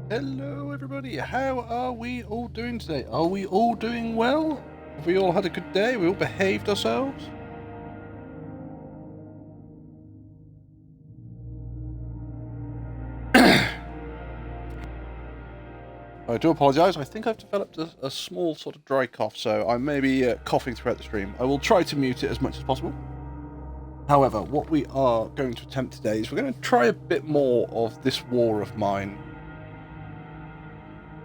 Hello, everybody. How are we all doing today? Are we all doing well? Have we all had a good day? We all behaved ourselves? I do apologise. I think I've developed a small sort of dry cough, so I may be coughing throughout the stream. I will try to mute it as much as possible. However, what we are going to attempt today is we're going to try a bit more of this war of mine.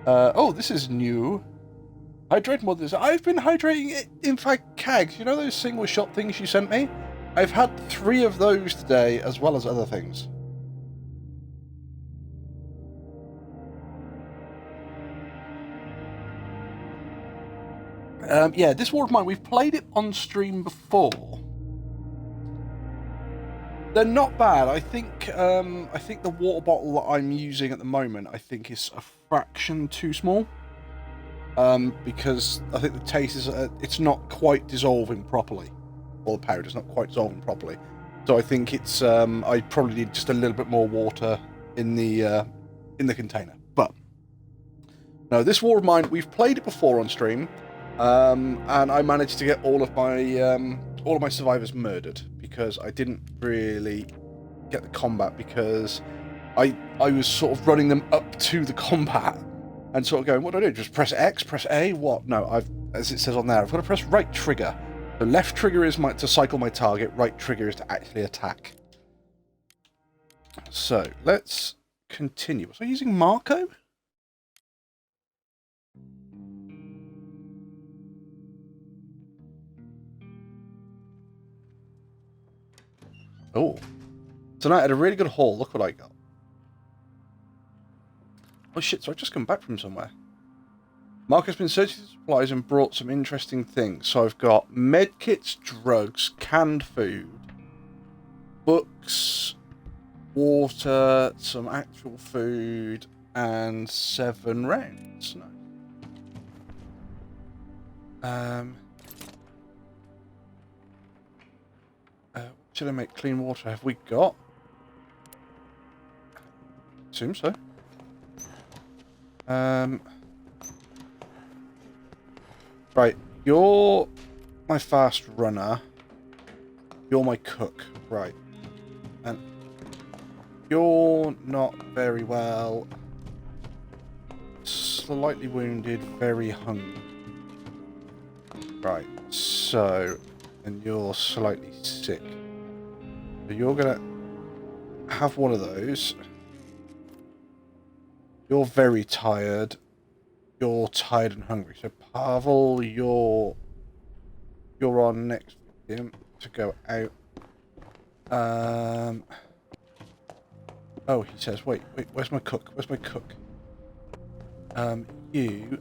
Oh, this is new. Hydrate more than this. I've been hydrating it. In fact, Kags, you know those single shot things you sent me? I've had 3 of those today, as well as other things. Yeah, this War of Mine, we've played it on stream before. They're not bad. I think the water bottle that I'm using at the moment, I think is a fraction too small. Because I think the taste is it's not quite dissolving properly, or the powder's not quite dissolving properly. So I think it's I probably need just a little bit more water in the container. But no, this War of Mine, we've played it before on stream, and I managed to get all of my survivors murdered because I didn't really get the combat because I was sort of running them up to the combat. And sort of going, what do I do? Just press X, press A? What? No, as it says on there, I've got to press right trigger. The left trigger is to cycle my target, right trigger is to actually attack. So, let's continue. Was I using Marco? Oh. Tonight I had a really good haul. Look what I got. Oh shit, so I've just come back from somewhere. Marco's been searching supplies and brought some interesting things. So I've got medkits, drugs, canned food, books, water, some actual food, and 7 rounds. No. Should I make clean water? Have we got? Assume so. Right, you're my fast runner. You're my cook, right? And you're not very well. Slightly wounded, very hungry. Right, so, and you're slightly sick. So you're gonna have one of those. You're very tired. You're tired and hungry. So Pavel, you're our next victim to go out. Oh, he says, wait, where's my cook? Where's my cook? You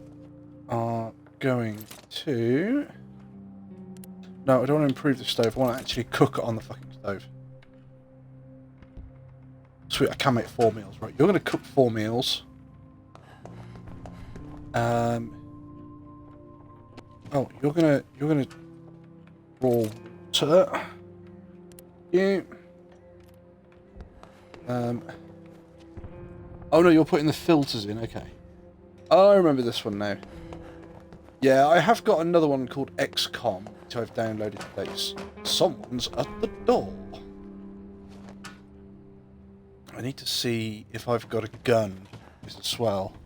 are going to... No, I don't want to improve the stove. I want to actually cook it on the fucking stove. Sweet, I can make 4 meals. Right, you're going to cook 4 meals. Oh, you're gonna draw water. You. Oh no, you're putting the filters in. Okay. Oh, I remember this one now. Yeah, I have got another one called XCOM, which I've downloaded today. Someone's at the door. I need to see if I've got a gun. It's a swell.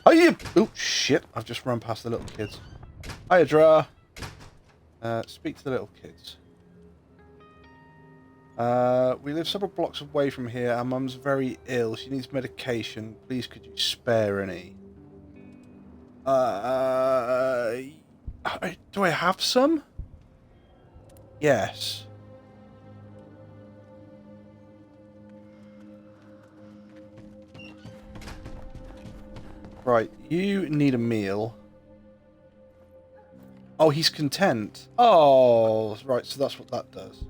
Oh, you! Oh, shit. I've just run past the little kids. Hiya, Dra. Speak to the little kids. We live several blocks away from here. Our mum's very ill. She needs medication. Please, could you spare any? Do I have some? Yes. Right, you need a meal. Oh, he's content. Oh, right, so that's what that does.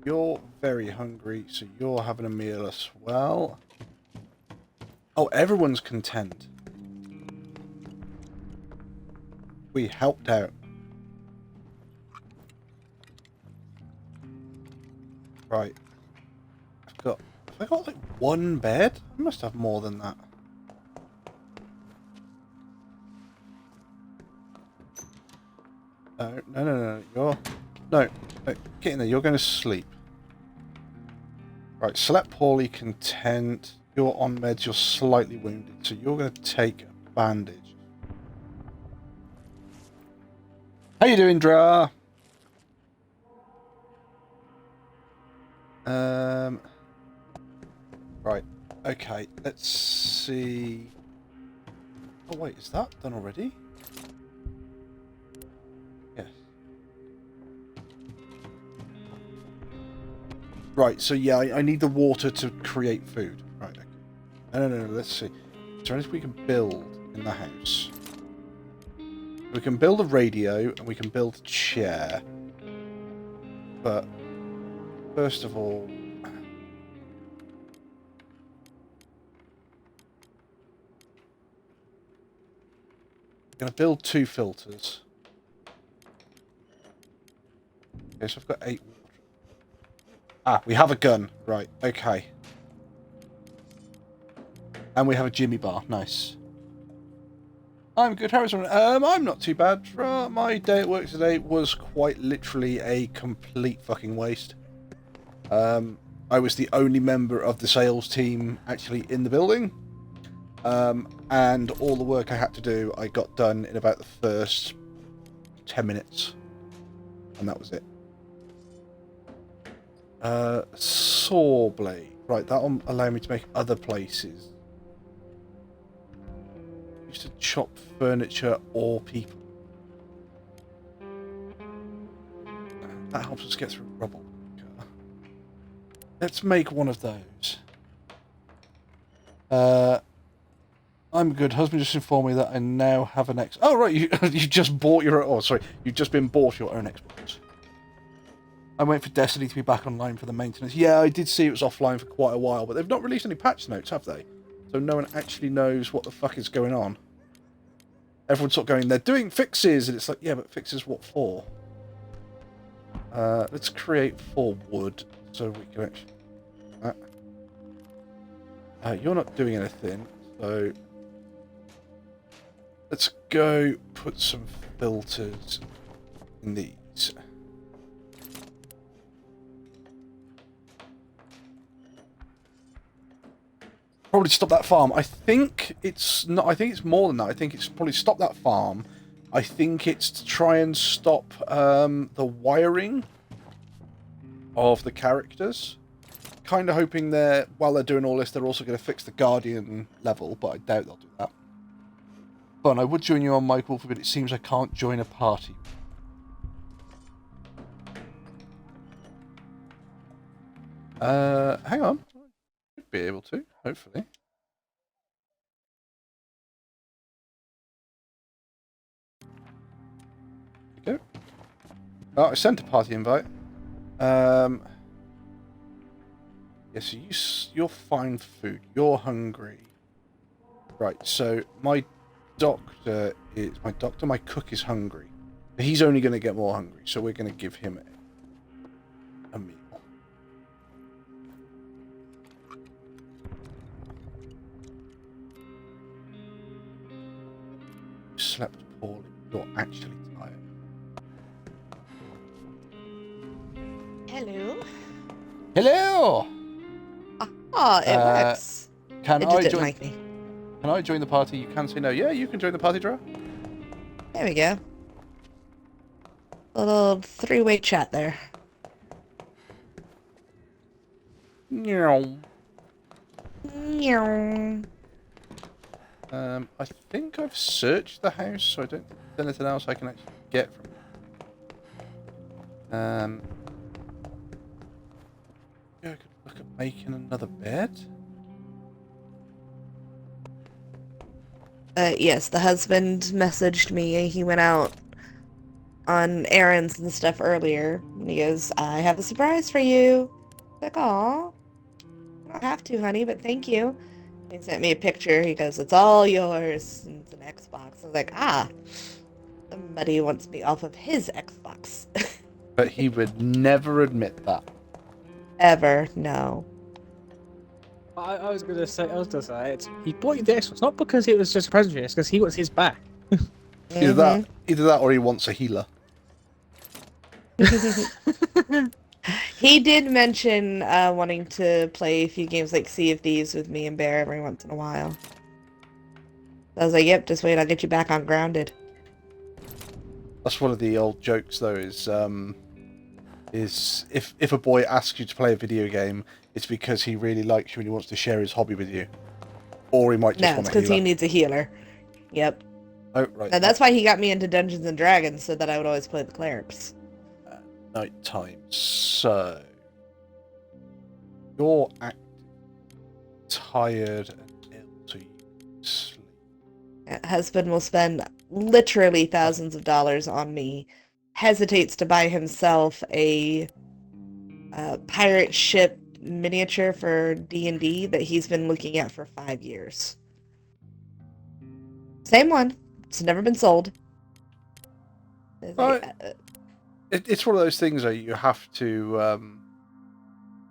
You're very hungry, so you're having a meal as well. Oh, everyone's content. We helped out. Right. I've got a Have I got like one bed? I must have more than that. No, no, no, no. You're... No, no, get in there. You're going to sleep. Right, slept poorly, content. You're on meds, you're slightly wounded. So you're going to take a bandage. How you doing, Dra? Right, okay, let's see. Oh wait, is that done already? Yes. Right, so yeah, I need the water to create food. Right, okay. No, no, no, let's see. Is there anything we can build in the house? We can build a radio, and we can build a chair. But, first of all... I'm going to build 2 filters. Okay, so I've got 8 water. Ah, we have a gun. Right, okay. And we have a Jimmy bar. Nice. I'm good. How is everyone? I'm not too bad. My day at work today was quite literally a complete fucking waste. I was the only member of the sales team actually in the building. And all the work I had to do, I got done in about the first 10 minutes. And that was it. Saw blade. Right, that'll allow me to make other places. Used to chop furniture or people. That helps us get through rubble. Let's make one of those. I'm good. Husband just informed me that I now have an X. Oh right, you just bought your. Oh sorry, you've just been bought your own Xbox. I'm waiting for Destiny to be back online for the maintenance. Yeah, I did see it was offline for quite a while, but they've not released any patch notes, have they? So no one actually knows what the fuck is going on. Everyone's sort of going, they're doing fixes, and it's like, yeah, but fixes what for? Let's create 4 wood so we can actually. You're not doing anything, so let's go put some filters in these. Probably stop that farm. I think it's not. I think it's more than that. I think it's probably stop that farm. I think it's to try and stop the wiring of the characters. Kind of hoping while they're doing all this, they're also going to fix the Guardian level, but I doubt they'll do that. But I would join you on Michael, but it seems I can't join a party. Hang on. Should be able to, hopefully. There we go. Oh, I sent a party invite. Yeah, so you're fine for food. You're hungry. Right, so my cook is hungry. He's only going to get more hungry, so we're going to give him a meal. You slept poorly. You're actually tired. Hello. Hello! Oh, it works. Can It I just didn't join? like me. Can I join the party? You can say no. Yeah, you can join the party, Dra. There we go. A little 3-way chat there. Meow. Meow. I think I've searched the house, so I don't think there's anything else I can actually get from it. Yeah, I could look at making another bed. Yes, the husband messaged me. He went out on errands and stuff earlier. And he goes, I have a surprise for you. Like, aw. I don't have to, honey, but thank you. He sent me a picture. He goes, it's all yours. And it's an Xbox. I was like, somebody wants me off of his Xbox. But he would never admit that. Ever, no. I was gonna say he bought you the Xbox not because it was just a present for you, it's because he wants his back. Either that, or he wants a healer. He did mention wanting to play a few games like Sea of Thieves with me and Bear every once in a while. I was like, yep, just wait, I'll get you back on Grounded. That's one of the old jokes, though. Is if a boy asks you to play a video game, it's because he really likes you and he wants to share his hobby with you, or he might just No, want it's a because he healer. needs a healer. Yep. Oh, right. And that's why he got me into Dungeons and Dragons, so that I would always play the clerics. Night time. So you're tired and ill, so you sleep. Husband will spend literally thousands of dollars on me, hesitates to buy himself a pirate ship miniature for D&D that he's been looking at for 5 years. Same one. It's never been sold. It's like, It's one of those things that you have to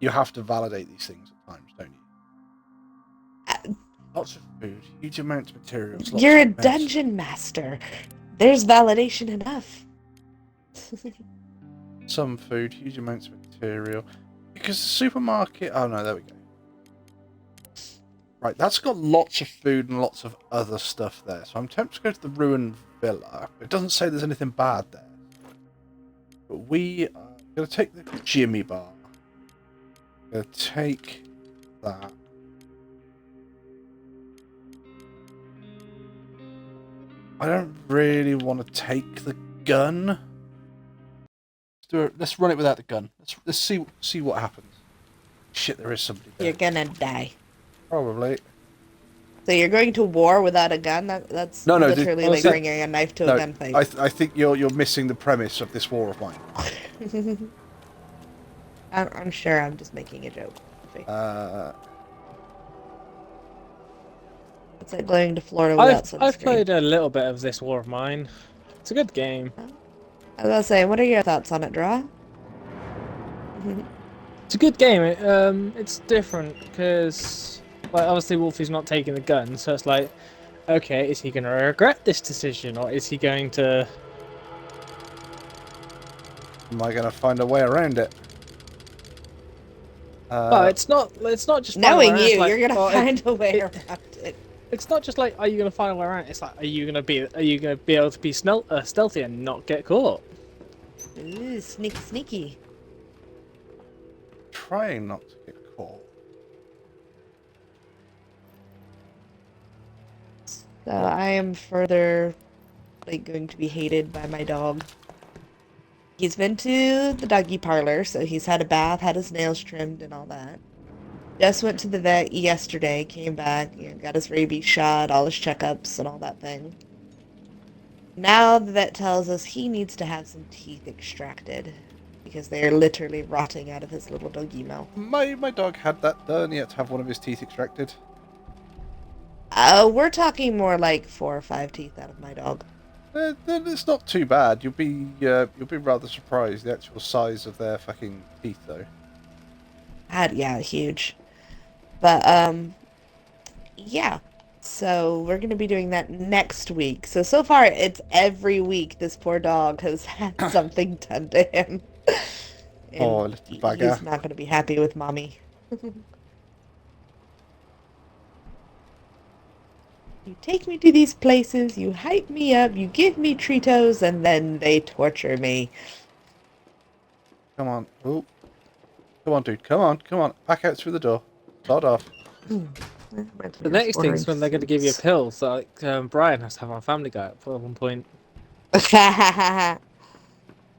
validate these things at times, don't you? Lots of food, huge amounts of materials. You're a lots of mess. dungeon master. There's validation enough. Some food, huge amounts of material. Because the supermarket... Oh, no, there we go. Right, that's got lots of food and lots of other stuff there. So I'm tempted to go to the ruined villa. It doesn't say there's anything bad there. But we are going to take the Jimmy bar. Going to take that. I don't really want to take the gun. Let's do it. Let's run it without the gun. Let's see what happens. Shit, there is somebody there. You're gonna die. Probably. So you're going to war without a gun? That's No, literally like also- bringing a knife to a gunfight. I think you're missing the premise of this war of mine. I'm sure I'm just making a joke. It's like going to Florida without sunscreen. I've played a little bit of this War of Mine. It's a good game. I was gonna say, what are your thoughts on it, Draw? It's a good game. It's different because, like, obviously Wolfie's not taking the gun, so it's like, okay, is he going to regret this decision, or is he going to? Am I going to find a way around it? Oh, it's not just Knowing finding a way around, you, it's like, you're gonna well, find a way around it. It's not just like, are you going to find a way around? It's like, are you going to be able to be stealthy and not get caught? Ooh, sneaky, sneaky. Trying not to get caught. So I am further, like, going to be hated by my dog. He's been to the doggy parlor, so he's had a bath, had his nails trimmed, and all that. Just went to the vet yesterday, came back, got his rabies shot, all his checkups, and all that thing. Now the vet tells us he needs to have some teeth extracted, because they are literally rotting out of his little doggy mouth. My dog had that done. He had to have one of his teeth extracted. We're talking more like 4 or 5 teeth out of my dog. It's not too bad. You'll be rather surprised the actual size of their fucking teeth, though. Yeah, huge. But, yeah. So, we're going to be doing that next week. So far, it's every week this poor dog has had something done to him. And Oh, little bugger. he's not going to be happy with mommy. You take me to these places, you hype me up, you give me Treatos, and then they torture me. Come on. Oh. Come on, dude. Come on. Back out through the door. Start off. The next thing is when they're going to give you a pill, so like Brian has to have on Family Guy at one point.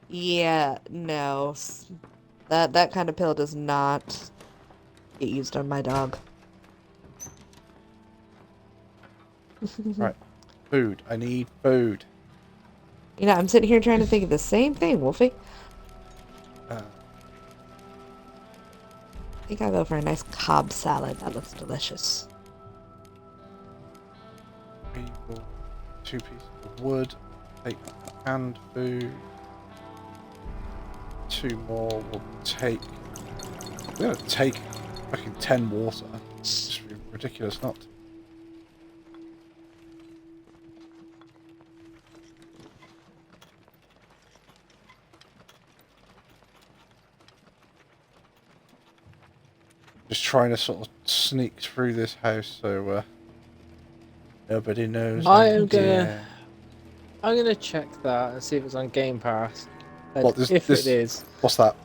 Yeah, no. That kind of pill does not get used on my dog. Right. Food. I need food. You know, I'm sitting here trying to think of the same thing, Wolfie. I think I'll go for a nice Cobb salad. That looks delicious. 2 pieces of wood. Take canned food. 2 more. We'll take. We're gonna take fucking 10 water. It's just ridiculous not. Just trying to sort of sneak through this house so nobody knows. I'm gonna check that and see if it's on Game Pass. And What, if it is, What's that?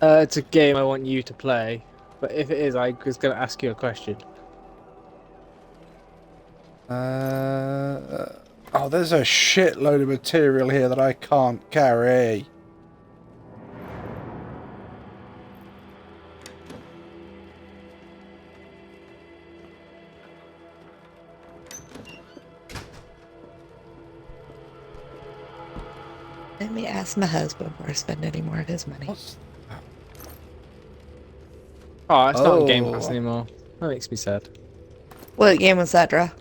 it's a game I want you to play. But if it is, I was gonna ask you a question. Oh, there's a shitload of material here that I can't carry. Let me ask my husband before I spend any more of his money. What's that? Oh, it's not on Game Pass Oh. anymore. That makes me sad. What game was that, Dra?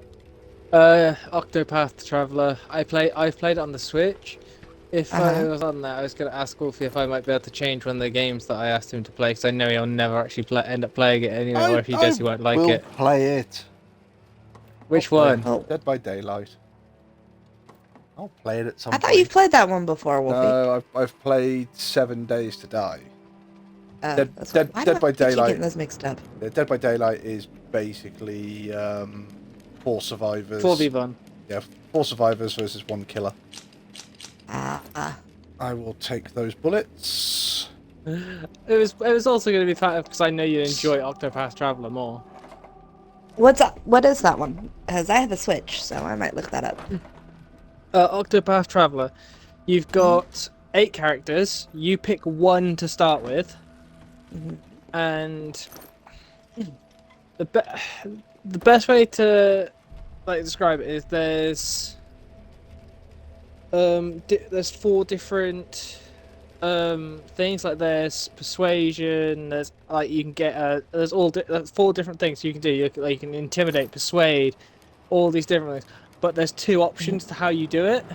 Octopath Traveler. I've played it on the Switch. If I Uh-huh. was on that, I was going to ask Wolfie if I might be able to change one of the games that I asked him to play, because I know he'll never actually end up playing it anyway, or if he does, he won't like will it. play it. Which I'll play one? it. Oh. Dead by Daylight. I'll play it at some I point. thought you've played that one before, Wolfie. No, I've played 7 Days to Die. Dead- That's Dead- why Dead by do I keep Daylight. getting those mixed up? Yeah, Dead by Daylight is basically 4 survivors. 4v1. Yeah, 4 survivors versus 1 killer. Ah. I will take those bullets. It was also going to be fun because I know you enjoy Octopath Traveler more. What is that one? Because I have a Switch, so I might look that up. Octopath Traveler. You've got 8 characters. You pick one to start with, Mhm. and the best way to describe it is there's 4 different things. Like there's persuasion. There's you can get there's 4 different things you can do. You can intimidate, persuade, all these different things. But there's 2 options to how you do it.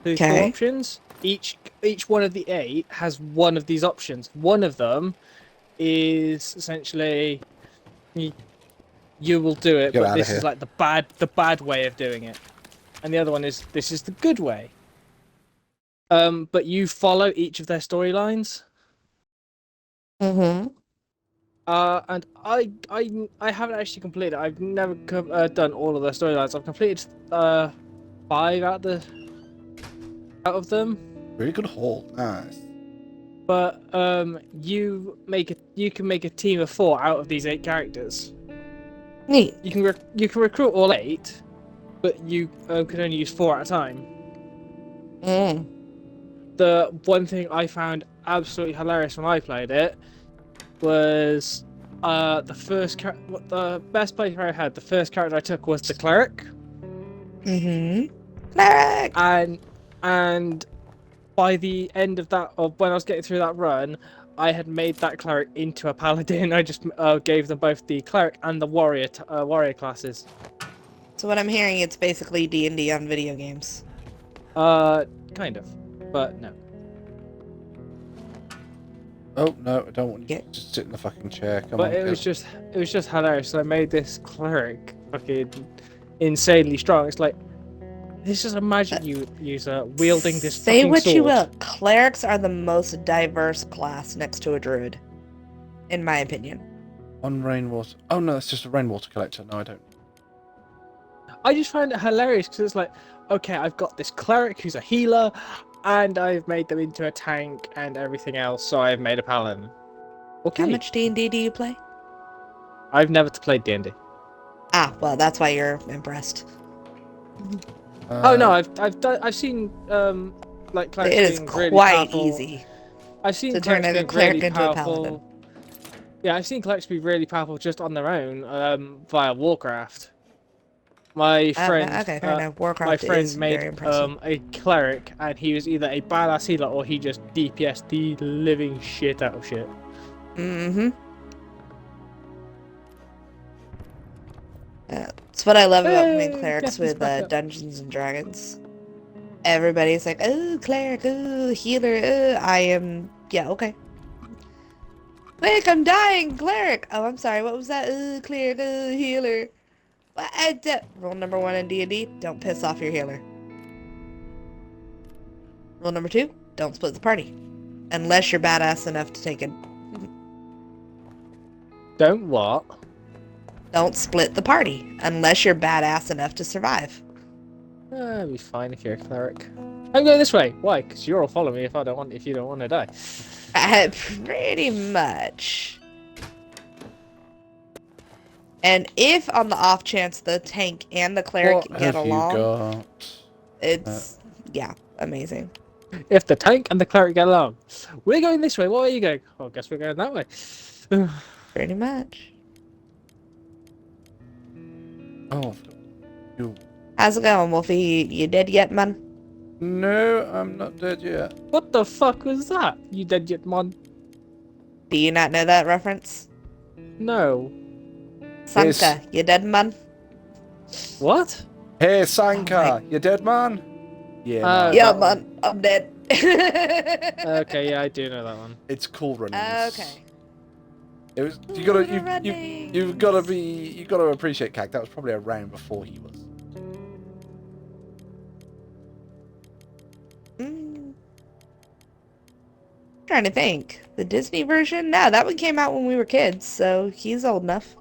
There's 4 Okay. options. Each one of the 8 has one of these options. One of them is essentially you will do it, Get but outta this here. is like the bad way of doing it. And the other one is this is the good way. But you follow each of their storylines. Mm-hmm. And I haven't actually completed it. I've never done all of their storylines. I've completed 5 out of them. Really good haul. Nice. But you can make a team of 4 out of these 8 characters. Neat. You can recruit all 8, but you can only use 4 at a time. Mm. The one thing I found absolutely hilarious when I played it was the best playthrough I had. The first character I took was the cleric, Mm-hmm. Cleric! and by the end of that, or when I was getting through that run, I had made that cleric into a paladin. I just gave them both the cleric and the warrior classes. So what I'm hearing, it's basically D&D on video games. Kind of, but no. Oh no, I don't want you Yeah. to just sit in the fucking chair. Come But on. it was kid. just hilarious. I made this cleric fucking insanely strong. It's like this is a magic user wielding this Say fucking what sword. you will, clerics are the most diverse class next to a druid, in my opinion. On rainwater. Oh no, it's just a rainwater collector. No, I don't. I just find it hilarious because it's like, okay, I've got this cleric who's a healer, and I've made them into a tank and everything else, so I've made a paladin. Okay. How much D&D do you play? I've never played D&D. Ah, well, that's why you're impressed. Oh no, I've seen like clerics It is being really quite powerful. easy. I've seen to turn clerics a being cleric really into a powerful. paladin. Yeah, I've seen clerics be really powerful just on their own via Warcraft. My friend, Okay, fair enough. Warcraft my friend is made very impressive. a cleric, and he was either a badass healer or he just DPS the living shit out of shit. Mm-hmm. That's what I love about playing Hey, clerics guess who's with back up. Dungeons and Dragons. Everybody's like, oh, cleric, oh, healer, I am... Yeah, okay. Quick, I'm dying, cleric. Oh, I'm sorry. What was that? Cleric, healer. What? Rule number 1 in D&D: don't piss off your healer. Rule number 2: don't split the party, unless you're badass enough to take it. Don't what? Don't split the party, unless you're badass enough to survive. It'll be fine if you're a cleric. I'm going this way. Why? Because you're all following me if you don't want to die. Pretty much. And if on the off chance the tank and the cleric What get have along, you got? it's yeah, amazing. If the tank and the cleric get along, we're going this way. What are you going? Oh, I guess we're going that way. Pretty much. Oh, you. How's it going, Wolfie? You dead yet, man? No, I'm not dead yet. What the fuck was that? You dead yet, man? Do you not know that reference? No. Sanka, you dead, man? What? Hey, Sanka, Oh you dead, man? Yeah. Oh. man. Yeah, that man, I'm dead. Okay, yeah, I do know that one. It's cool runnings. Okay. It was. You Cool gotta. runnings. You've gotta be. You gotta appreciate Cag. That was probably around before he was. Trying to think. The Disney version? No, that one came out when we were kids, so he's old enough.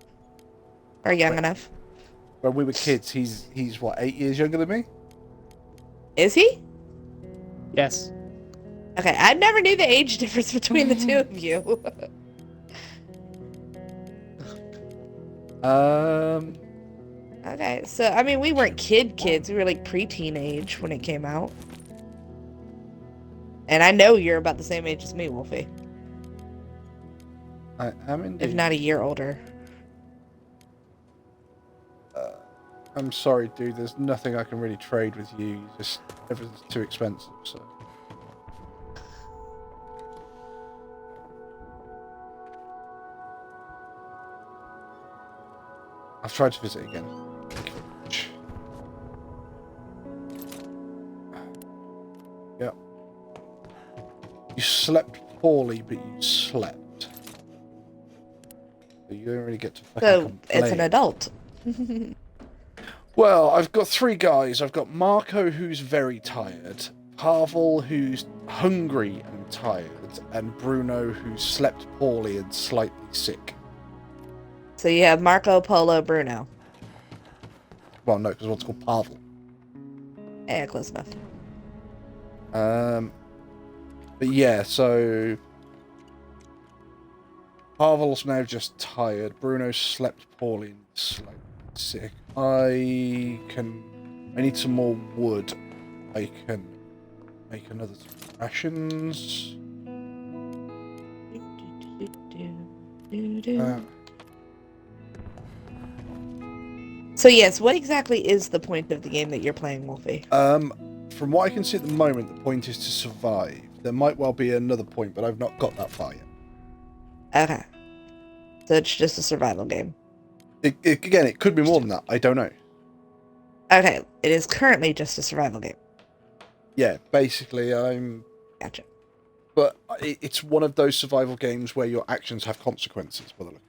Or young enough. When we were kids, he's what, 8 years younger than me? Is he? Yes. Okay, I never knew the age difference between the two of you. Okay, so, I mean, we weren't kids. We were like pre-teenage when it came out. And I know you're about the same age as me, Wolfie. I am indeed. If not a year older. I'm sorry, dude. There's nothing I can really trade with you. Just everything's too expensive. So. I've tried to visit again. Thank you very much. Yeah. You slept poorly, but you slept. So you don't really get to fucking So, complain. it's an adult. Well, I've got 3 guys. I've got Marco, who's very tired, Pavel, who's hungry and tired, and Bruno, who slept poorly and slightly sick. So you have Marco Polo Bruno. Well, no, because one's called Pavel. Yeah, close enough. But yeah, so Pavel's now just tired. Bruno slept poorly and slightly sick. I need some more wood. I can make another 3 rations. So yes, what exactly is the point of the game that you're playing, Wolfie? From what I can see at the moment, the point is to survive. There might well be another point, but I've not got that far yet. Okay. So it's just a survival game. Again, it could be more than that. I don't know. Okay, it is currently just a survival game. Yeah, basically, Gotcha. But it's one of those survival games where your actions have consequences. By the look.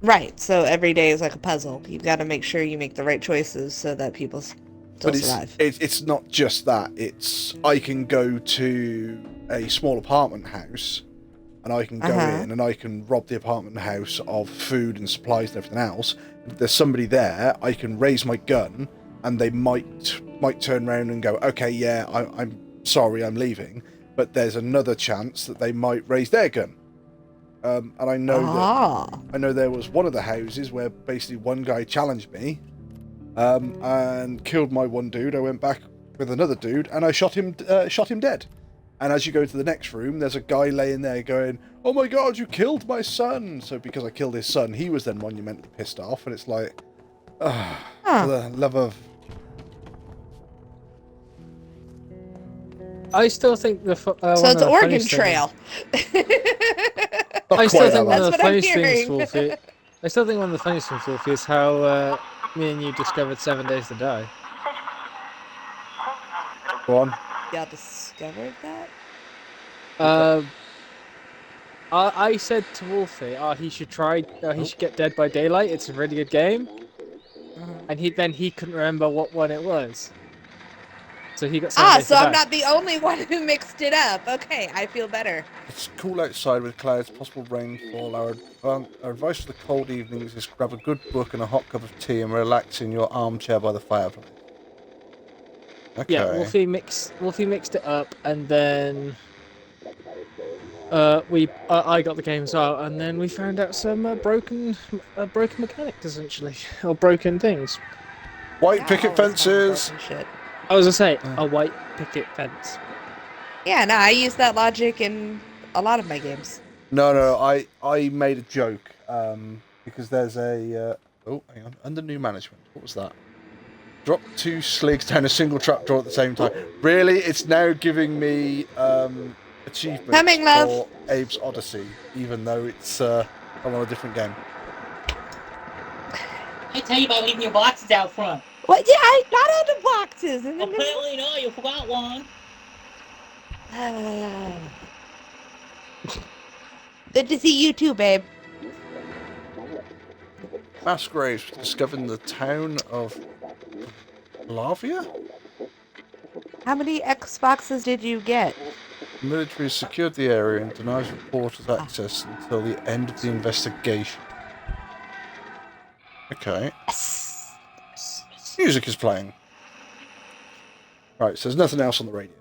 Right, so every day is like a puzzle. You've got to make sure you make the right choices so that people still survive. It's not just that. It's I can go to a small apartment house, and I can go in and I can rob the apartment house of food and supplies and everything else. If there's somebody there, I can raise my gun, and they might turn around and go, "Okay, yeah, I'm sorry, I'm leaving." But there's another chance that they might raise their gun. And I know there was one of the houses where basically one guy challenged me, and killed my one dude. I went back with another dude, and I shot him dead. And as you go to the next room, there's a guy laying there going, "Oh my God, you killed my son!" So because I killed his son, he was then monumentally pissed off, and it's like, for the love of. I still think the so it's Oregon Trail. I still think one of That's the what I'm funniest things, hearing. Wolfie. I still think one of the funniest things, Wolfie, is how me and you discovered 7 Days to Die. Go on. Y'all discovered that? I said to Wolfie, he should try. He should get Dead by Daylight. It's a really good game. And he couldn't remember what one it was. So he got Sunday So I'm today. not the only one who mixed it up. Okay, I feel better. It's cool outside with clouds, possible rainfall. Our advice for the cold evenings is grab a good book and a hot cup of tea and relax in your armchair by the fireplace. Okay. Yeah, Wolfie mixed it up, and then I got the game as well, and then we found out some broken mechanics essentially, or broken things. White Yeah, picket always finding fences. broken shit. I was gonna say a white picket fence. Yeah, no, I use that logic in a lot of my games. No, I made a joke because there's a oh, hang on, under new management. What was that? Drop 2 sligs down a single trapdoor at the same time. Really, it's now giving me achievements Coming, love. for Abe's Odyssey, even though it's I'm on a different game. I tell you about leaving your boxes out front. What? Yeah, I got out the boxes and then. Apparently not, you forgot one. Good to see you too, babe. Mass graves discovered in the town of Lavia? How many Xboxes did you get? The military has secured the area and denies reporters access until the end of the investigation. Okay. Yes. Music is playing. Right, so there's nothing else on the radio.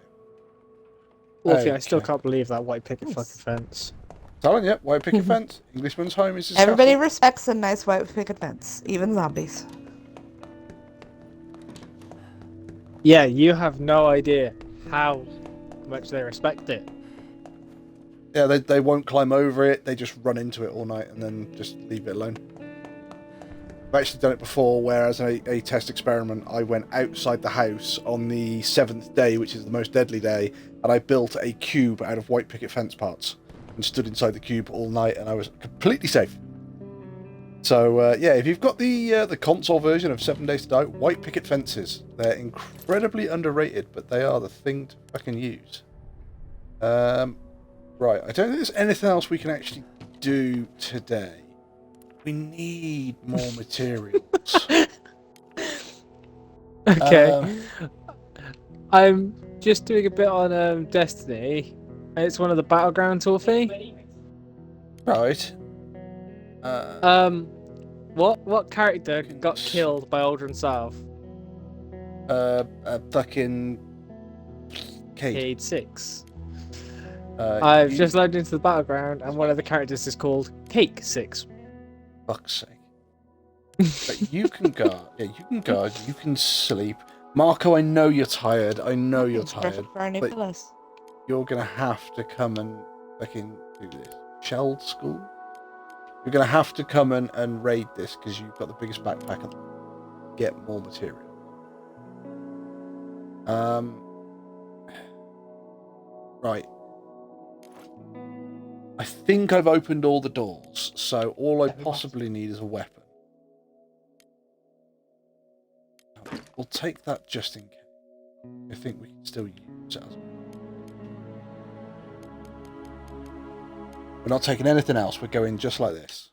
Wolfie, I still Okay. can't believe that white picket Nice. fucking fence. Talon, yep, white picket fence. Englishman's home is his Everybody castle. respects a nice white picket fence, even zombies. Yeah, you have no idea how much they respect it. Yeah, they won't climb over it. They just run into it all night and then just leave it alone. I've actually done it before, where as a test experiment, I went outside the house on the 7th day, which is the most deadly day, and I built a cube out of white picket fence parts and stood inside the cube all night, and I was completely safe. So yeah, if you've got the console version of 7 Days to Die, white picket fences, they're incredibly underrated, but they are the thing to fucking use. Right, I don't think there's anything else we can actually do today. We need more materials. Okay. I'm just doing a bit on Destiny. It's one of the battlegrounds, Wolfie. Right. What character got killed by Aldrin South? Fucking Cade. Cade 6. I've just logged into the battleground, and one of the characters is called Cake 6. Fuck's sake. But you can guard. Yeah, you can guard. You can sleep. Marco, I know you're tired. I know you're It's tired. perfect for our new but pillows. you're gonna have to come and fucking do this. Shelled School? You're gonna have to come and raid this because you've got the biggest backpack and get more material. Right. I think I've opened all the doors, so all I possibly need is a weapon. We'll take that just in case. I think we can still use it. We're not taking anything else. We're going just like this.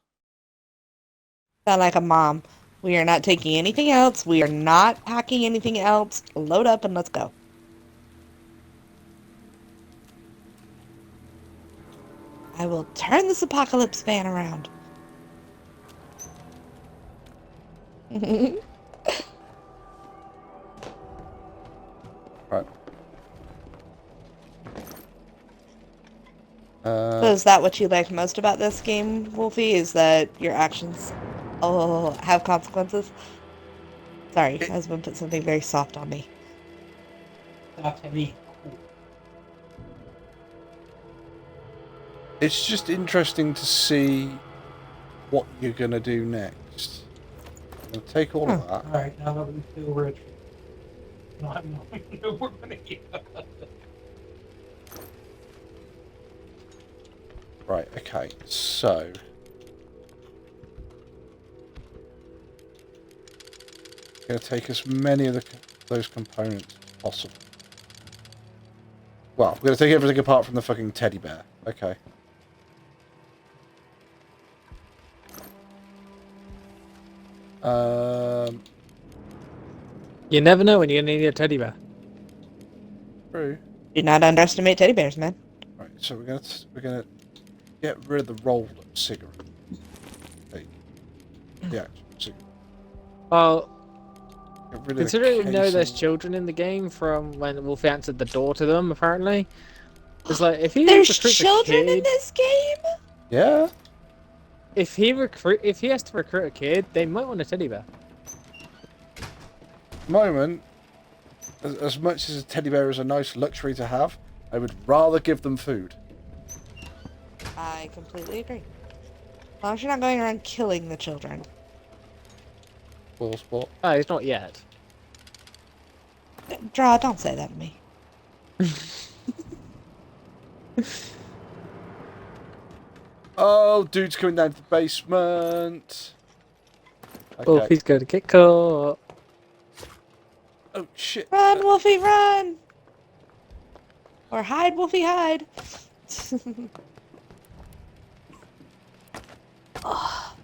Sound like a mom. We are not taking anything else. We are not packing anything else. Load up and let's go. I will turn this apocalypse fan around. Right. So is that what you like most about this game, Wolfie? Is that your actions have consequences? Sorry, husband put something very soft on me. Talk to me. It's just interesting to see what you're going to do next. I'm going to take all of that. Alright, now that we feel rich. No, I have no more money. Right, okay, so... I'm going to take as many of those components as possible. Well, we're going to take everything apart from the fucking teddy bear. Okay. You never know when you're gonna need a teddy bear. True. Do not underestimate teddy bears, man. Right, so we're gonna get rid of the rolled up cigarette. Take the actual cigarette. Well, Get rid of the considering we know there's casing. children in the game from when Wolfie answered the door to them, apparently, it's like if he There's recruits children a kid, in this game? Yeah. if he has to recruit a kid, they might want a teddy bear. Moment, as much as a teddy bear is a nice luxury to have, I would rather give them food. I completely agree. As long as you're not going around killing the children. Full spot. Oh, it's not yet. Draw, don't say that to me. Oh, dude's coming down to the basement. Okay. Wolfie's gonna get caught. Oh shit. Run, Wolfie, run! Or hide, Wolfie, hide! Oh.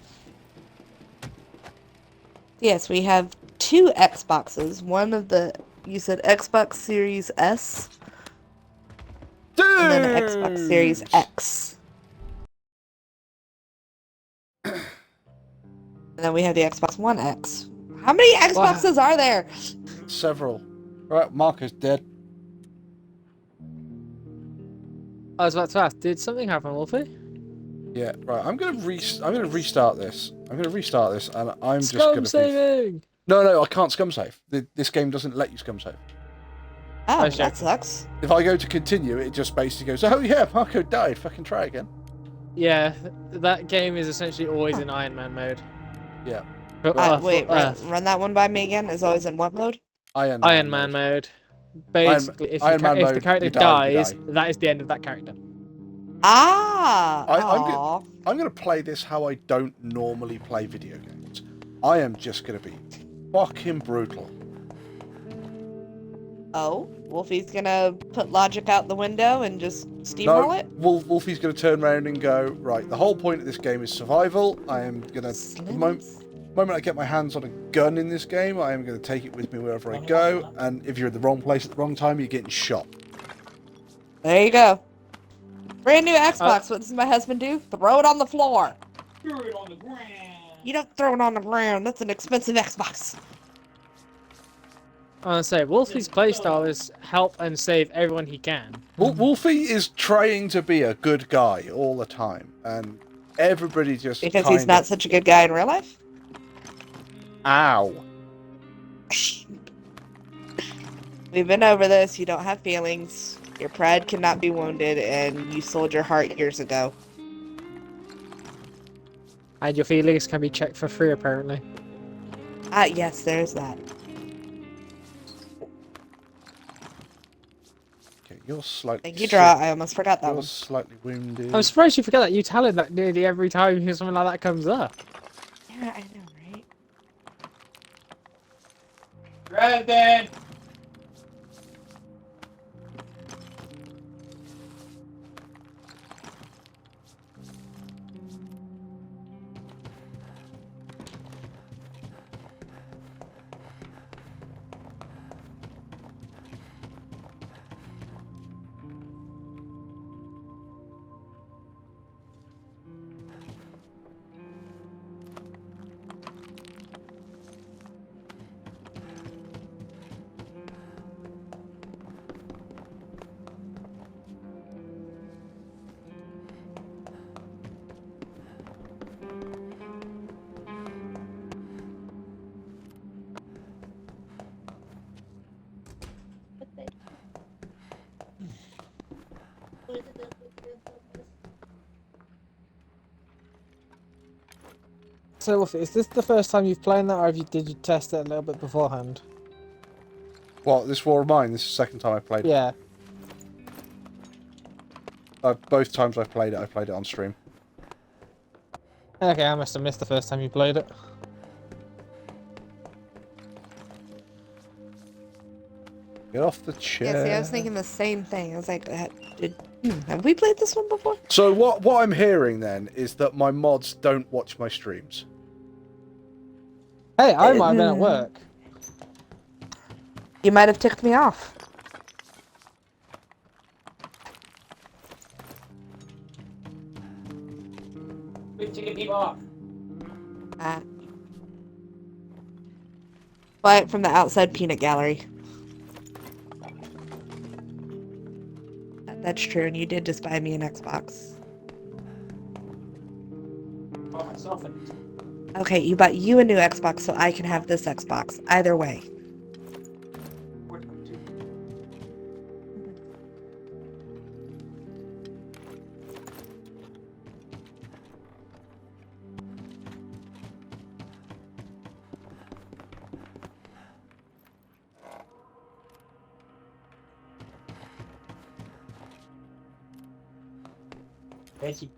Yes, we have 2 Xboxes. One of the, you said Xbox Series S, and then an Xbox Series Dude! X. And then we have the Xbox One X. How many Xboxes are there? Several. Right, Marco's dead. I was about to ask, did something happen, Wolfie? Yeah, right. I'm gonna restart this. I'm gonna restart this, and I'm just Scum gonna. saving! No, I can't scum save. This game doesn't let you scum save. Oh, Nice that joke. sucks. If I go to continue, it just basically goes, "Oh yeah, Marco died. Fucking try again." Yeah, that game is essentially always in Iron Man mode. Yeah. But, Wait, run that one by me again. Is always in what mode? Iron Man mode. Basically, if, Iron Man if the mode, character you die, you dies, die. that is the end of that character. Ah! I'm good. Aw. I'm gonna play this how I don't normally play video games. I am just gonna be fucking brutal. Oh, Wolfie's gonna put logic out the window and just steamroll No, it? Wolfie's gonna turn around and go, right, the whole point of this game is survival. I am gonna, the moment I get my hands on a gun in this game, I am gonna take it with me wherever I go, and if you're in the wrong place at the wrong time, you're getting shot. There you go. Brand new Xbox. What does my husband do? Throw it on the floor. Threw it on the ground. You don't throw it on the ground. That's an expensive Xbox. I want to say, Wolfie's playstyle is help and save everyone he can. Wolfie is trying to be a good guy all the time, and everybody just Because he's not such a good guy in real life? Ow. We've been over this. You don't have feelings. Your pride cannot be wounded, and you sold your heart years ago. And your feelings can be checked for free, apparently. Yes, there's that. Okay, you're slightly. Thank you, Draw. I almost forgot that You're one. slightly wounded. I'm surprised you forget that. You tell him that nearly every time something like that comes up. Yeah, I know, right? Dresden! So, Wolfie, is this the first time you've played that, or did you test it a little bit beforehand? What, this War of Mine? This is the second time I played it. Yeah. Both times I played it on stream. Okay, I must have missed the first time you played it. Get off the chair. Yeah, see, I was thinking the same thing. I was like, have we played this one before? So what I'm hearing then is that my mods don't watch my streams. Hey, I might have been at work. You might have ticked me off. We're ticking people off. Buy it from the outside peanut gallery. That's true, and you did just buy me an Xbox. Oh, myself. Okay, you bought you a new Xbox so I can have this Xbox. Either way. Thank you.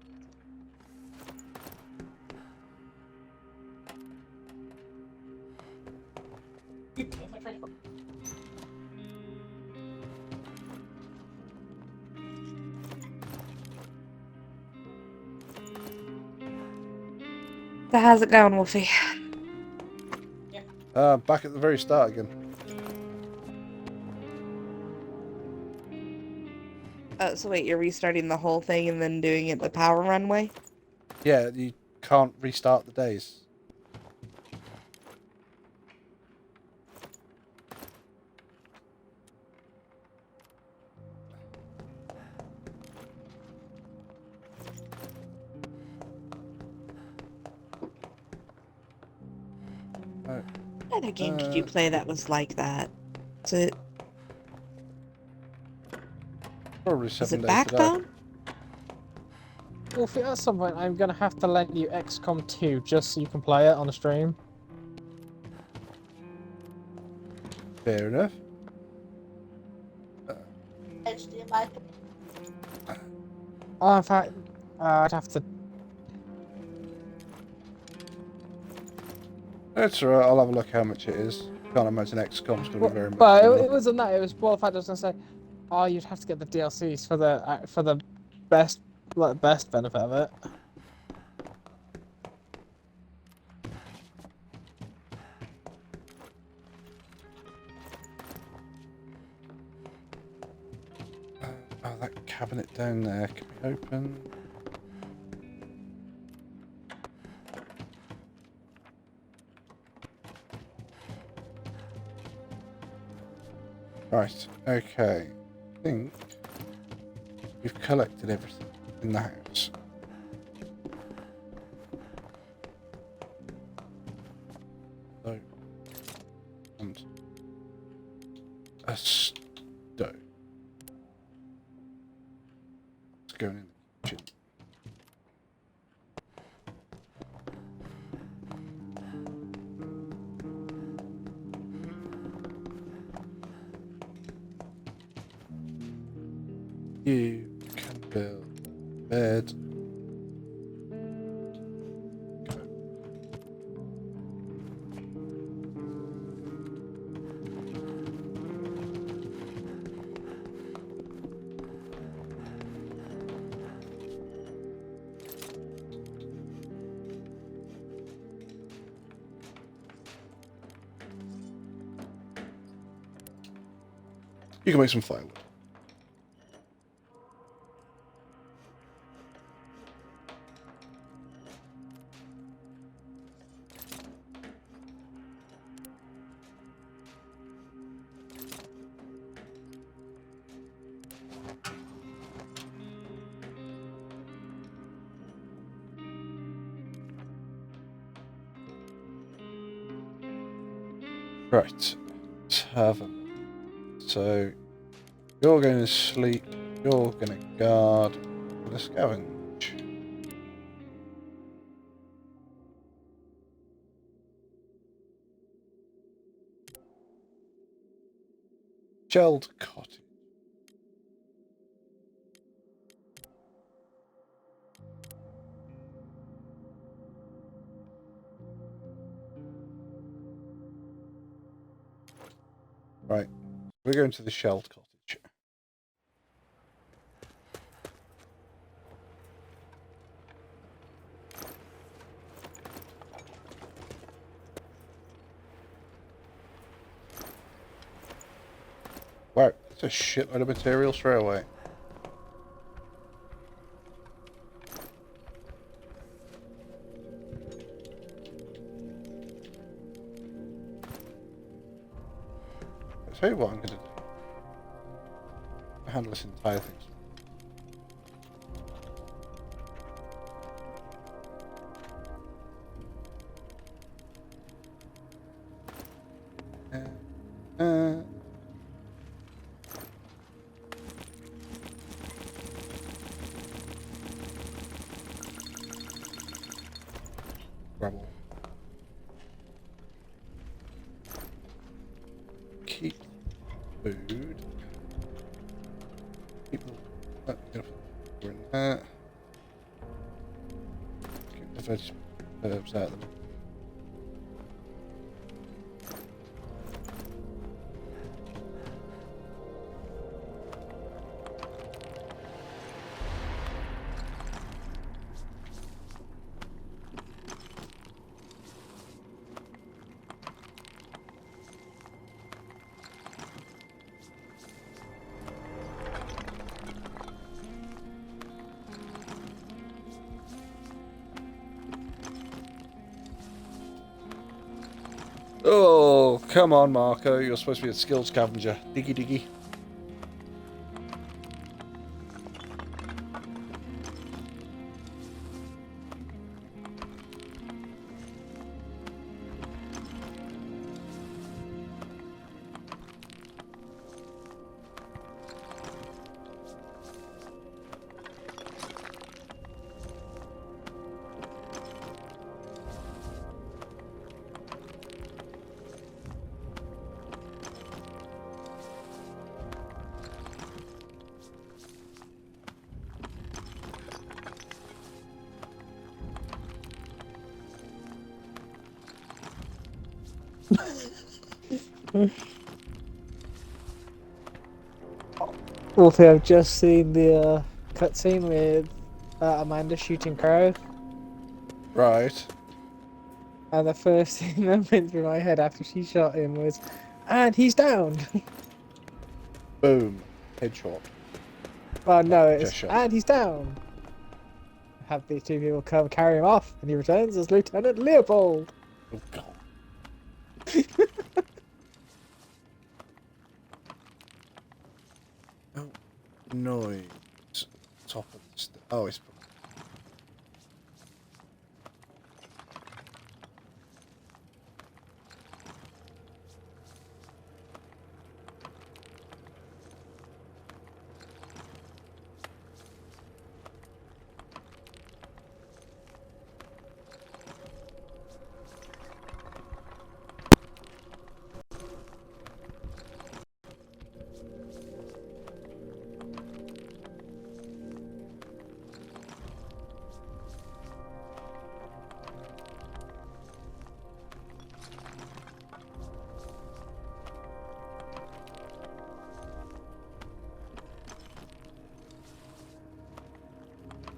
So how's it going, Wolfie? Back at the very start again. So wait, you're restarting the whole thing and then doing it the power run way? Yeah, you can't restart the days. What other game did you play that was like that? Was Probably it 7 days Backbone? Well, at some point, I'm gonna have to lend you XCOM 2 just so you can play it on a stream. today. Fair enough. Oh, in fact, I'd have to. That's alright, I'll have a look how much it is. Can't imagine XCOM's going to be very much. But more. it wasn't that. It was more the fact I was gonna say, oh, you'd have to get the DLCs for the best, like best benefit of it. Oh, that cabinet down there can be open. Right, okay. I think we've collected everything in the house. So, and a stove. It's going in the kitchen. You can build a bed. Go. You can make some firewood. Right, let's have a look. So, you're going to sleep, you're going to guard, you're going to scavenge. Shelled cottage. Right, we're going to the shelled cottage. Wow, that's a shitload of material straight away. I'll tell you what I'm going to do. I'll handle this entire thing. Uh, Gravel. Keep food. Keep in that. Keep the herbs out of them. Oh, come on, Marco. You're supposed to be a skilled scavenger. Diggy diggy. Wolfie, I've just seen the cutscene with Amanda shooting Crow, Right. and the first thing that went through my head after she shot him was, and he's down. Boom. Headshot. Oh no, it's Just shot. and he's down. Have these two people come carry him off, and he returns as Lieutenant Leopold. Oh, God. Oh, noise. Top of the oh, it's.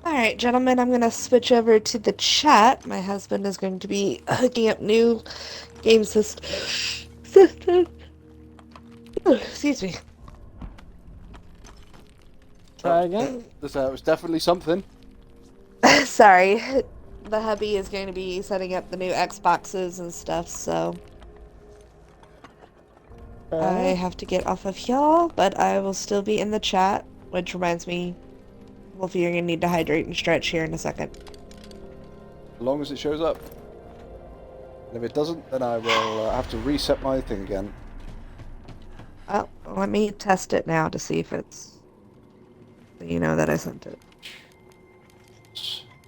Alright, gentlemen, I'm gonna switch over to the chat. My husband is going to be hooking up new game system. Oh, excuse me. Try again. This was definitely something. Sorry. The hubby is going to be setting up the new Xboxes and stuff, so I have to get off of y'all, but I will still be in the chat, which reminds me, Wolfie, you're gonna need to hydrate and stretch here in a second. As long as it shows up. And if it doesn't, then I will have to reset my thing again. Oh, let me test it now to see if it's... so you know that I sent it.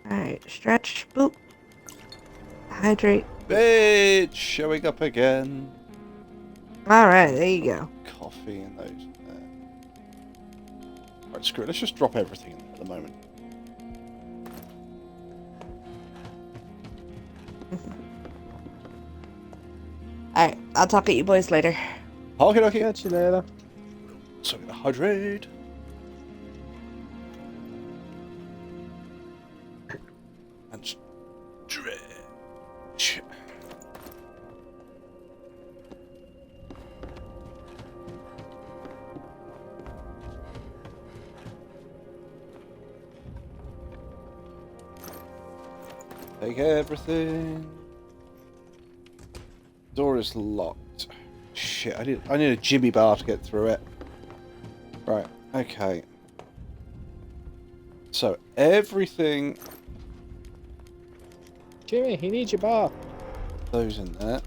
Alright, stretch, boop. Hydrate. Bitch! Showing up again. Alright, there you go. Coffee and those. Alright, screw it. Let's just drop everything in there at the moment. Alright, I'll talk at you boys later. Okay, okay. Catch you later. So I'm gonna hydrate. And stretch. Take everything. Door is locked. Shit, I need a Jimmy bar to get through it. Right, okay. So everything, Jimmy, he needs your bar. those in there.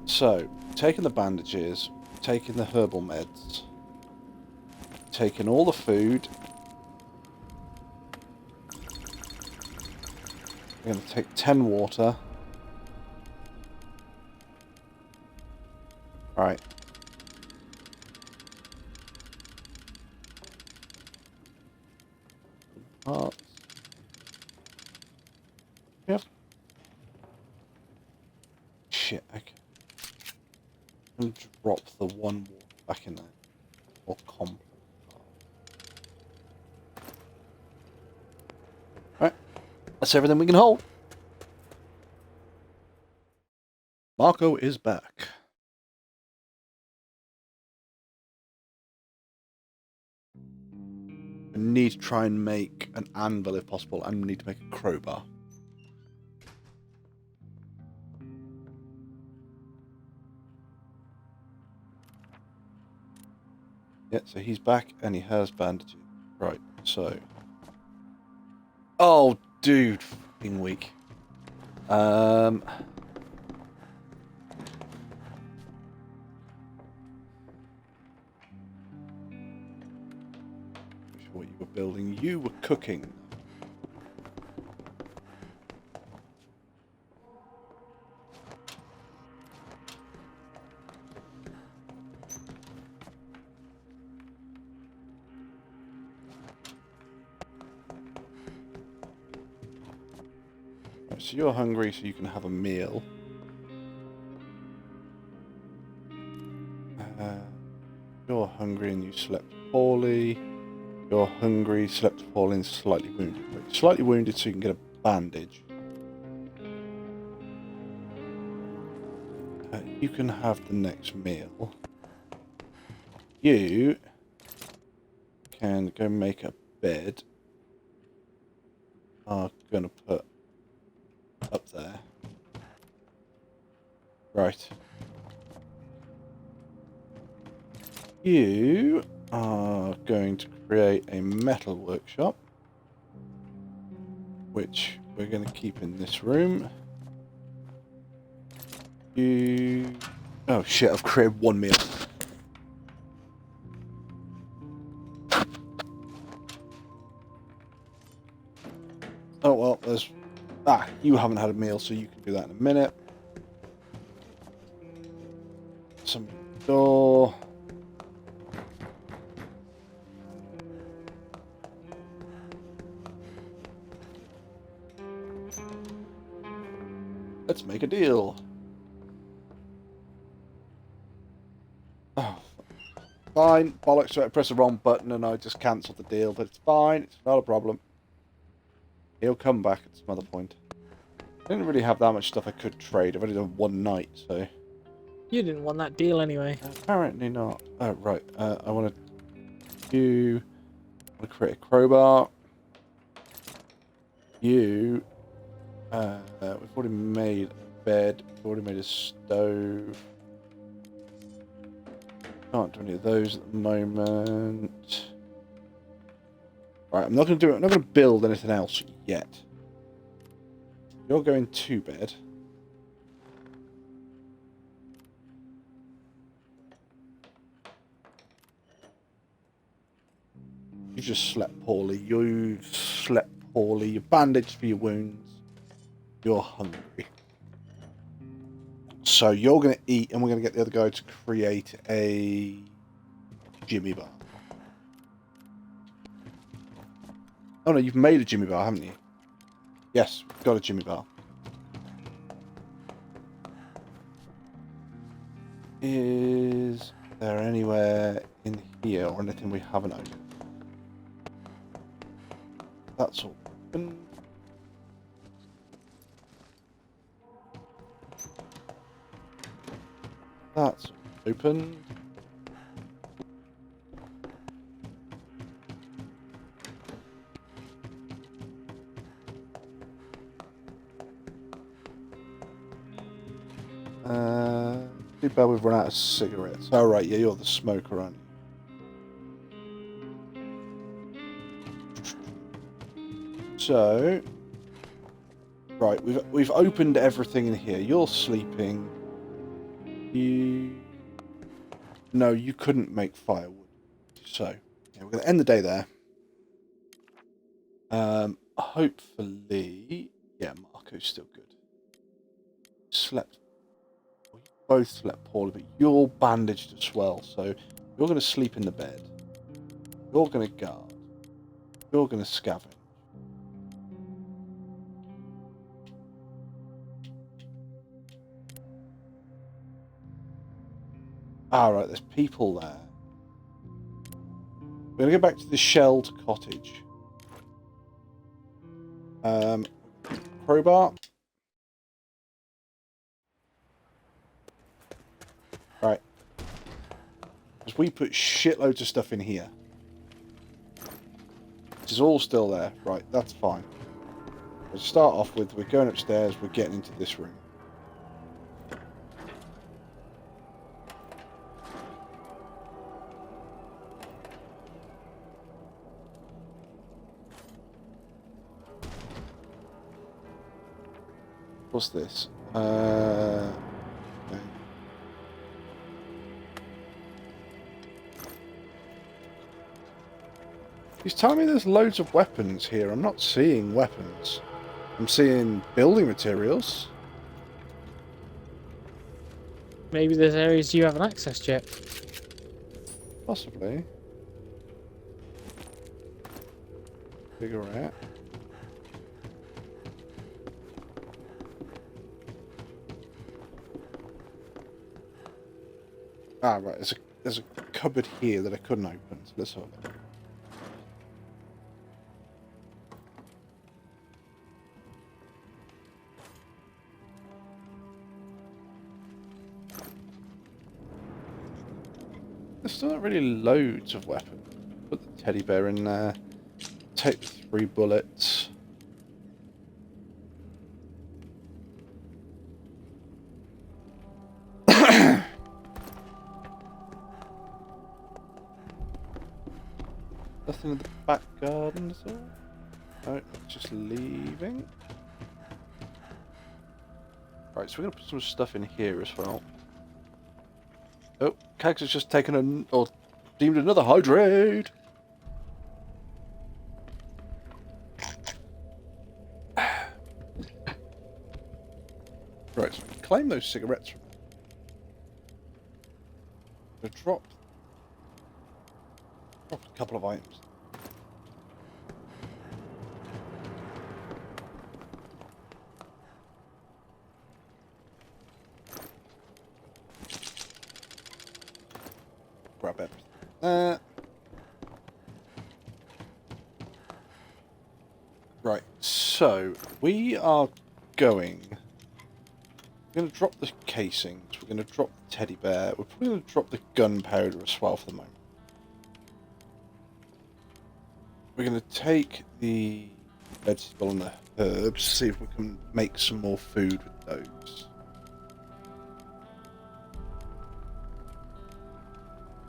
So, taking the bandages, taking the herbal meds, taking all the food. We're going to take 10 water. Right. Parts. Yep. Shit, okay. And drop the one water back in there. Or complex. Right. That's everything we can hold. Marco is back. I need to try and make an anvil if possible, and we need to make a crowbar. Yeah, so he's back and he has bandages. Right, so. Oh, dude, fucking weak. What you were building? You were cooking. Right, so you're hungry, so you can have a meal. You're hungry and you slept poorly. You're hungry, slept poorly, and slightly wounded. But you're slightly wounded, so you can get a bandage. You can have the next meal. You can go make a bed. I'm gonna put up there. Right. You are going to create a metal workshop, which we're going to keep in this room. You... Oh shit, I've created one meal. Oh well, there's... Ah, you haven't had a meal, so you can do that in a minute. Some door... Let's make a deal. Oh, fine. Bollocks, so I pressed the wrong button and I just cancelled the deal, but it's fine. It's not a problem. He'll come back at some other point. I didn't really have that much stuff I could trade. I've only done one night, so... You didn't want that deal anyway. Apparently not. Oh, right. I want to create a crowbar. You... we've already made a bed. We've already made a stove. Can't do any of those at the moment. Right, I'm not going to do it. I'm not going to build anything else yet. You're going to bed. You just slept poorly. You slept poorly. You're bandaged for your wounds. You're hungry. So you're going to eat, and we're going to get the other guy to create a Jimmy bar. Oh no, you've made a Jimmy bar, haven't you? Yes, we've got a Jimmy bar. Is there anywhere in here or anything we haven't opened? That's all open. That's open. Too bad we've run out of cigarettes. Oh, right, yeah, you're the smoker, aren't you? So, right, we've opened everything in here. You're sleeping. No, you couldn't make firewood. So, yeah, we're going to end the day there. Hopefully, yeah, Marco's still good. Slept. We both slept poorly, but you're bandaged as well, so you're going to sleep in the bed. You're going to guard. You're going to scavenge. Alright, there's people there. We're going to go back to the shelled cottage. Crowbar. Right. Because we put shitloads of stuff in here. This is all still there. Right, that's fine. We'll start off with, we're going upstairs, we're getting into this room. What's this? Okay. He's telling me there's loads of weapons here. I'm not seeing weapons. I'm seeing building materials. Maybe there's areas you haven't accessed yet. Possibly. Cigarette. Ah, right. There's a cupboard here that I couldn't open. So let's have a look. There's still not really loads of weapons. Put the teddy bear in there. Take the 3 bullets. Nothing in the back garden at all? No, just leaving. Right, so we're going to put some stuff in here as well. Oh, Cags has just taken or deemed another hydrate. Right, so we can claim those cigarettes from them. We've dropped a couple of items. Grab everything. Right, so we are going. We're going to drop the casings. We're going to drop the teddy bear. We're probably going to drop the gunpowder as well for the moment. We're going to take the vegetable and the herbs, see if we can make some more food with those.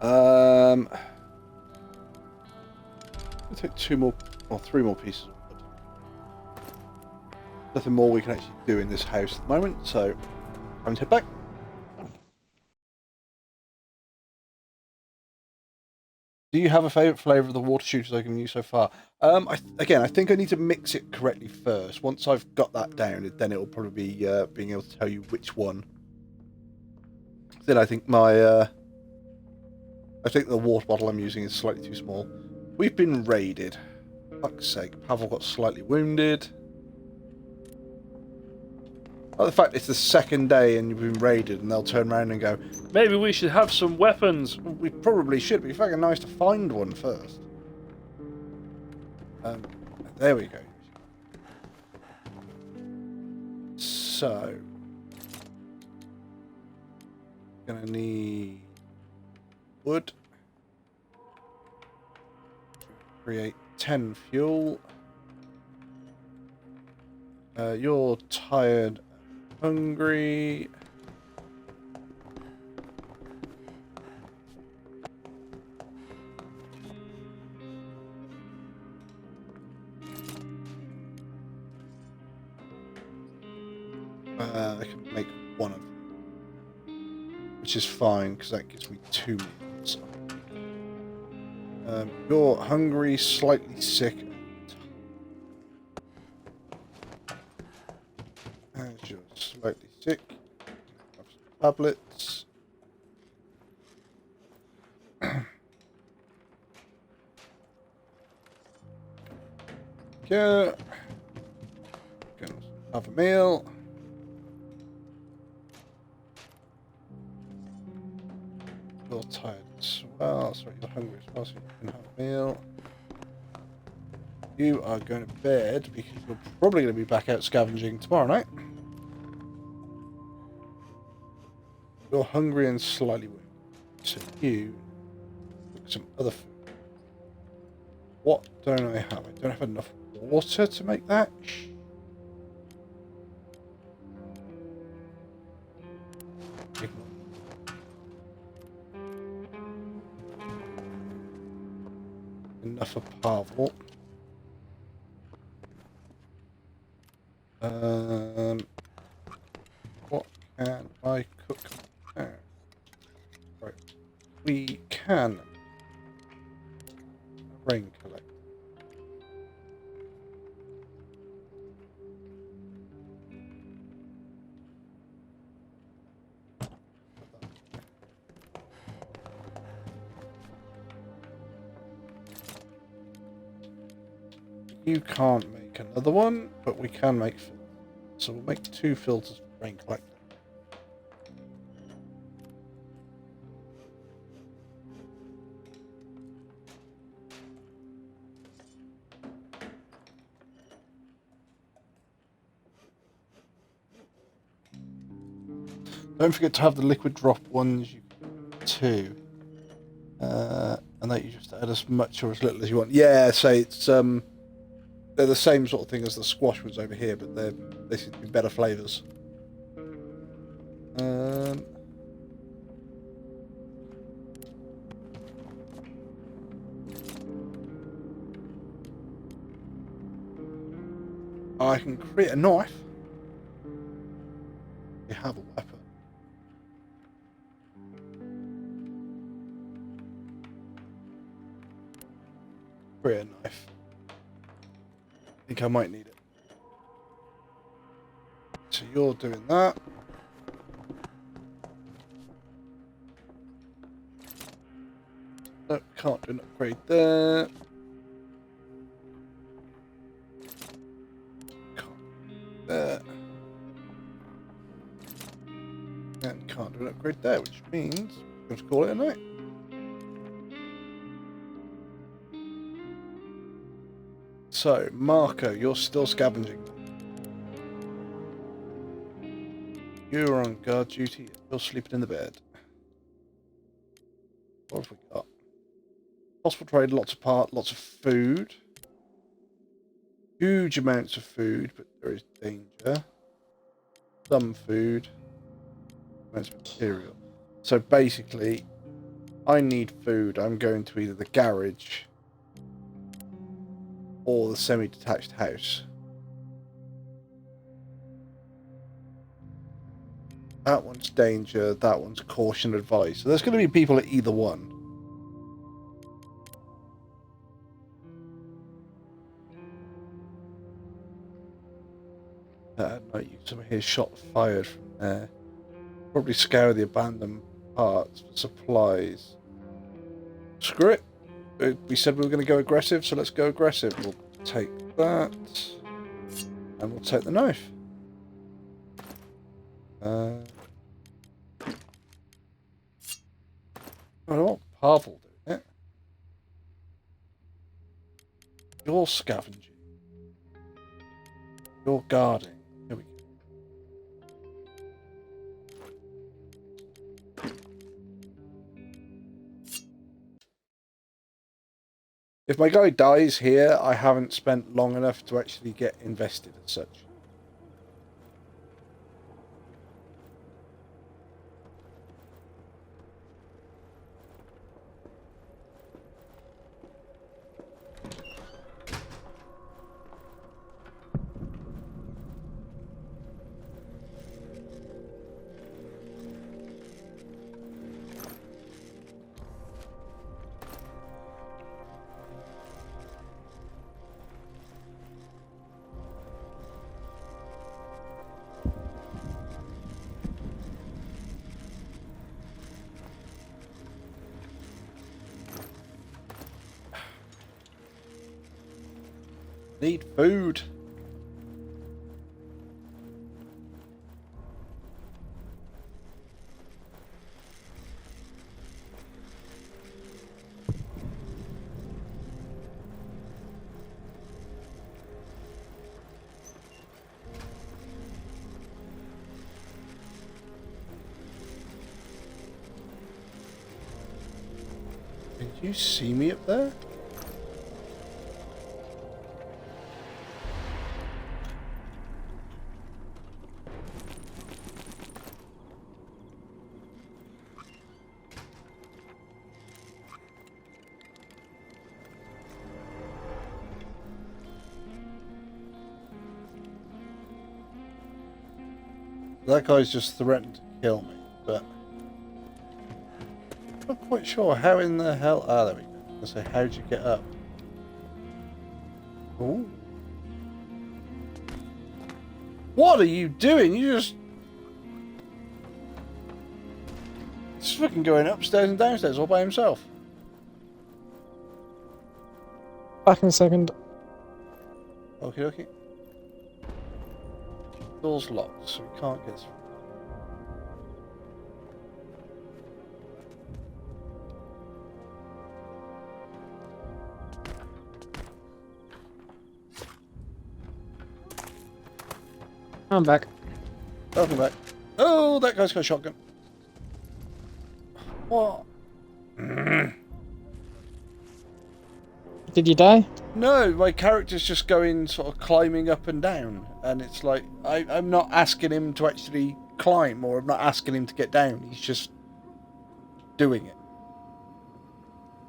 I'll take 2 more or 3 more pieces of wood. Nothing more we can actually do in this house at the moment, so I'm going to head back. Do you have a favourite flavour of the water shooters I can use so far? Again, I think I need to mix it correctly first. Once I've got that down, then it'll probably be being able to tell you which one. Then I think the water bottle I'm using is slightly too small. We've been raided. Fuck's sake, Pavel got slightly wounded. Like the fact it's the second day and you've been raided and they'll turn around and go, maybe we should have some weapons. We probably should, but it'd be fucking nice to find one first. There we go. So, gonna need wood. Create 10 fuel. You're tired, hungry. I can make one of them, which is fine because that gives me 2 meals. You're hungry, slightly sick, and you're slightly sick. Have some tablets. Go. Have a meal. You're tired as well. Sorry, you're hungry as well, so you can have a meal. You are going to bed because you're probably going to be back out scavenging tomorrow night. You're hungry and slightly wounded. So you look some other food. What don't I have? I don't have enough water to make that. Enough for Pavel. What can I cook now? Right, we can rain collect. You can't make another one, but we can make filters. So we'll make 2 filters for rain collector. Don't forget to have the liquid drop ones you too. And that you just add as much or as little as you want. Yeah, say it's they're the same sort of thing as the squash ones over here, but they seem to be better flavours. I can create a knife. You have a weapon. Create a knife. I think I might need it. So you're doing that. No, can't do an upgrade there. Can't do there. And can't do an upgrade there, which means we'll just call it a night. So, Marco, you're still scavenging. You're on guard duty. You're sleeping in the bed. What have we got? Possible trade, lots of food. Huge amounts of food, but there is danger. Some food. Amounts of material. So basically, I need food. I'm going to either the garage or the semi-detached house. That one's danger, that one's caution advice. So there's going to be people at either one. At night, some hear shot fired from there. Probably scour the abandoned parts for supplies. Screw it. We said we were going to go aggressive, so let's go aggressive. We'll take that. And we'll take the knife. I don't want Pavel doing it. You're scavenging. You're guarding. Here we go. If my guy dies here, I haven't spent long enough to actually get invested as such. Need food. Did you see me up there? That guy's just threatened to kill me, but I'm not quite sure how in the hell. Ah, there we go. I say, how'd you get up? Ooh. What are you doing? You just fucking going upstairs and downstairs all by himself. Back in a second. Okay, okay. Door's locked, so we can't get through. I'm back. Welcome back. Oh, that guy's got a shotgun. What? Did you die? No, my character's just going sort of climbing up and down, and it's like I'm not asking him to actually climb, or I'm not asking him to get down. He's just doing it.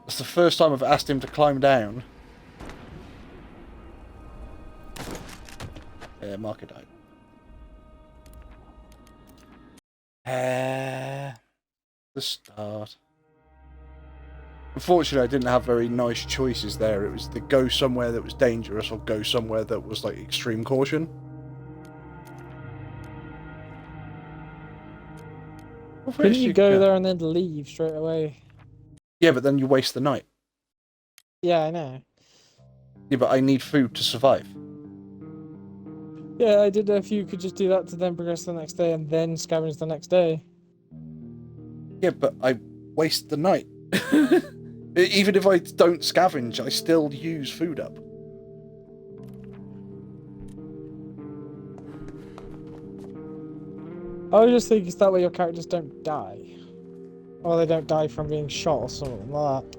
It's the first time I've asked him to climb down. Yeah, Marco died. The start. Unfortunately, I didn't have very nice choices there. It was to go somewhere that was dangerous or go somewhere that was like extreme caution. Well, Couldn't you go there and then leave straight away? Yeah, but then you waste the night. Yeah, I know. Yeah, but I need food to survive. Yeah, I did know if you could just do that to then progress the next day and then scavenge the next day. Yeah, but I waste the night. Even if I don't scavenge, I still use food up. I was just thinking it's that way your characters don't die. Or they don't die from being shot or something like that.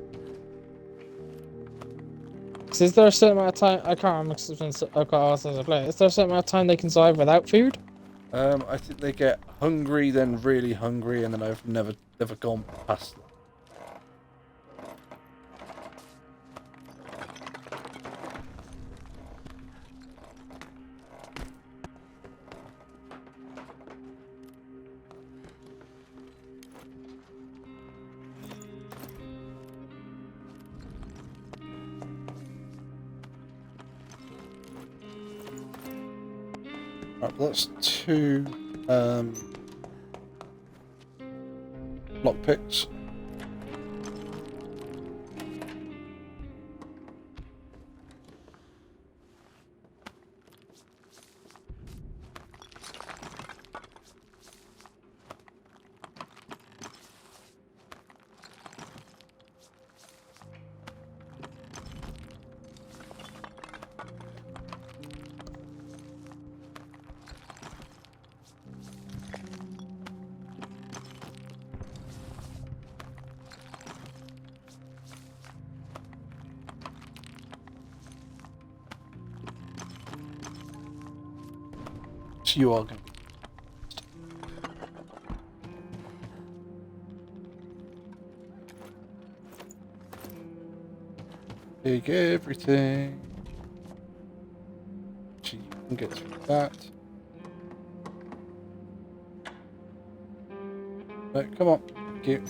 'Cause is there a certain amount of time, I can't remember because it's been quite a while since I played. Is there a certain amount of time they can survive without food? I think they get hungry, then really hungry, and then I've never gone past them. Right, well, that's two lockpicks. So you are going to take everything. So you can get through that. No, come on. Thank you.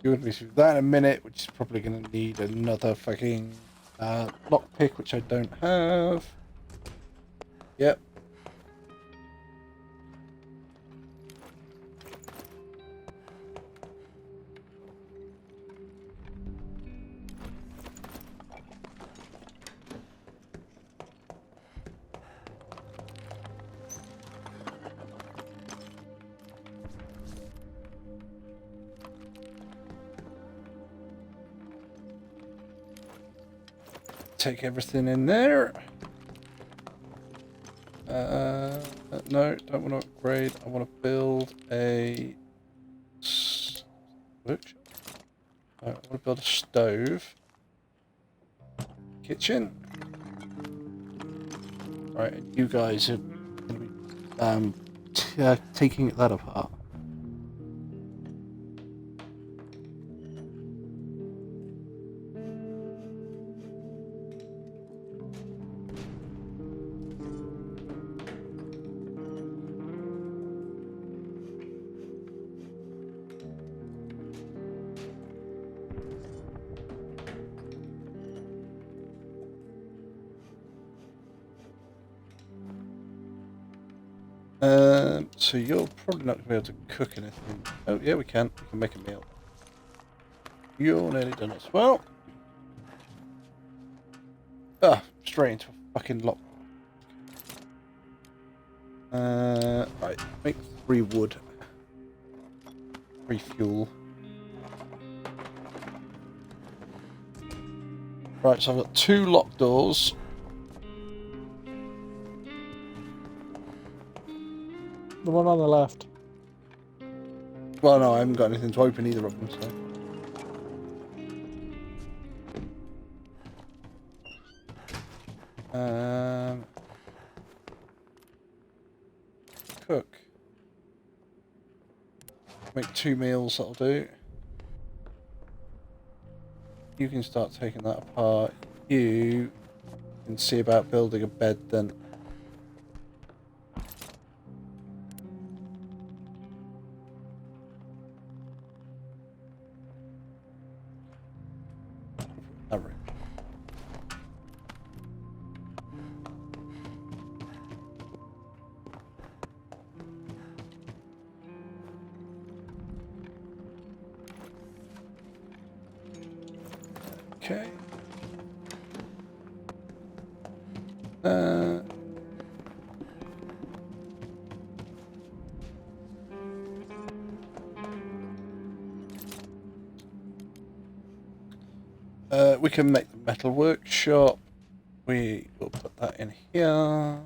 You're going to be through that in a minute, which is probably going to need another fucking lockpick, which I don't have. Yep. take everything in there. No, don't want to upgrade. I want to build a workshop. I want to build a stove. Kitchen. Right, and you guys are going to be taking that apart. So you're probably not going to be able to cook anything. Oh, yeah, we can. We can make a meal. You're nearly done as well. Ah, straight into a fucking lock. Right, make 3 wood. 3 fuel. Right, so I've got 2 lock doors. The one on the left. Well, no, I haven't got anything to open either of them, so. Cook. Make 2 meals, that'll do. You can start taking that apart. You can see about building a bed then. Alright. Okay. We can make the metal workshop. We will put that in here.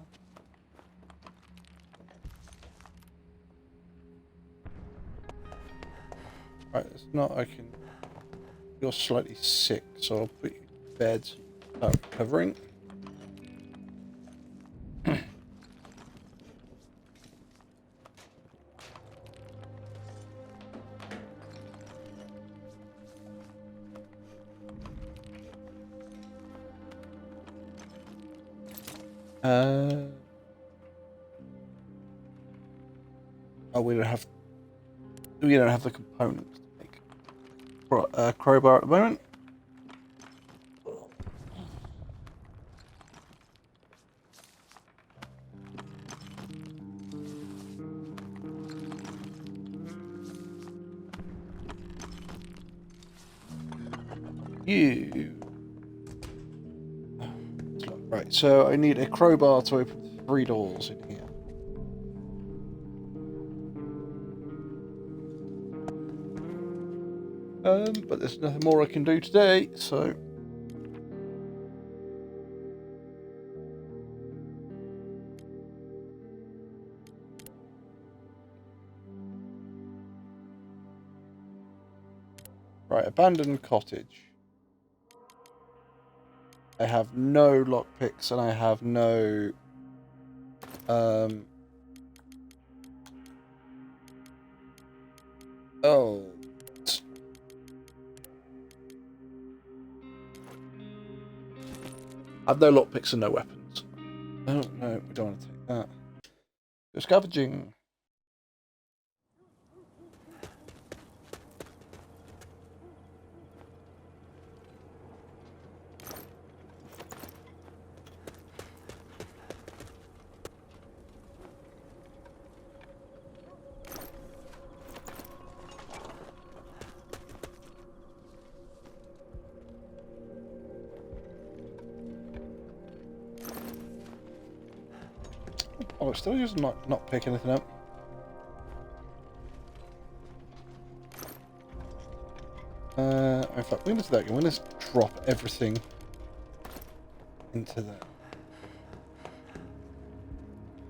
Right, it's not. I can. You're slightly sick, so I'll put you to bed. Start recovering. Oh, we don't have the components to make crowbar at the moment. You. Right, so I need a crowbar to open 3 doors in here. But there's nothing more I can do today, so. Right, abandoned cottage. I have no lockpicks and I have no oh. I have no lockpicks and no weapons. Oh no, we don't want to take that. Go scavenging. Oh, it's still just not pick anything up. In fact, we're going to do that again. We're going to drop everything into there.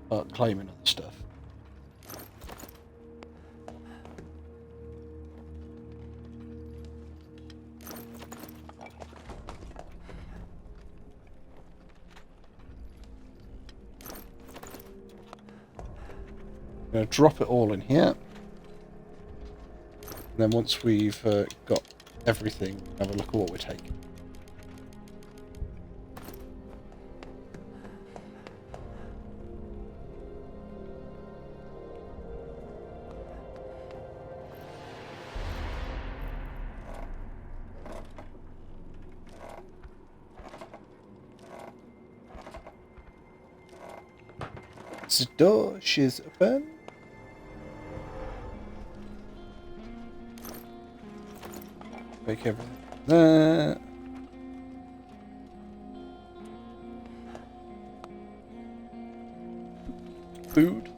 Start claiming other stuff. I'm going to drop it all in here. And then once we've got everything, have a look at what we're taking. The door is open. Make everything there. Food.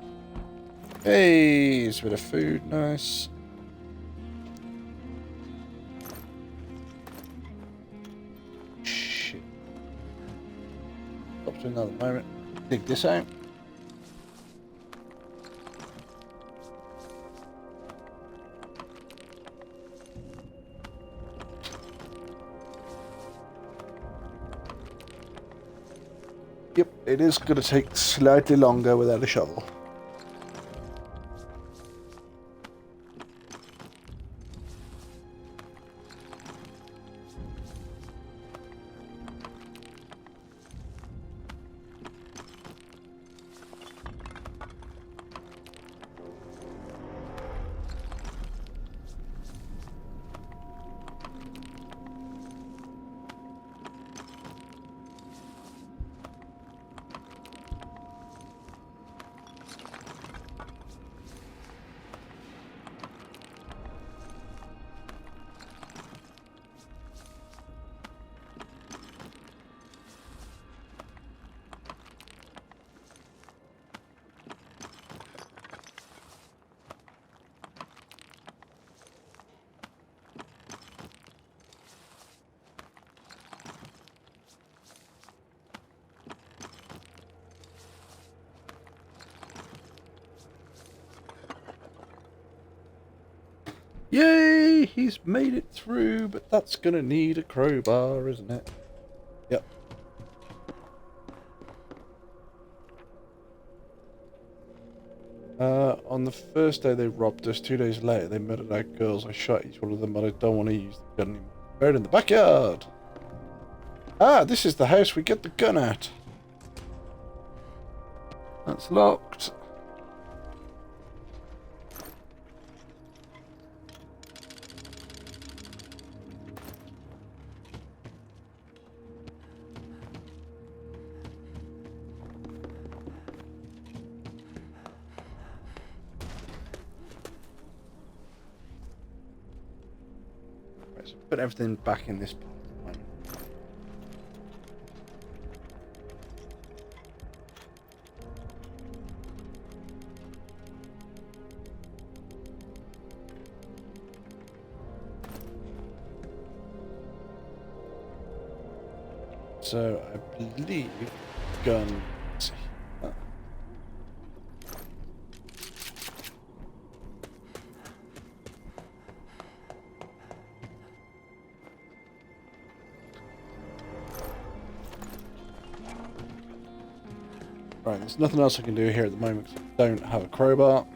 Hey, it's a bit of food, nice. Shit. Stop to another moment. Dig this out. Yep, it is going to take slightly longer without a shovel. Yay! He's made it through, but that's gonna need a crowbar, isn't it? Yep. On the first day they robbed us, 2 days later they murdered our girls. I shot each one of them, but I don't want to use the gun anymore. Buried in the backyard! Ah, this is the house we get the gun at. That's locked. So put everything back in this part. So I believe gun. Right, there's nothing else I can do here at the moment because I don't have a crowbar.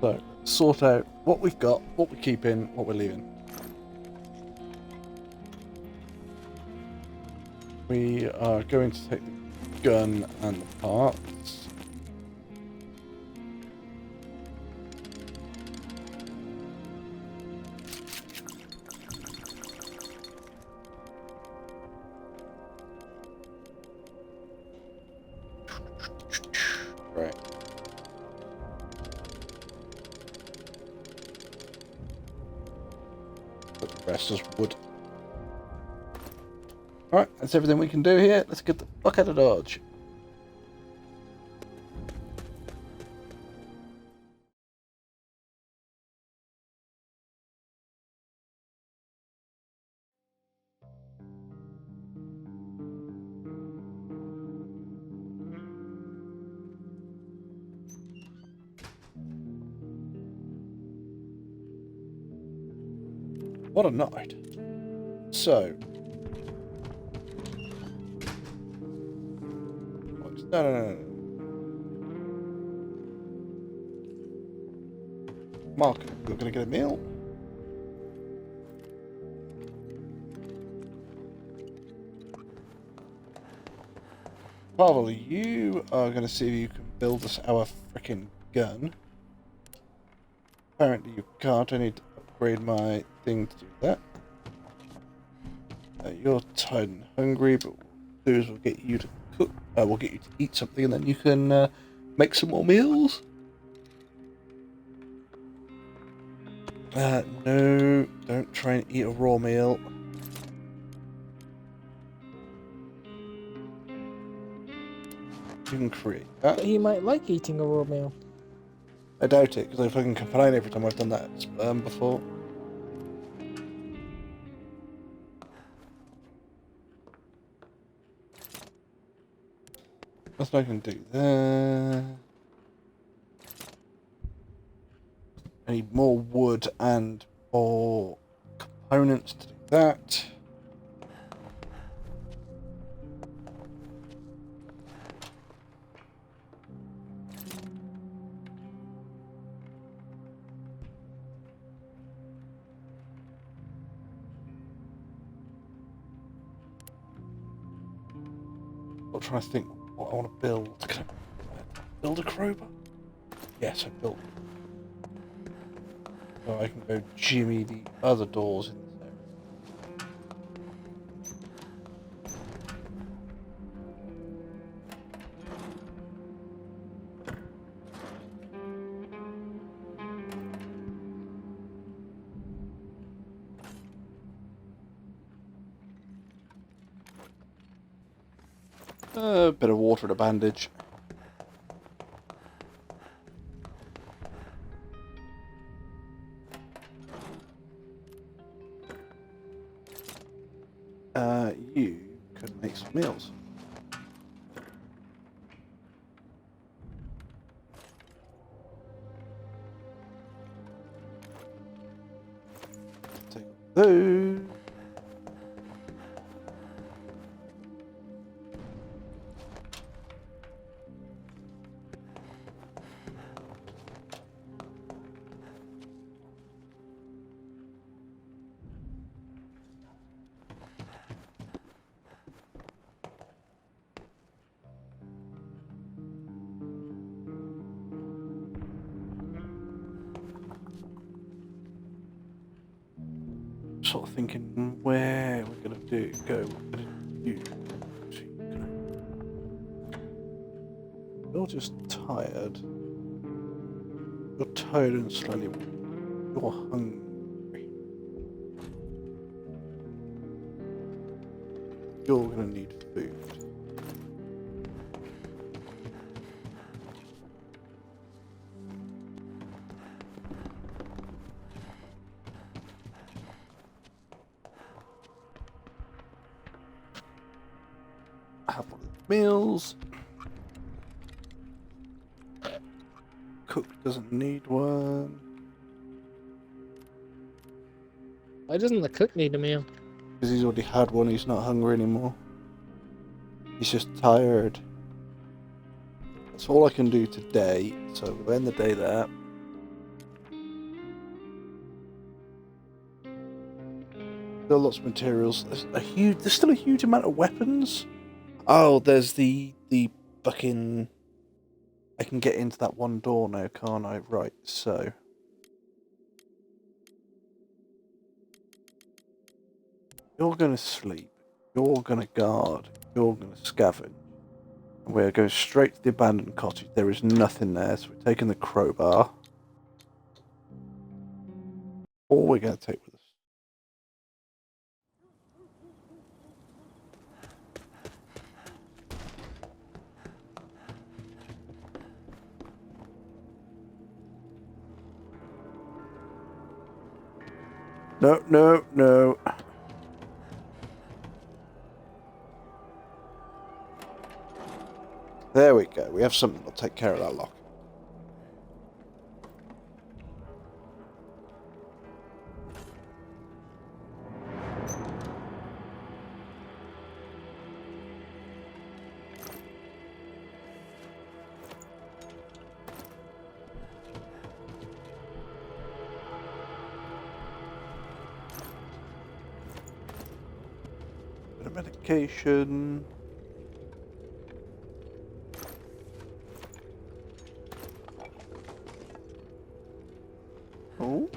So, sort out what we've got, what we're keeping, what we're leaving. We are going to take the gun and the parts. Right. Put the rest as wood. Alright, that's everything we can do here. Let's get the fuck out of Dodge. What a night. So. No. Mark, you're going to get a meal. Pavel, you are going to see if you can build us our frickin' gun. Apparently you can't. I need to upgrade my thing to do that. You're tired and hungry, but what we'll do is we'll get you to cook. We'll get you to eat something, and then you can make some more meals. No, don't try and eat a raw meal. You can create that. But he might like eating a raw meal. I doubt it, because I fucking complain every time I've done that before. Nothing I can do there. I need more wood and more components to do that. I'm trying to think what I want to build. Can I build a crowbar? Yes, I built. So I can go jimmy the other doors in this area. A bit of water and a bandage. You could make some meals. Take those. Sort of thinking where we're gonna go. What we're gonna do. You're just tired. You're tired and slightly. You're hungry. You're gonna need food. Have one of the meals. Cook doesn't need one. Why doesn't the cook need a meal? Because he's already had one, he's not hungry anymore. He's just tired. That's all I can do today, so we'll end the day there. Still lots of materials. There's still a huge amount of weapons. Oh, there's the fucking... I can get into that one door now, can't I? Right, so... You're gonna sleep. You're gonna guard. You're gonna scavenge. And we're going straight to the abandoned cottage. There is nothing there, so we're taking the crowbar. All we're gonna take with us. No. There we go. We have something that'll take care of that lock. medication. Oh.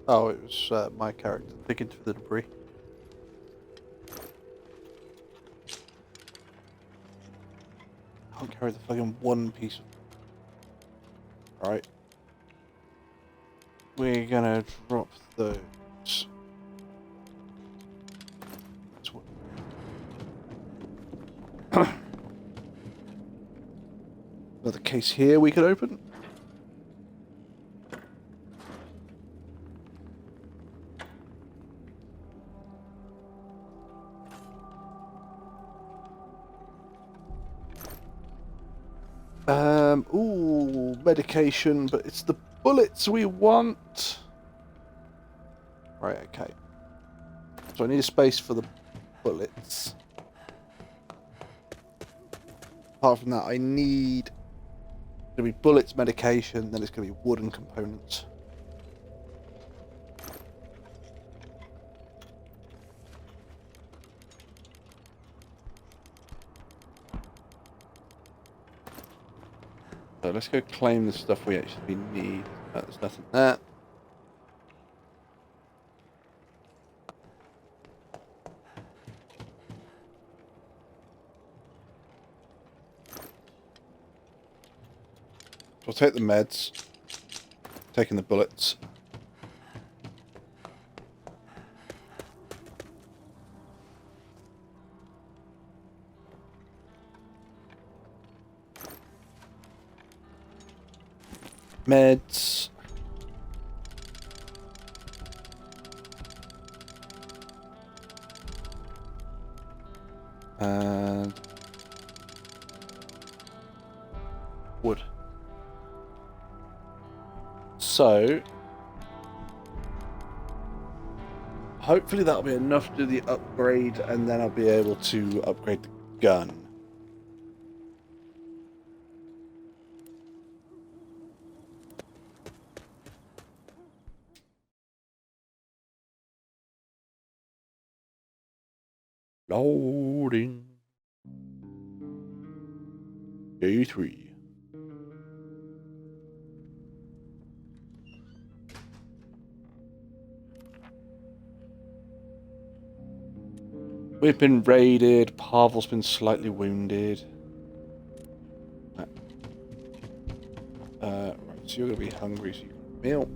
Oh, it was my character digging through the debris. Can't carry the fucking one piece of... Right. We're gonna drop those. That's what... Another case here we could open. Ooh, medication, but it's the bullets we want. Right, okay. So I need a space for the bullets. Apart from that, I need... It's going to be bullets, medication, then it's going to be wooden components. So let's go claim the stuff we actually need. There's nothing there. So I'll take the meds. Taking the bullets. Meds. And wood. So hopefully that'll be enough to do the upgrade, and then I'll be able to upgrade the gun. Loading. Day 3. We've been raided. Pavel's been slightly wounded. Right, so you're going to be hungry, so you can meal.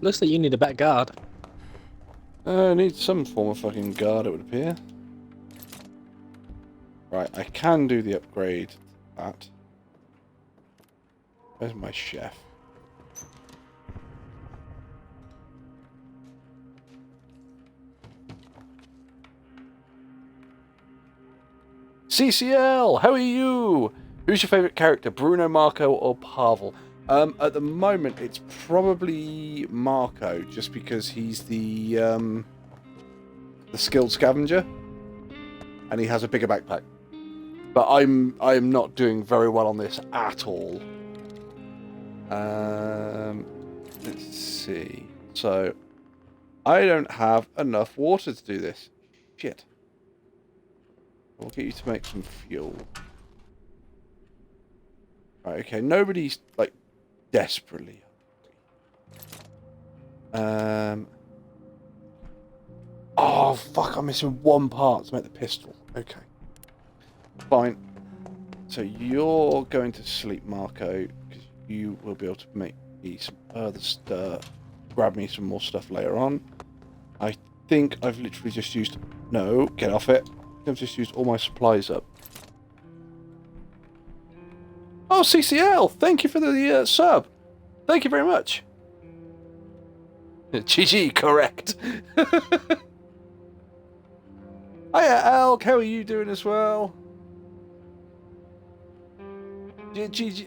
Looks like you need a back guard. I need some form of fucking guard, it would appear. Right, I can do the upgrade to that. Where's my chef? CCL, how are you? Who's your favourite character, Bruno, Marco, or Pavel? At the moment, it's probably Marco, just because he's the skilled scavenger, and he has a bigger backpack. But I am not doing very well on this at all. Let's see. So, I don't have enough water to do this. Shit. We'll get you to make some fuel. Right, okay, nobody's, like, desperately hungry. Oh, fuck, I'm missing one part to make the pistol. Okay. Fine. So you're going to sleep, Marco, because you will be able to make me some other stuff. Grab me some more stuff later on. I think I've literally just used... No, get off it. I've just used all my supplies up. Oh, CCL! Thank you for the sub. Thank you very much. GG, correct. Hiya, Alk. How are you doing as well? GG,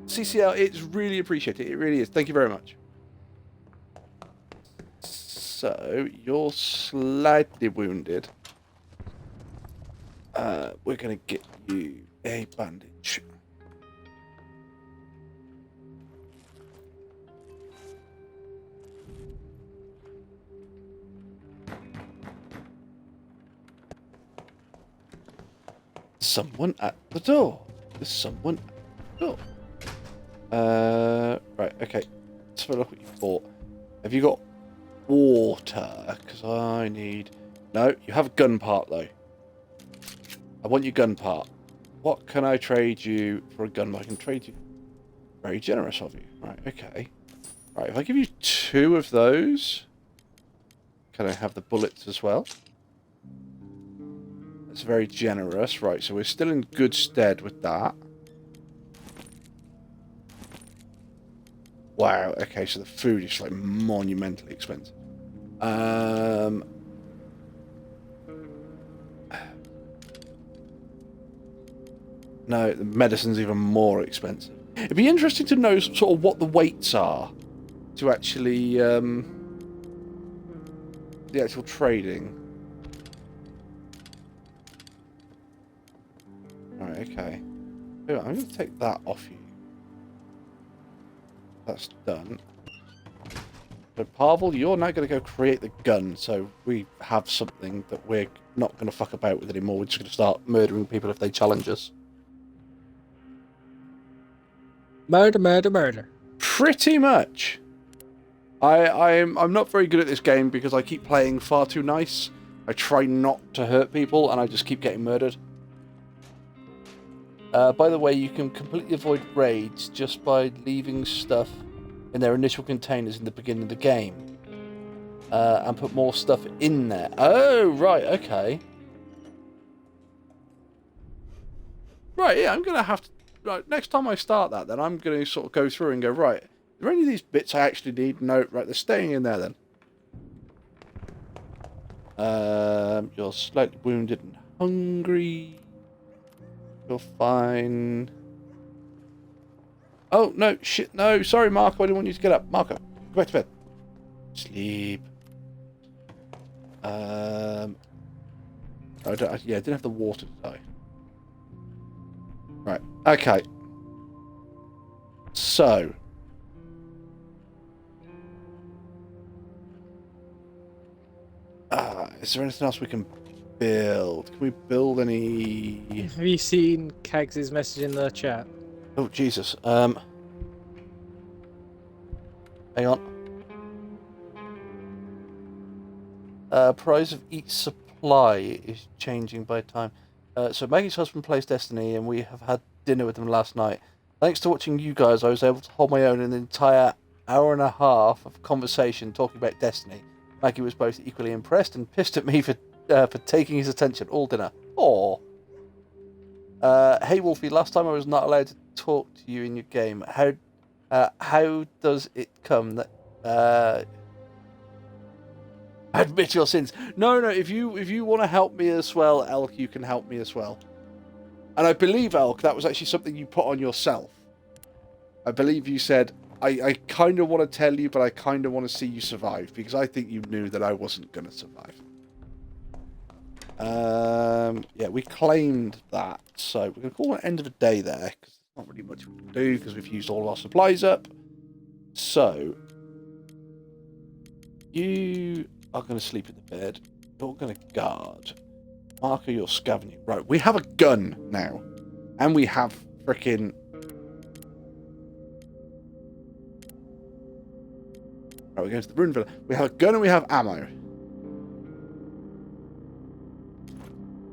CCL, it's really appreciated. It really is. Thank you very much. So, you're slightly wounded. We're going to get you a bandage. Someone at the door. There's someone at the door. Right, okay. Let's have a look what you bought. Have you got water? Because I need... No, you have a gun part, though. I want your gun part. What can I trade you for a gun? I can trade you... Very generous of you. Right, okay. Right, if I give you 2 of those... Can I have the bullets as well? That's very generous. Right, so we're still in good stead with that. Wow, okay, so the food is like monumentally expensive. No, the medicine's even more expensive. It'd be interesting to know sort of what the weights are to actually the actual trading. Right, okay. I'm going to take that off you. That's done. So Pavel, you're now going to go create the gun, so we have something that we're not going to fuck about with anymore. We're just going to start murdering people if they challenge us. Murder, murder, murder. Pretty much. I'm not very good at this game because I keep playing far too nice. I try not to hurt people, and I just keep getting murdered. By the way, you can completely avoid raids just by leaving stuff in their initial containers in the beginning of the game. And put more stuff in there. Oh, right, okay. Right, yeah, I'm going to have to... Right, next time I start that, then I'm going to sort of go through and go, right, are there any of these bits I actually need? No, right, they're staying in there then. You're slightly wounded and hungry. You're fine. Oh, no, shit, no. Sorry, Marco. I didn't want you to get up. Marco, go back to bed. Sleep. I didn't have the water to die. Right, okay. So. Is there anything else we can build? Can we build any... Have you seen Kags' message in the chat? Oh, Jesus. Hang on. Price of each supply is changing by time. So Maggie's husband plays Destiny, and we have had dinner with him last night. Thanks to watching you guys, I was able to hold my own in an entire hour and a half of conversation talking about Destiny. Maggie was both equally impressed and pissed at me for taking his attention all dinner. Aww. Hey Wolfie, last time I was not allowed to talk to you in your game. How does it come that admit your sins? No, if you want to help me as well, Elk, you can help me as well. And I believe, Elk, that was actually something you put on yourself. I believe you said, I kind of want to tell you, but I kind of want to see you survive, because I think you knew that I wasn't going to survive. Yeah, we claimed that, so we're going to call it end of the day there, because there's not really much we can do, because we've used all of our supplies up. So, you are going to sleep in the bed. You're going to guard. Marco, you're scavenging. Right, we have a gun now, and we have frickin'... Right, we're going to the Rune Villa. We have a gun and we have ammo.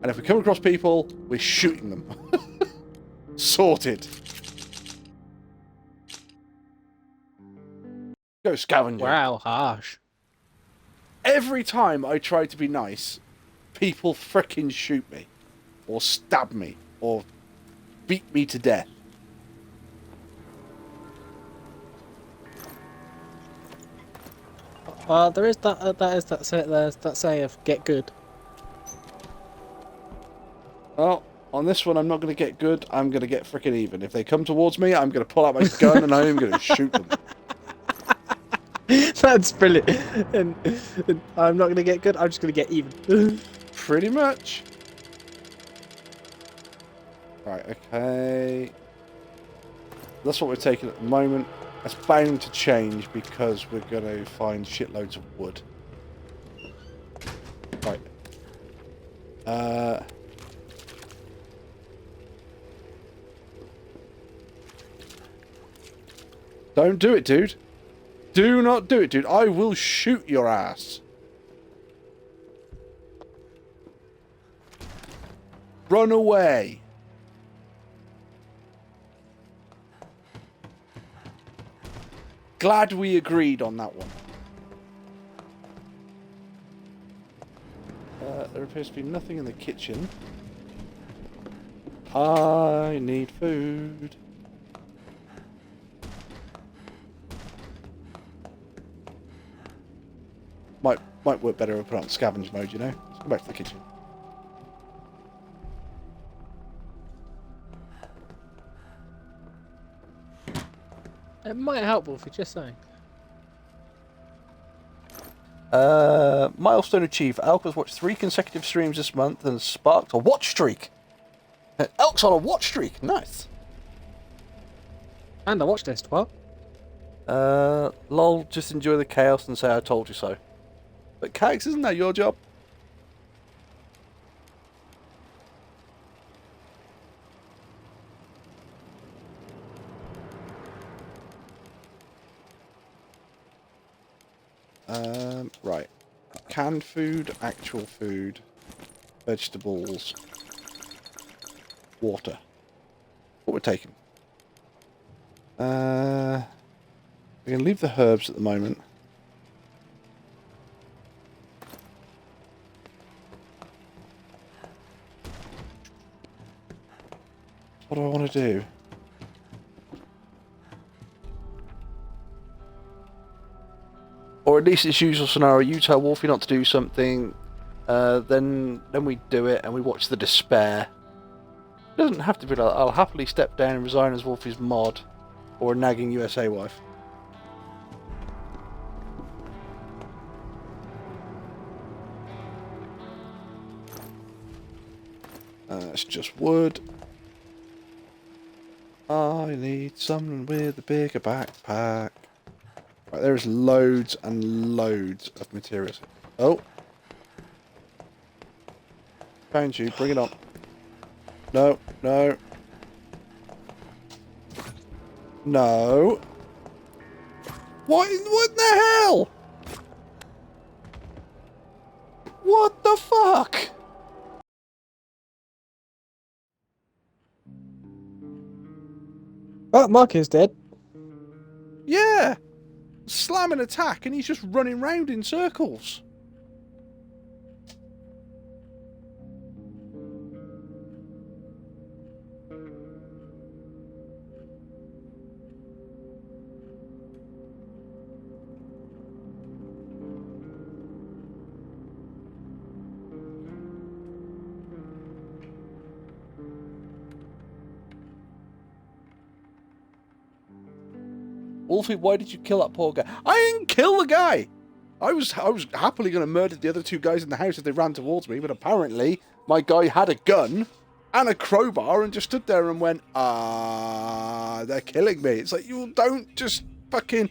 And if we come across people, we're shooting them. Sorted. Go scavenger. Wow, harsh. Every time I try to be nice, people frickin' shoot me. Or stab me. Or beat me to death. Well, there is that saying of get good. Well, on this one, I'm not going to get good. I'm going to get frickin' even. If they come towards me, I'm going to pull out my gun and I'm going to shoot them. That's brilliant. And I'm not going to get good. I'm just going to get even. Pretty much. Right, okay. That's what we're taking at the moment. That's bound to change because we're going to find shitloads of wood. Right. Don't do it, dude. Do not do it, dude. I will shoot your ass. Run away. Glad we agreed on that one. There appears to be nothing in the kitchen. I need food. Might work better if I put it on scavenge mode, you know? Let's go back to the kitchen. It might help, Wolfie, just saying. Milestone achieved. Elk has watched 3 consecutive streams this month and sparked a watch streak. Elk's on a watch streak. Nice. And I watched this, well. Lol, just enjoy the chaos and say I told you so. But Cax, isn't that your job? Right. Canned food, actual food, vegetables, water. What we're taking. We're going to leave the herbs at the moment. What do I want to do? Or at least it's usual scenario. You tell Wolfie not to do something, then we do it and we watch the despair. It doesn't have to be like that. I'll happily step down and resign as Wolfie's mod or a nagging USA wife. It's just wood. I need someone with a bigger backpack. Right, there's loads and loads of materials. Oh. Found you, bring it on. No, no. No. What in the hell? What the fuck? Oh, Mark is dead. Yeah. Slam an attack and he's just running round in circles. Wolfie, why did you kill that poor guy? I didn't kill the guy! I was happily going to murder the other 2 guys in the house if they ran towards me, but apparently my guy had a gun and a crowbar and just stood there and went, they're killing me. It's like, you don't just fucking...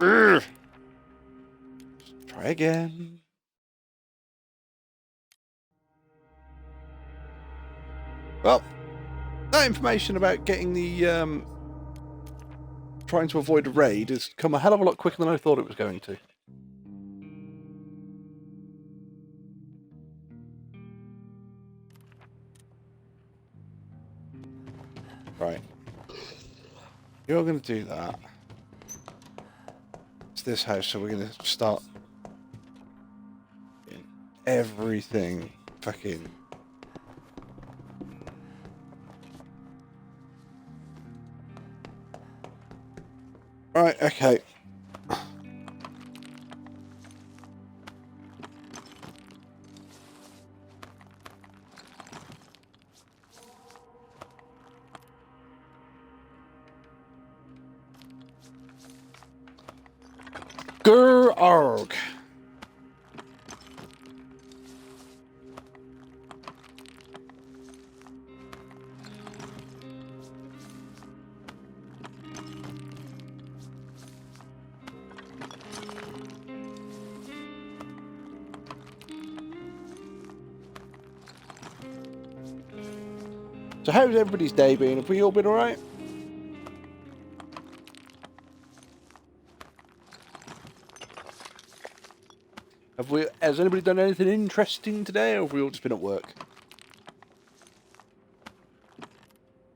Ugh. Try again. Well, that information about getting the... trying to avoid a raid has come a hell of a lot quicker than I thought it was going to. Right. You're going to do that. It's this house, so we're going to start in everything fucking... Right, okay. Grr-arg. So how's everybody's day been? Have we all been alright? Has anybody done anything interesting today, or have we all just been at work?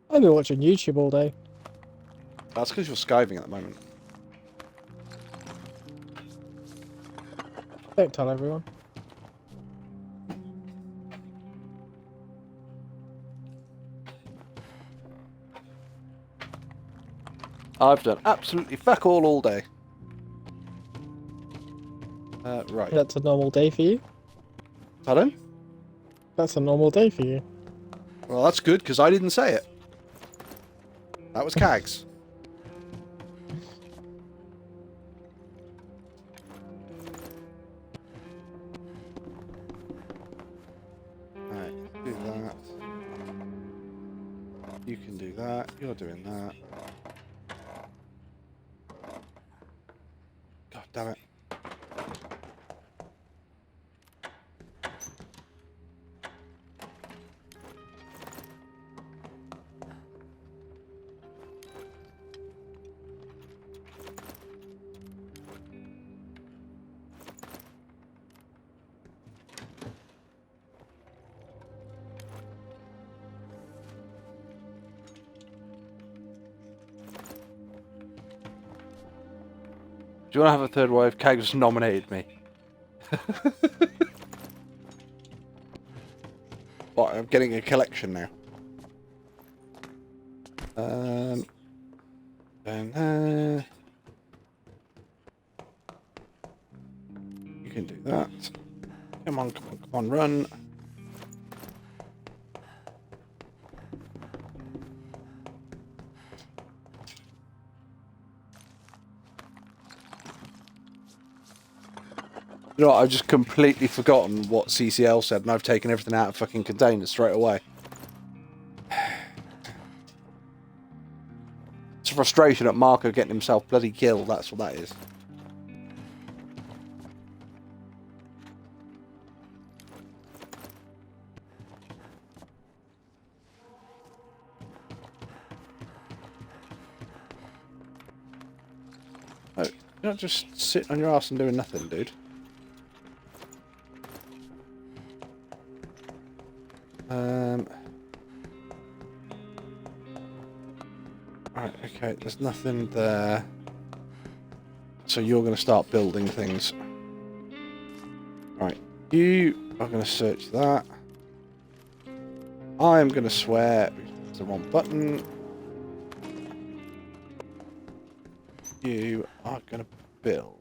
I've been watching YouTube all day. That's because you're skiving at the moment. Don't tell everyone. I've done absolutely fuck all day. Right. That's a normal day for you. Pardon? That's a normal day for you. Well, that's good, because I didn't say it. That was Cags. Right, do that. You can do that. You're doing that. God damn it. Do you want to have a third wife? Cags nominated me. What, I'm getting a collection now. Down there. You can do that. Come on, come on, come on, run. You know what, I've just completely forgotten what CCL said, and I've taken everything out of fucking containers straight away. It's a frustration at Marco getting himself bloody killed, that's what that is. Oh, you're not just sitting on your ass and doing nothing, dude. Right, okay, there's nothing there. So you're going to start building things. Right, you are going to search that. I'm going to swear it's the wrong button. You are going to build.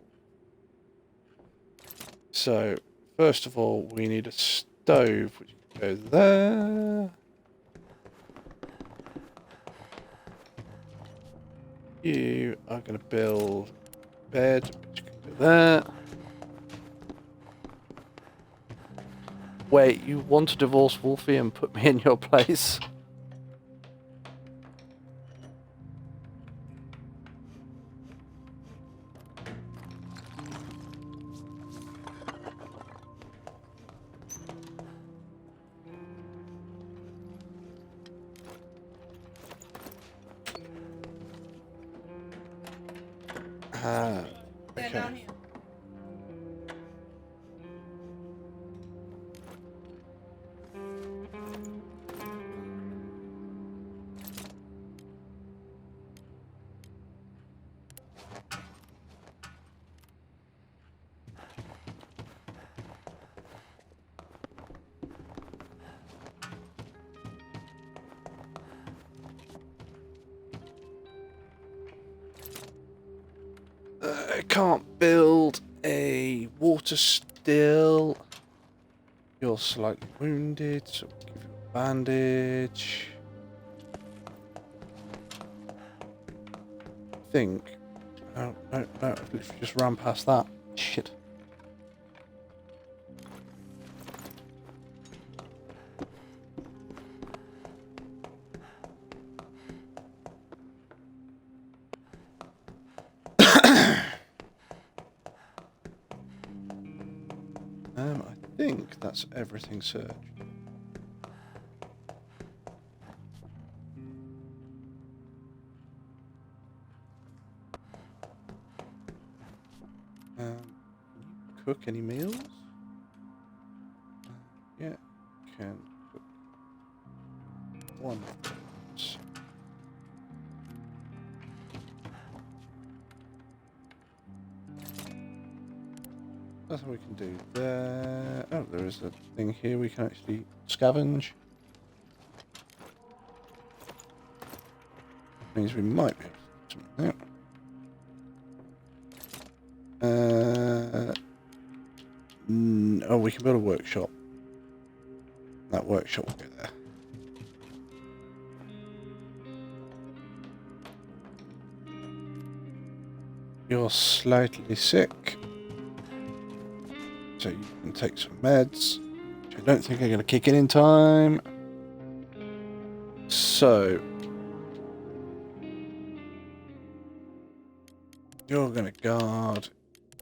So, first of all, we need a stove, which can go there. You are going to build a bed, which can go there. Wait, you want to divorce Wolfie and put me in your place? Ah, okay. I can't build a water still. You're slightly wounded, so we'll give you a bandage. I think. No, no, no, I've literally just ran past that. Shit. I think that's everything searched. Can you cook any meals? can put one. Nothing we can do there. Oh, there is a thing here we can actually scavenge. Means we might be able to do something there. Oh, we can build a workshop. That workshop will go there. You're slightly sick, so you can take some meds, which I don't think are going to kick in time. So you're going to guard,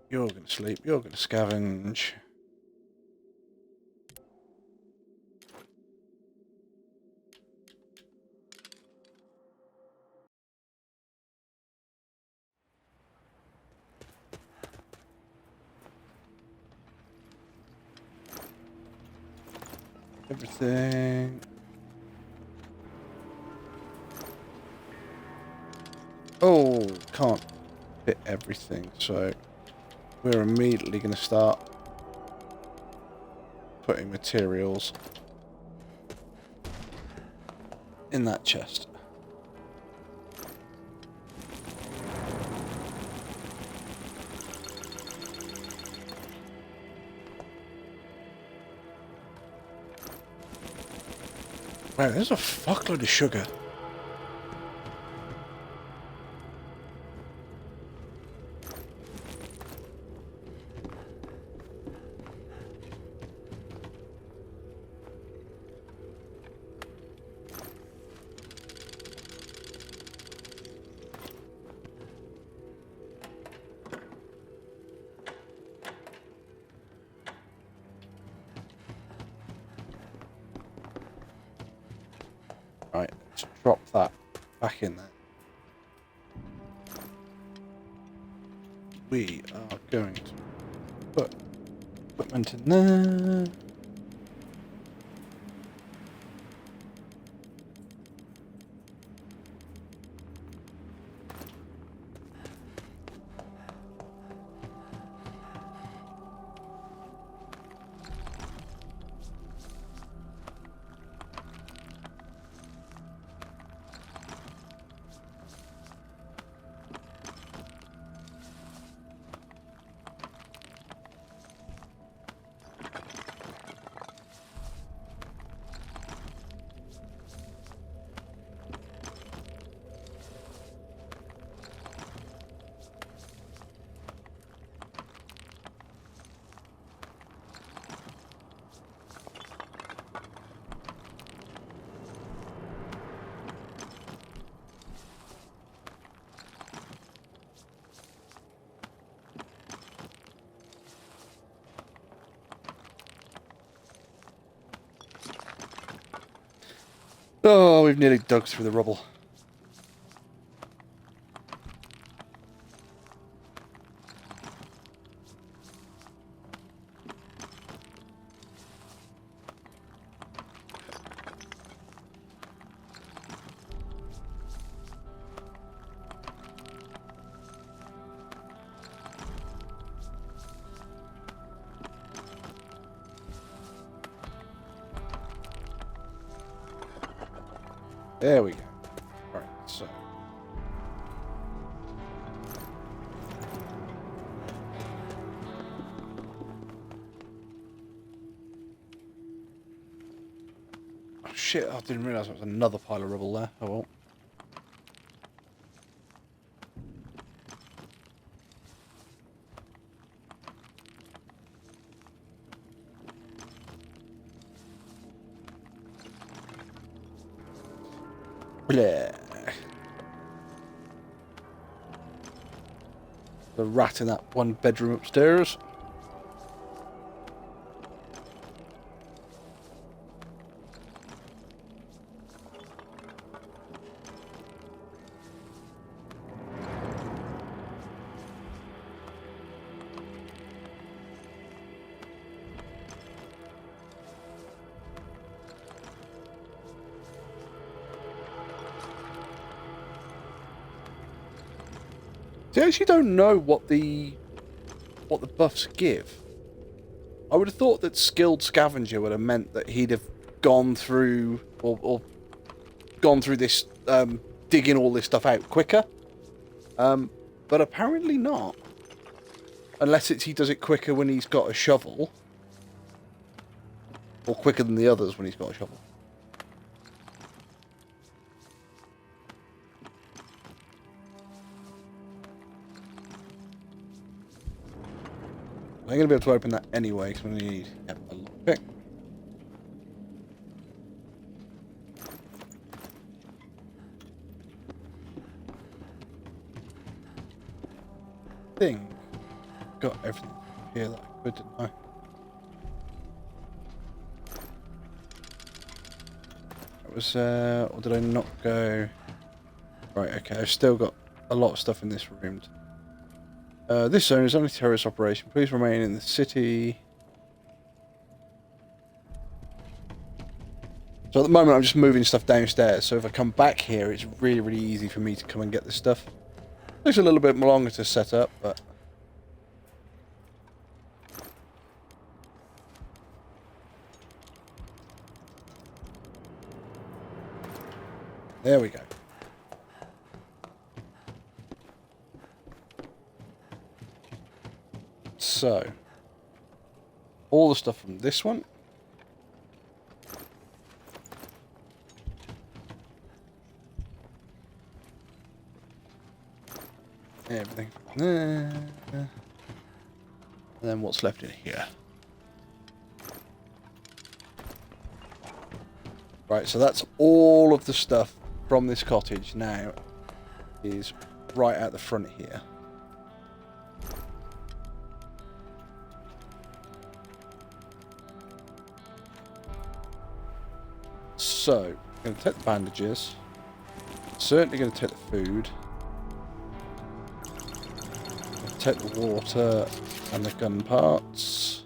you're going to sleep, you're going to scavenge. Everything. Oh, can't fit everything, so we're immediately going to start putting materials in that chest. Wow, there's a fuckload of sugar. Right, let's drop that back in there. We are going to put equipment in there. Oh, we've nearly dug through the rubble. There we go. Right, so. Oh shit, I didn't realise there was another pile of rubble there. Oh well. Bleh. The rat in that one bedroom upstairs. I actually don't know what the buffs give. I would have thought that skilled scavenger would have meant that he'd have gone through or gone through this digging all this stuff out quicker. But apparently not. Unless he does it quicker when he's got a shovel. Or quicker than the others when he's got a shovel. I'm going to be able to open that anyway, because we need a lockpick. Thing. Got everything here that I could, didn't I? It was, or did I not go? Right, okay, I've still got a lot of stuff in this room. This zone is only terrorist operation. Please remain in the city. So at the moment I'm just moving stuff downstairs, so if I come back here it's really, really easy for me to come and get this stuff. Takes a little bit longer to set up, but... there we go. So, all the stuff from this one. Everything from there. And then what's left in here. Right, so that's all of the stuff from this cottage now is right out the front here. So, I'm going to take the bandages. Certainly going to take the food. Take the water and the gun parts.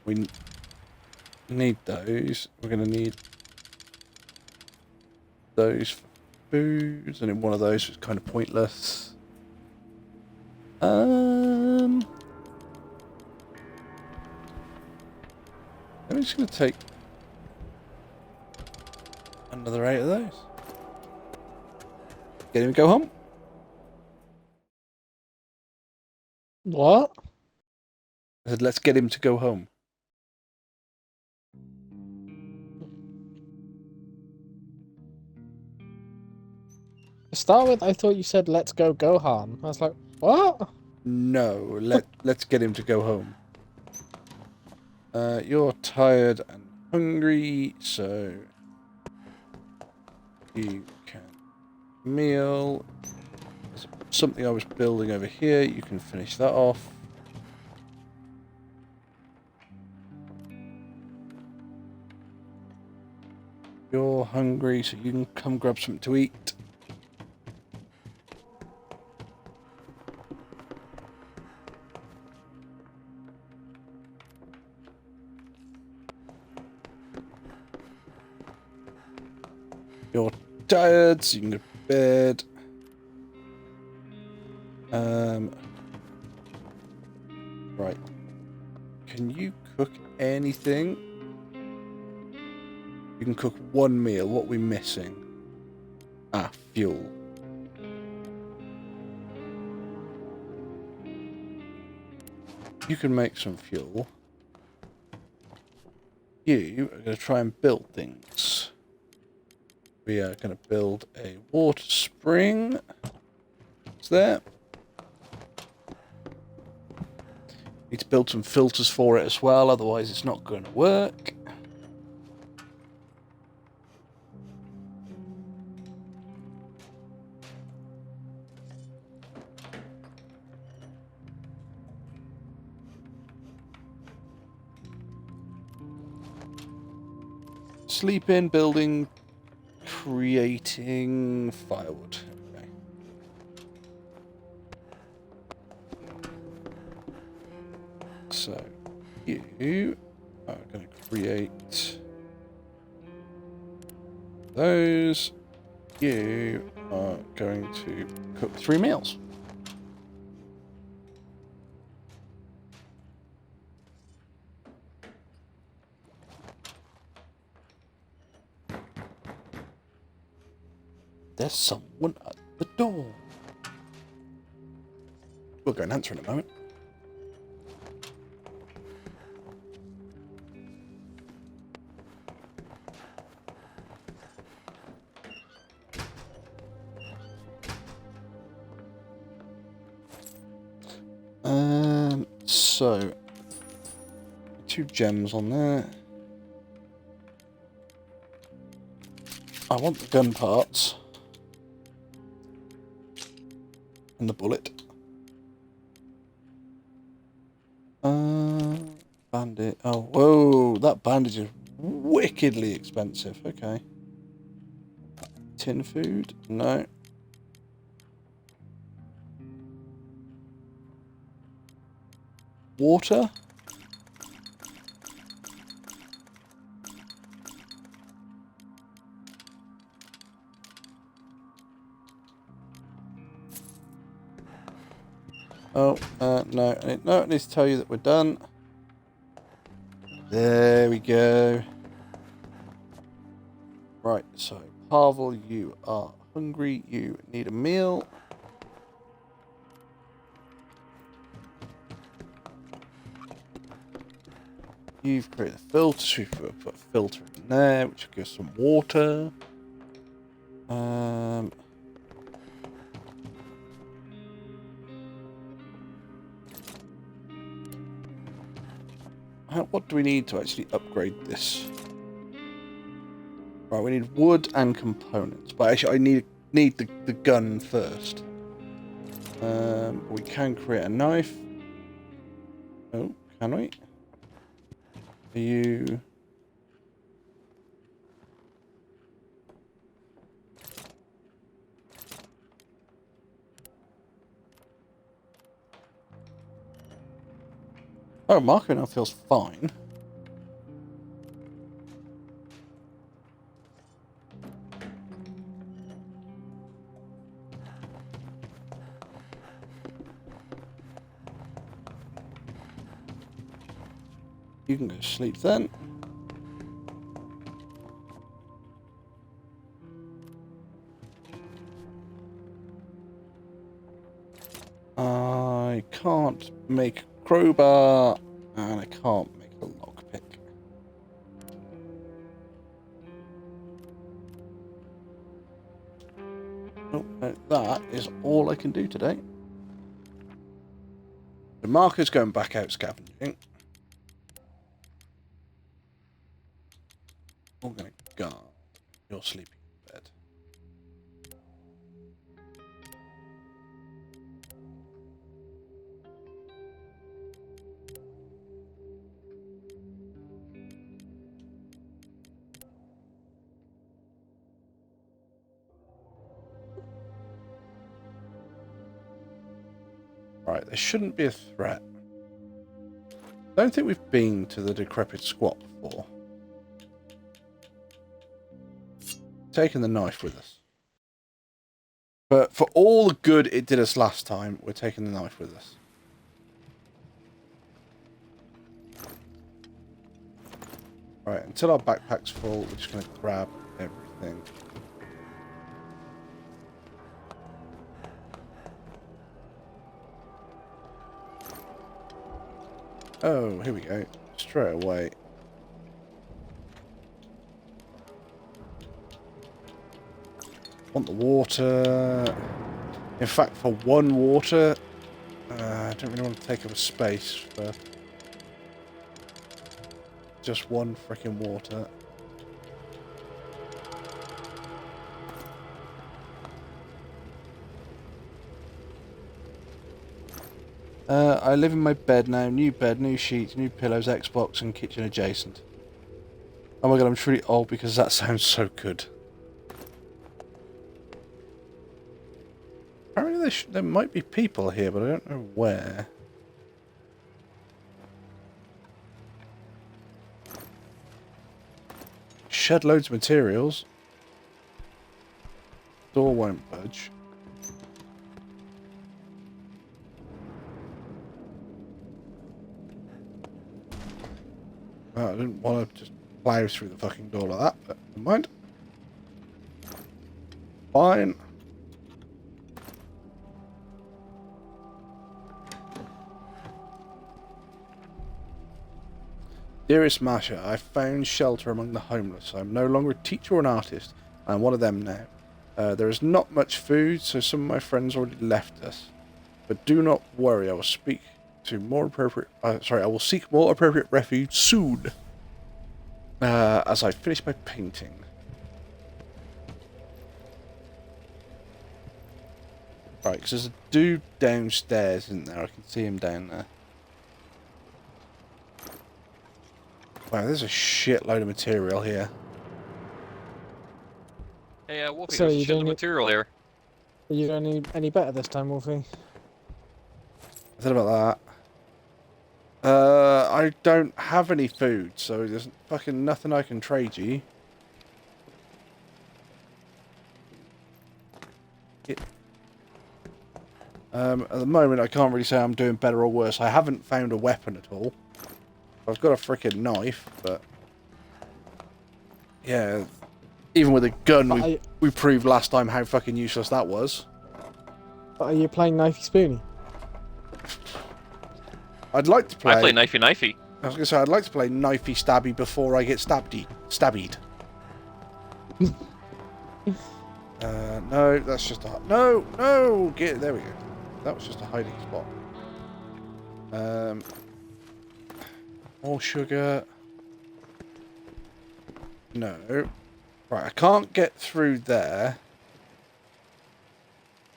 We need those. We're going to need those for food, and in one of those was kind of pointless. I'm just going to take another 8 of those. Get him and go home. What? I said, let's get him to go home. To start with, I thought you said let's go Gohan. I was like, what? No, let's get him to go home. You're tired and hungry, so you can meal. There's something I was building over here. You can finish that off. You're hungry, so you can come grab something to eat. You're tired, so you can go to bed. Right. Can you cook anything? You can cook one meal. What are we missing? Ah, fuel. You can make some fuel. You are going to try and build things. We are going to build a water spring. It's there. Need to build some filters for it as well, otherwise it's not going to work. Sleep in, building, creating firewood. Okay. So, you are going to create those. You are going to cook 3 meals. There's someone at the door. We'll go and answer in a moment. So 2 gems on there. I want the gun parts and the bullet. Bandit. Oh, whoa! That bandage is wickedly expensive. Okay. Tin food? No. Water? Oh, no. No, it needs to tell you that we're done. There we go. Right, so, Pavel, you are hungry. You need a meal. You've created a filter, so we've put a filter in there, which will give some water. What do we need to actually upgrade this? Right, we need wood and components, but actually I need the gun first. We can create a knife. Oh, can we? Are you... Oh, Marco now feels fine. You can go to sleep then. I can't make a crowbar, and I can't make a lockpick. Oh, that is all I can do today. The marker's going back out scavenging. We're going to guard your sleeping bed. Right, there shouldn't be a threat. I don't think we've been to the Decrepit Squat before. Taking the knife with us. But for all the good it did us last time, we're taking the knife with us. Right, until our backpack's full, we're just going to grab everything. Oh, here we go. Straight away. Want the water. In fact, for 1 water, I don't really want to take up a space for just 1 freaking water. I live in my bed now. New bed, new sheets, new pillows, Xbox, and kitchen adjacent. Oh my god, I'm truly old because that sounds so good. Apparently there might be people here, but I don't know where. Shed loads of materials. Door won't budge. Oh, I didn't want to just plow through the fucking door like that, but never mind. Fine. Dearest Masha, I found shelter among the homeless. I am no longer a teacher or an artist. I am one of them now. There is not much food, so some of my friends already left us. But do not worry, I will speak to more appropriate. I will seek more appropriate refuge soon. As I finish my painting. Right, because there's a dude downstairs, isn't there? I can see him down there. Wow, there's a shitload of material here. Hey, Wolfie, So there's you a shit of don't need- material here. You don't need any better this time, Wolfie. I thought about that. I don't have any food, so there's fucking nothing I can trade you. At the moment, I can't really say I'm doing better or worse. I haven't found a weapon at all. I've got a freaking knife, but yeah, even with a gun, But we proved last time how fucking useless that was. are you playing Knifey Spoony? I'd like to play. I play knifey knifey. I was gonna say I'd like to play knifey stabby before I get stabbied. No, that's just a no. Get there we go. That was just a hiding spot. More sugar. No. Right, I can't get through there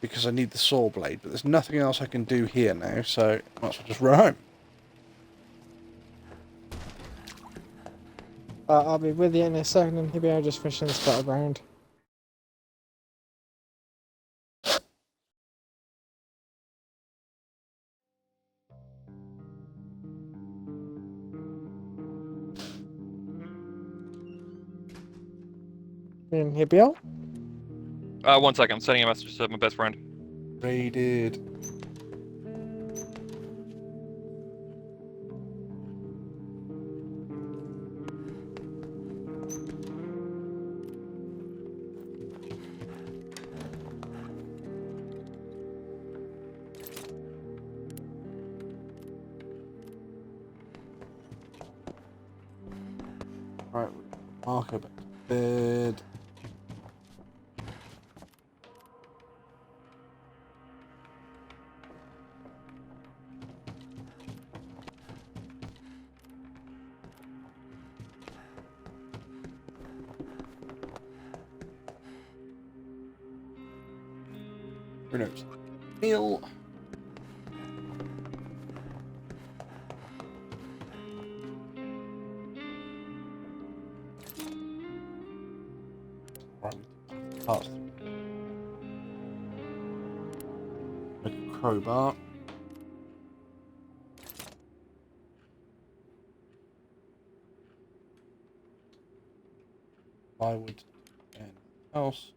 because I need the saw blade, but there's nothing else I can do here now, so I might as well just run home. I'll be with you in a second, and maybe I'll just finish this battleground. And here we are. 1 second, I'm sending a message to my best friend. Raided. Right, Marco back to bed. Who knows? Meal. Right. Parts. Make a crowbar. Plywood and else.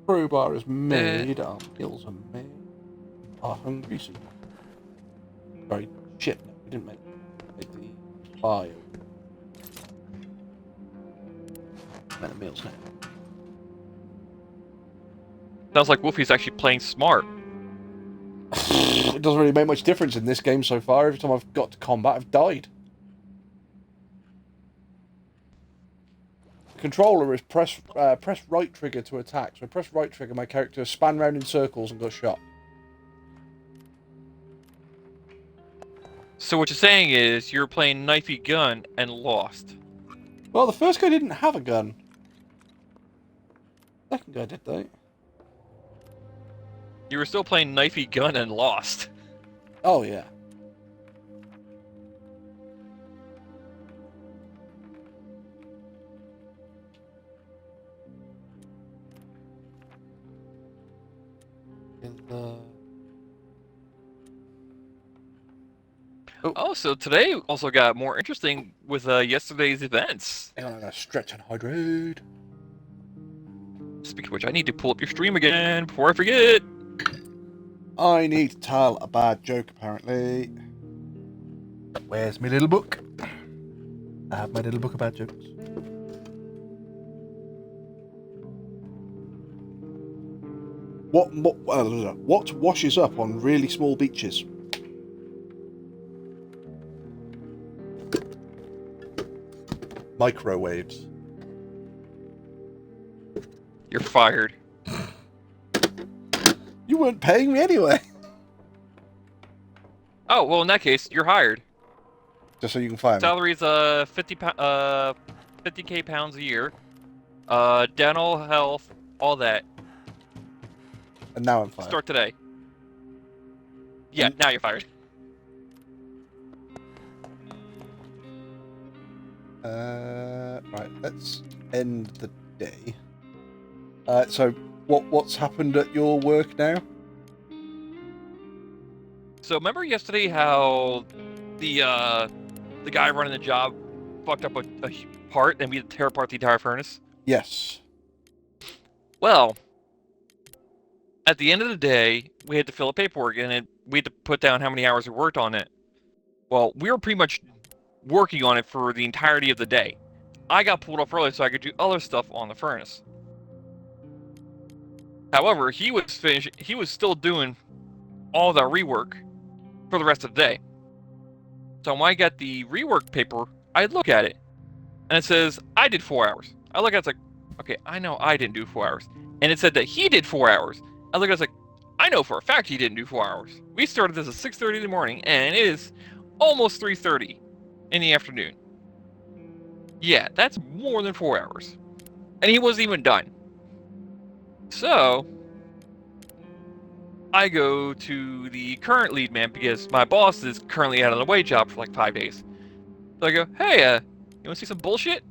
Crowbar is made, our meals are made, our hungry so sorry, shit, no, we didn't make the fire. Make the meals now. Sounds like Wolfie's actually playing smart. It doesn't really make much difference in this game so far. Every time I've got to combat, I've died. The controller is press right trigger to attack. So I press right trigger, my character span round in circles and got shot. So what you're saying is you're playing knifey gun and lost. Well, the first guy didn't have a gun. Second guy did, though. You were still playing Knifey Gun and lost. Oh yeah. In the... Oh, so today also got more interesting with yesterday's events. Hang on, I'm gonna stretch and hydrate. Speaking of which, I need to pull up your stream again before I forget. I need to tell a bad joke, apparently. Where's my little book? I have my little book of bad jokes. What washes up on really small beaches? Microwaves. You're fired. You weren't paying me anyway. Oh, well, in that case, you're hired. Just so you can fire me. Salary's 50k pounds a year. Dental, health, all that. And now I'm fired. Start today. Yeah, now you're fired. Right, let's end the day. So what's happened at your work now? So remember yesterday how the guy running the job fucked up a part and we had to tear apart the entire furnace? Yes. Well, at the end of the day, we had to fill out paperwork and we had to put down how many hours we worked on it. Well, we were pretty much working on it for the entirety of the day. I got pulled off early so I could do other stuff on the furnace. However, he was still doing all the rework for the rest of the day. So when I got the rework paper, I look at it, and it says, I did 4 hours. I look at it, it's like, okay, I know I didn't do 4 hours. And it said that he did 4 hours. I look at it, it's like, I know for a fact he didn't do 4 hours. We started this at 6:30 in the morning, and it is almost 3:30 in the afternoon. Yeah, that's more than 4 hours. And he wasn't even done. So, I go to the current lead man because my boss is currently out on the away job for like 5 days. So I go, hey, you want to see some bullshit?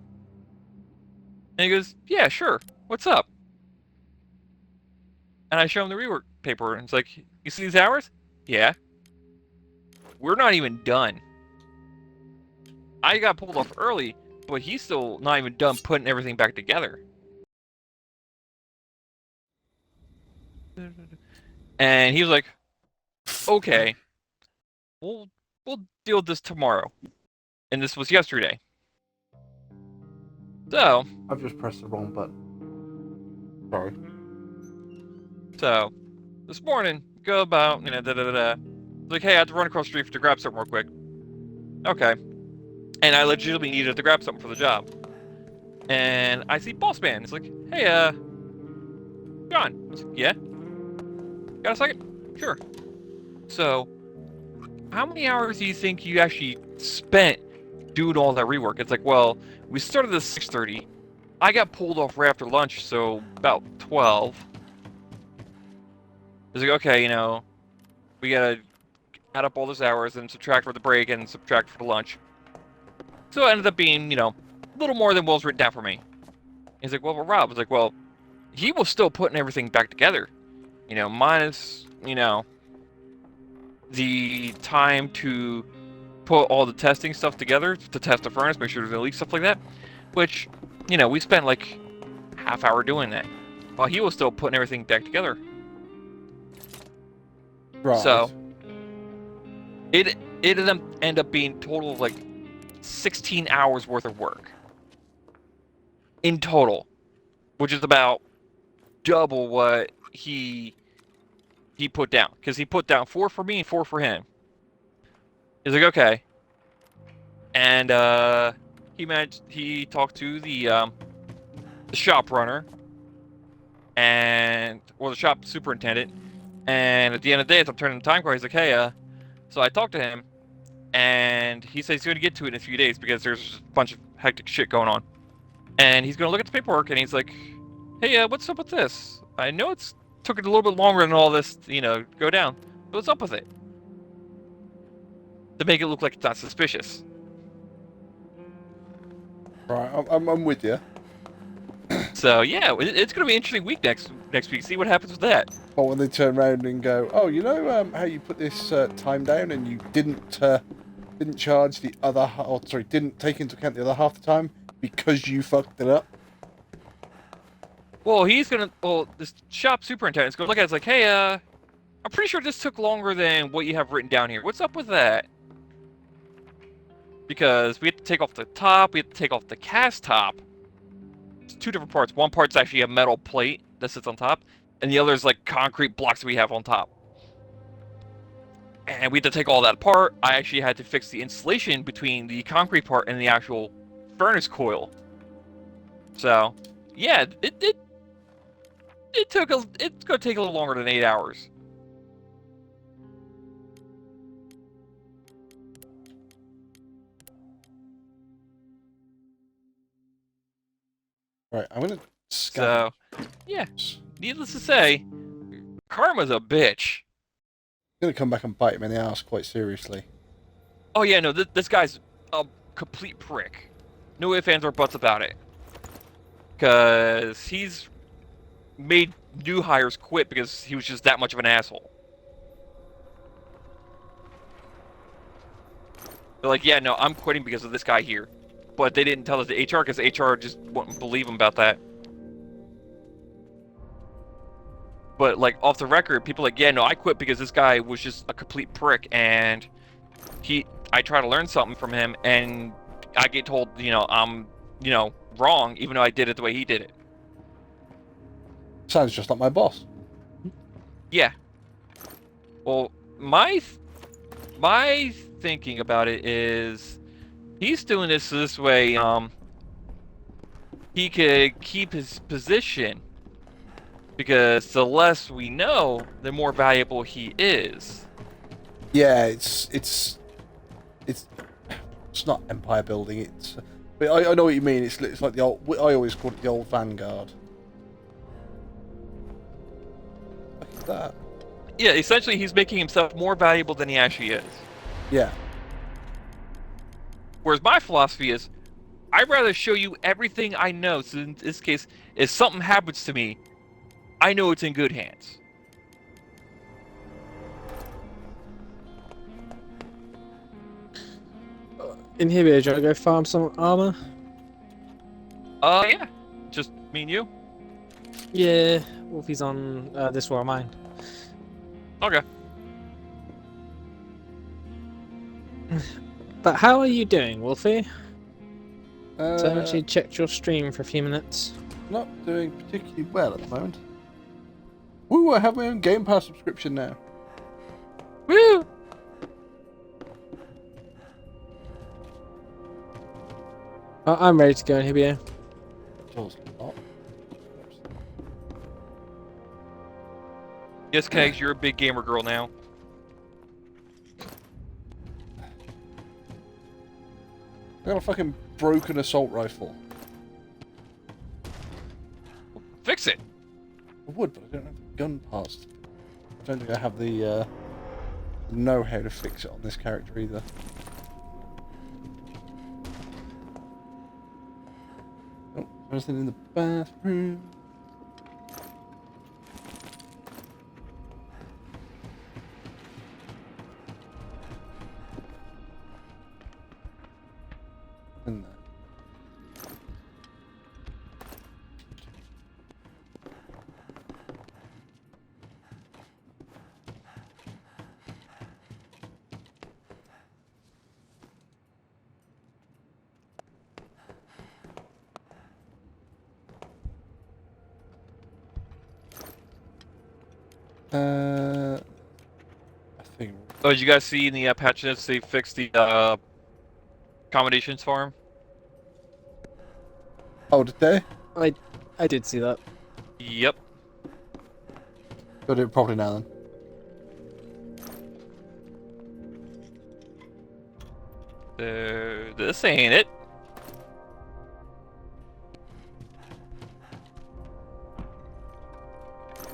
And he goes, yeah, sure. What's up? And I show him the rework paper, and it's like, you see these hours? Yeah. We're not even done. I got pulled off early, but he's still not even done putting everything back together. And he was like, okay, we'll deal with this tomorrow. And this was yesterday. So, I've just pressed the wrong button. Sorry. So, this morning, go about, like, hey, I have to run across the street to grab something real quick. Okay. And I legitimately needed to grab something for the job. And I see Boss Man. It's like, hey, John. I was like, yeah? Got a second? Sure. So, how many hours do you think you actually spent doing all that rework? It's like, well, we started at 6:30. I got pulled off right after lunch, so about 12. It's like, okay, we gotta add up all those hours and subtract for the break and subtract for the lunch. So it ended up being, a little more than what was written down for me. He's like, well, Rob. I was like, well, he was still putting everything back together. Minus, the time to put all the testing stuff together to test the furnace, make sure there's no leaks, stuff like that. Which, we spent like half hour doing that. While he was still putting everything back together. Right. So, it ended up being total of like 16 hours worth of work. In total. Which is about double what he put down. Because he put down 4 for me and 4 for him. He's like, okay. And he talked to the shop runner or the shop superintendent. And at the end of the day, as I'm turning the time card, he's like, hey, so I talked to him, and he said he's going to get to it in a few days because there's a bunch of hectic shit going on. And he's going to look at the paperwork, and he's like, hey, what's up with this? I know it's took it a little bit longer than all this, you know, go down. What's up with it? To make it look like it's not suspicious. Right, I'm with you. So yeah, it's gonna be an interesting week next week. See what happens with that. But when they turn around and go, oh, you know how you put this time down and you didn't charge the other, didn't take into account the other half the time because you fucked it up. Well, this shop superintendent's gonna look at it, it's like, hey, I'm pretty sure this took longer than what you have written down here. What's up with that? Because we have to take off the top, we have to take off the cast top. It's two different parts. One part's actually a metal plate that sits on top, and the other is like concrete blocks we have on top. And we had to take all that apart. I actually had to fix the insulation between the concrete part and the actual furnace coil. So, yeah, it's gonna take a little longer than 8 hours. Right, I'm gonna So, yeah, needless to say, karma's a bitch. gonna come back and bite him in the ass quite seriously. Oh yeah, no, this guy's a complete prick. No ifs, ands, or buts about it. Because he's made new hires quit because he was just that much of an asshole. They're like, yeah, no, I'm quitting because of this guy here. But they didn't tell us the HR because HR just wouldn't believe him about that. But, like, off the record, people are like, yeah, no, I quit because this guy was just a complete prick, and I try to learn something from him, and I get told, you know, I'm, you know, wrong, even though I did it the way he did it. Sounds just like my boss. Yeah. Well, my thinking about it is, he's doing this way, he could keep his position. Because the less we know, the more valuable he is. Yeah, it's not empire building. But I know what you mean. It's like the old. I always call it the old Vanguard. Look at that. Yeah, essentially he's making himself more valuable than he actually is. Yeah. Whereas my philosophy is, I'd rather show you everything I know, so in this case, if something happens to me, I know it's in good hands. Inhibitor, do you want to go farm some armor? Yeah. Just me and you? Yeah, Wolfie's on this war of mine. Okay. But how are you doing, Wolfie? So I actually Uh, checked your stream for a few minutes. not doing particularly well at the moment. Woo! I have my own Game Pass subscription now. Woo! I'm ready to go, Inhibitor. Jaws not. Yes, Kegs, you're a big gamer girl now. I got a fucking broken assault rifle. Fix it. I would, but I don't have the gun parts. I don't think I have the know-how to fix it on this character either. Oh, there's anything in the bathroom? In there. I think. Oh, did you guys see in the patch notes they fixed the accommodations for him? Oh, did they? I did see that. Yep. Gotta do it properly now then. This ain't it.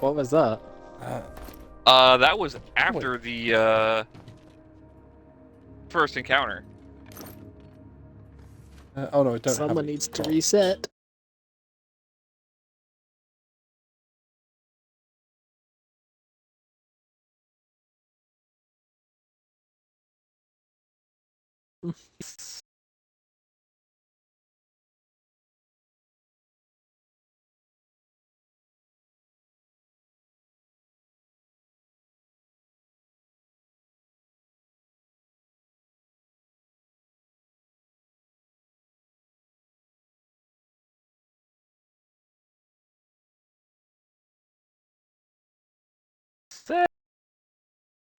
What was that? That was after the first encounter. Oh no, I don't have Someone any needs to dots. reset.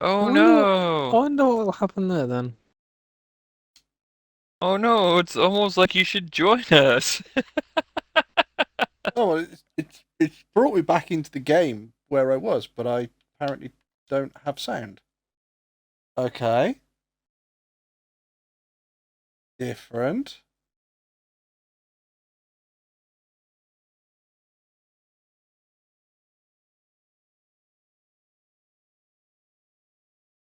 Oh I no! wonder what will happen there then. Oh no! It's almost like you should join us. Oh, well, it's brought me back into the game where I was, but I apparently don't have sound. Okay. Different.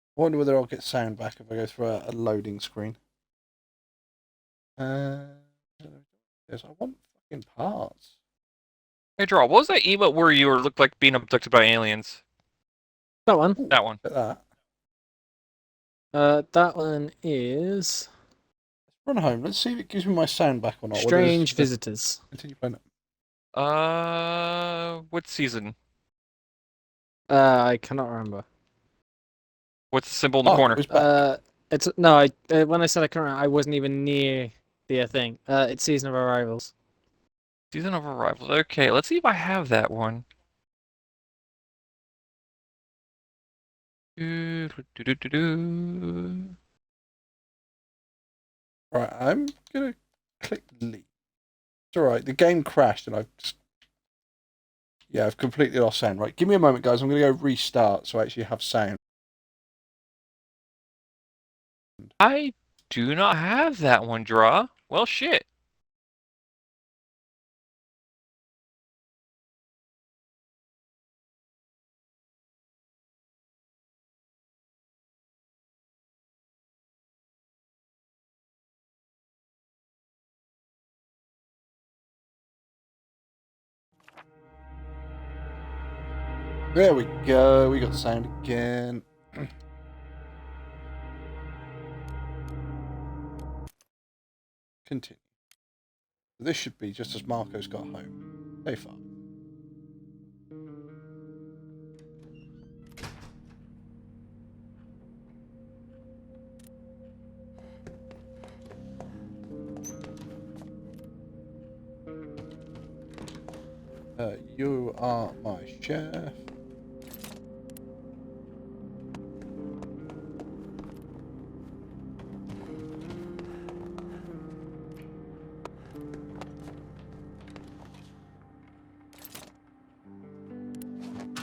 I wonder whether I'll get sound back if I go through a loading screen. Yes, I want fucking parts. Hey, Draw, what was that emote where you were looked like being abducted by aliens? That one. Ooh, That one. look at that. That one is Let's run home. Let's see if it gives me my sound back or not. Strange Visitors. Continue playing it. What season? I cannot remember. What's the symbol in the Oh, corner? it was back. It's no. When I said I can't remember, I wasn't even near the thing. It's Season of Arrivals. Season of Arrivals. Okay, let's see if I have that one. Do-do-do-do-do. Right, I'm gonna click leave. It's alright, the game crashed and I've just... Yeah, I've completely lost sound. Right, give me a moment, guys. I'm gonna go restart so I actually have sound. I do not have that one, Draw. Well, shit. There we go. We got the sound again. Continue. This should be just as Marco's got home. So far. You are my chef.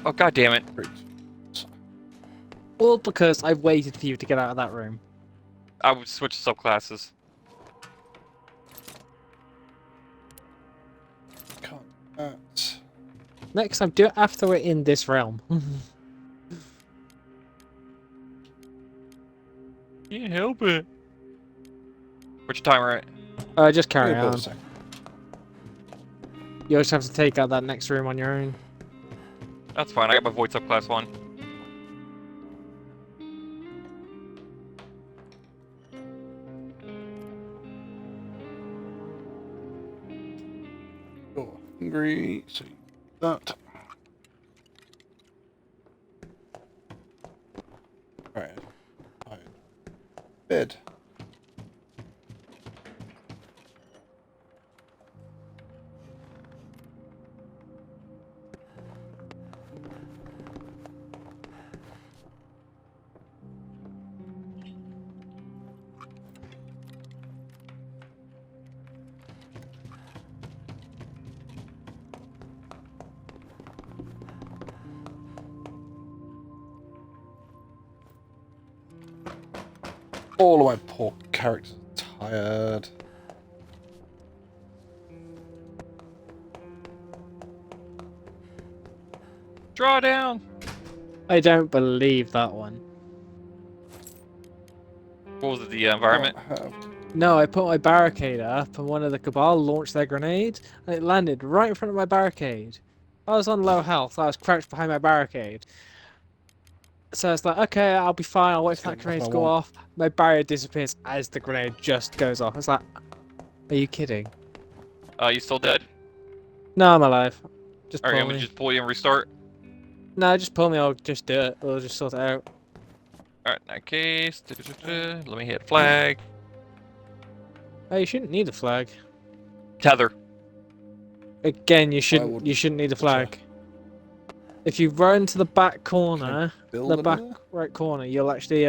Oh, god damn it. Great. All because I waited for you to get out of that room. I would switch subclasses. Can't. Next time, do it after we're in this realm. Can't help it. What's your timer at? Just carry Give me a on. second. You just have to take out that next room on your own. That's fine. I got my void subclass one. You're hungry, so you that. Right. Bed. All of my poor characters are tired. Draw down. I don't believe that one. What was it? The environment. Can't have- No, I put my barricade up, and one of the Cabal launched their grenade, and it landed right in front of my barricade. I was on low health. I was crouched behind my barricade. So it's like, okay, I'll be fine. I'll wait for that That's grenade what to I go want. off. My barrier disappears as the grenade just goes off. It's like, are you kidding? You still dead? No, I'm alive. Just Alright, pull I'm gonna me. just pull you and restart. No, just pull me. I'll just do it. We'll just sort it out. Alright, in that case, let me hit flag. Oh, you shouldn't need a flag. Tether. Again, you would- shouldn't need a flag. If you run to the back corner, Build the back another? right corner, you'll actually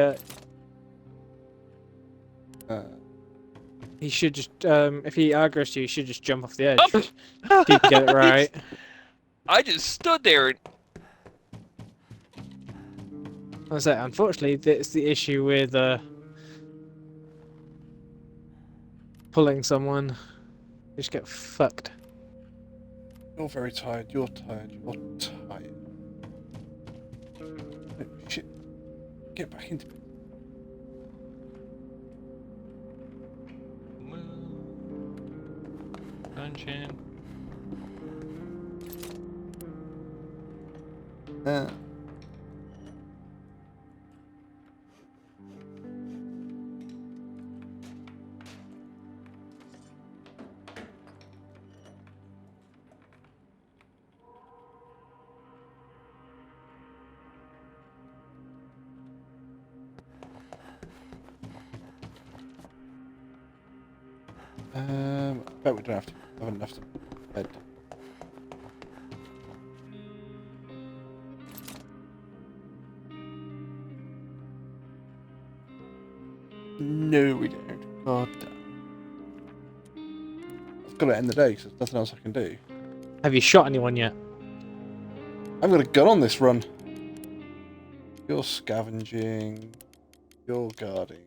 he should just if he aggroes you, you should just jump off the edge. Oh! If you can get it right. I just stood there and I say, unfortunately, that's the issue with pulling someone. You just get fucked. You're very tired. You're tired. You're tired. Oh, shit. Get back into bed. dungeon. I bet we don't have to. I haven't left bed. No, we don't. God damn. I've got to end the day because there's nothing else I can do. Have you shot anyone yet? I've got a gun on this run. You're scavenging. You're guarding.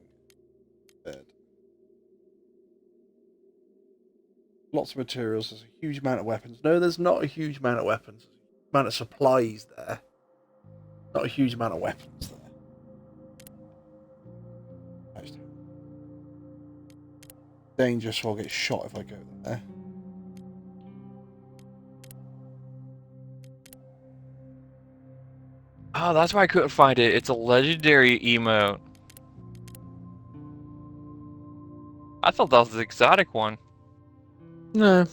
Bed. Lots of materials. There's a huge amount of weapons. No, there's not a huge amount of weapons. There's a huge amount of supplies there. Not a huge amount of weapons there. Dangerous, so I'll get shot if I go there. Oh, that's why I couldn't find it. It's a legendary emote. I thought that was the exotic one. No.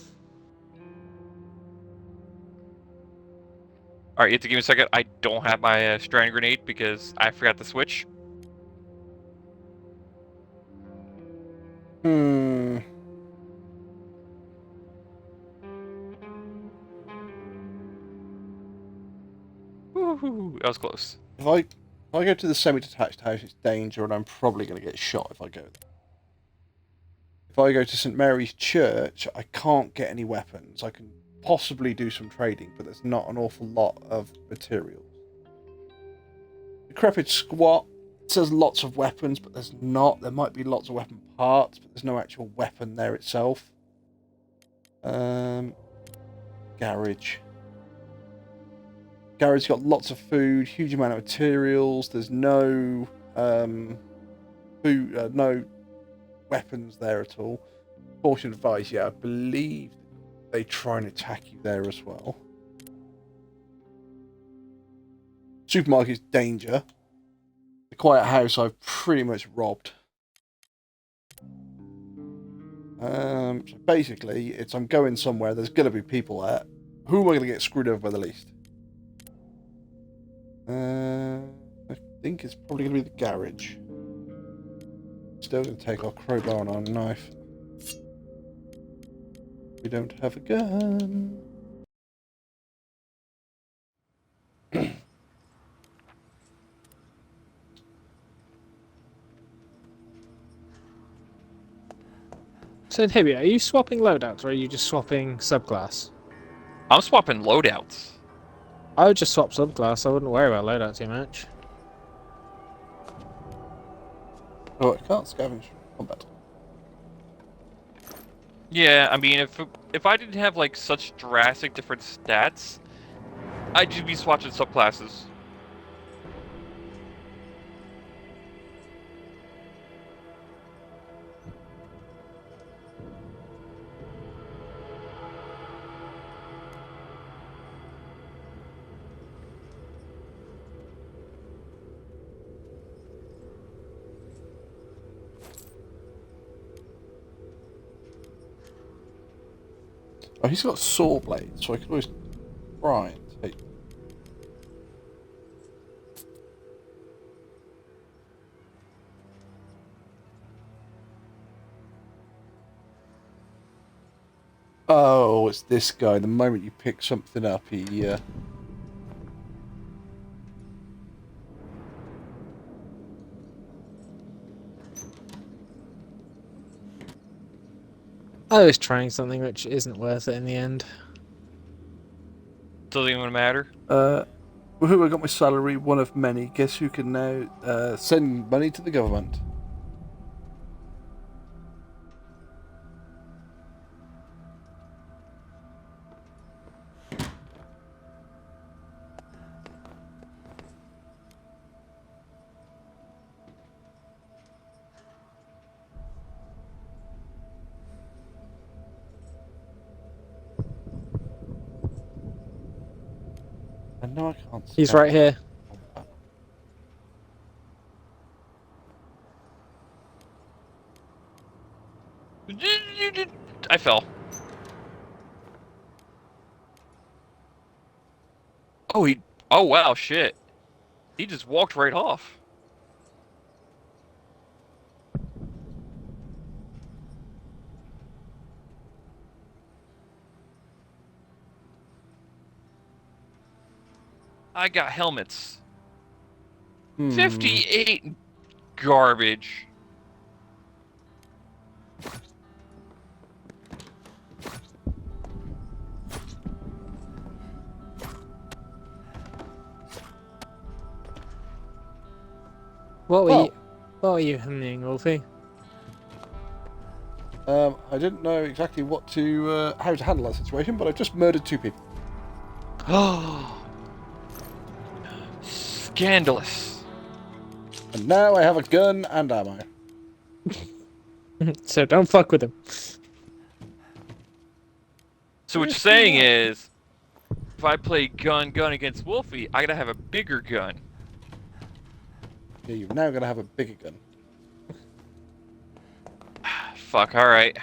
Alright, you have to give me a second. I don't have my strand grenade because I forgot to switch. Hmm. Woohoo, that was close. If I go to the semi-detached house, it's danger, and I'm probably going to get shot if I go there. If I go to St Mary's Church, I can't get any weapons. I can possibly do some trading, but there's not an awful lot of materials. Decrepit Squat says lots of weapons, but there's not. There might be lots of weapon parts, but there's no actual weapon there itself. Garage. Garage got lots of food, huge amount of materials. There's no food, no weapons there at all. Caution advice, yeah, I believe they try and attack you there as well. Supermarket's danger. The quiet house I've pretty much robbed. So basically, it's I'm going somewhere, there's going to be people there. Who am I going to get screwed over by the least? I think it's probably going to be the garage. Still going to take our crowbar and our knife. We don't have a gun. So Hibby, are you swapping loadouts or are you just swapping subclass? I'm swapping loadouts. I would just swap subclass. I wouldn't worry about loadout too much. Oh, I can't scavenge combat. Yeah, I mean, if I didn't have like such drastic different stats, I'd just be swatching subclasses. Oh, he's got saw blades, so I could always try and take. Oh, it's this guy. The moment you pick something up, he. I was trying something which isn't worth it in the end. Doesn't even matter. Who I got my salary? One of many. Guess who can now send money to the government? I know I can't. He's scan right here. that. I fell. Oh, he. Oh, wow, shit. He just walked right off. I got helmets. 58 garbage. What were Well. you? What were you humming, Wolfie? I didn't know exactly what to how to handle that situation, but I've just murdered 2 people. Oh, scandalous. And now I have a gun and ammo. So don't fuck with him. So what you're saying is, if I play gun against Wolfie, I gotta have a bigger gun. Yeah, you're now gonna have a bigger gun. Fuck, alright.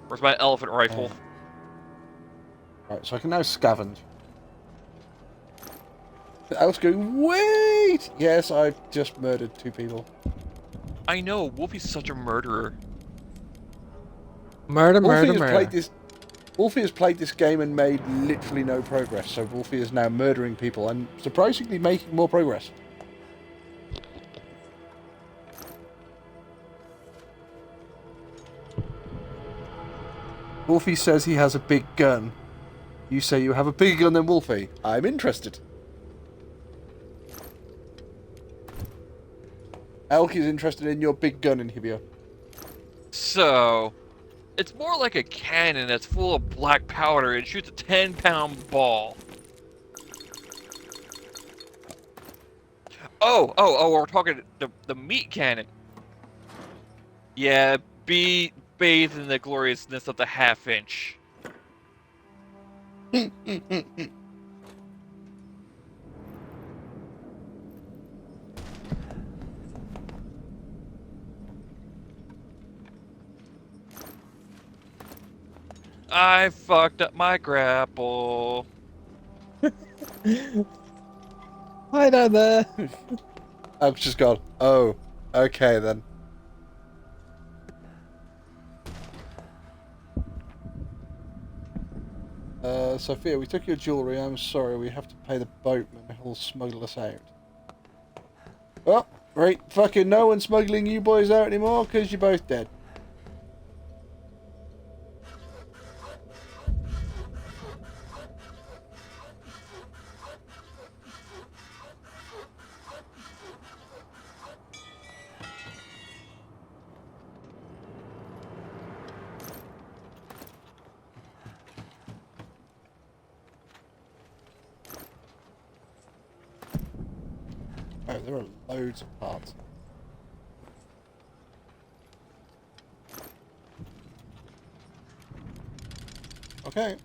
Where's my elephant rifle? Right, so I can now scavenge. I was going, wait! Yes, I've just murdered 2 people. I know, Wolfie's such a murderer. Murder, Wolfie murder, has murder. played this. Wolfie has played this game and made literally no progress. So Wolfie is now murdering people and surprisingly making more progress. Wolfie says he has a big gun. You say you have a bigger gun than Wolfie. I'm interested. Elk is interested in your big gun, Inhibio. So, it's more like a cannon that's full of black powder and shoots a 10-pound ball. Oh, we're talking the meat cannon. Yeah, be bathed in the gloriousness of the half-inch. I fucked up my grapple. Hi down there. I've just gone, oh, okay then. Sophia, we took your jewellery. I'm sorry, we have to pay the boatman who'll smuggle us out. Oh, right, fucking no one's smuggling you boys out anymore because you're both dead. there are loads of parts. Okay.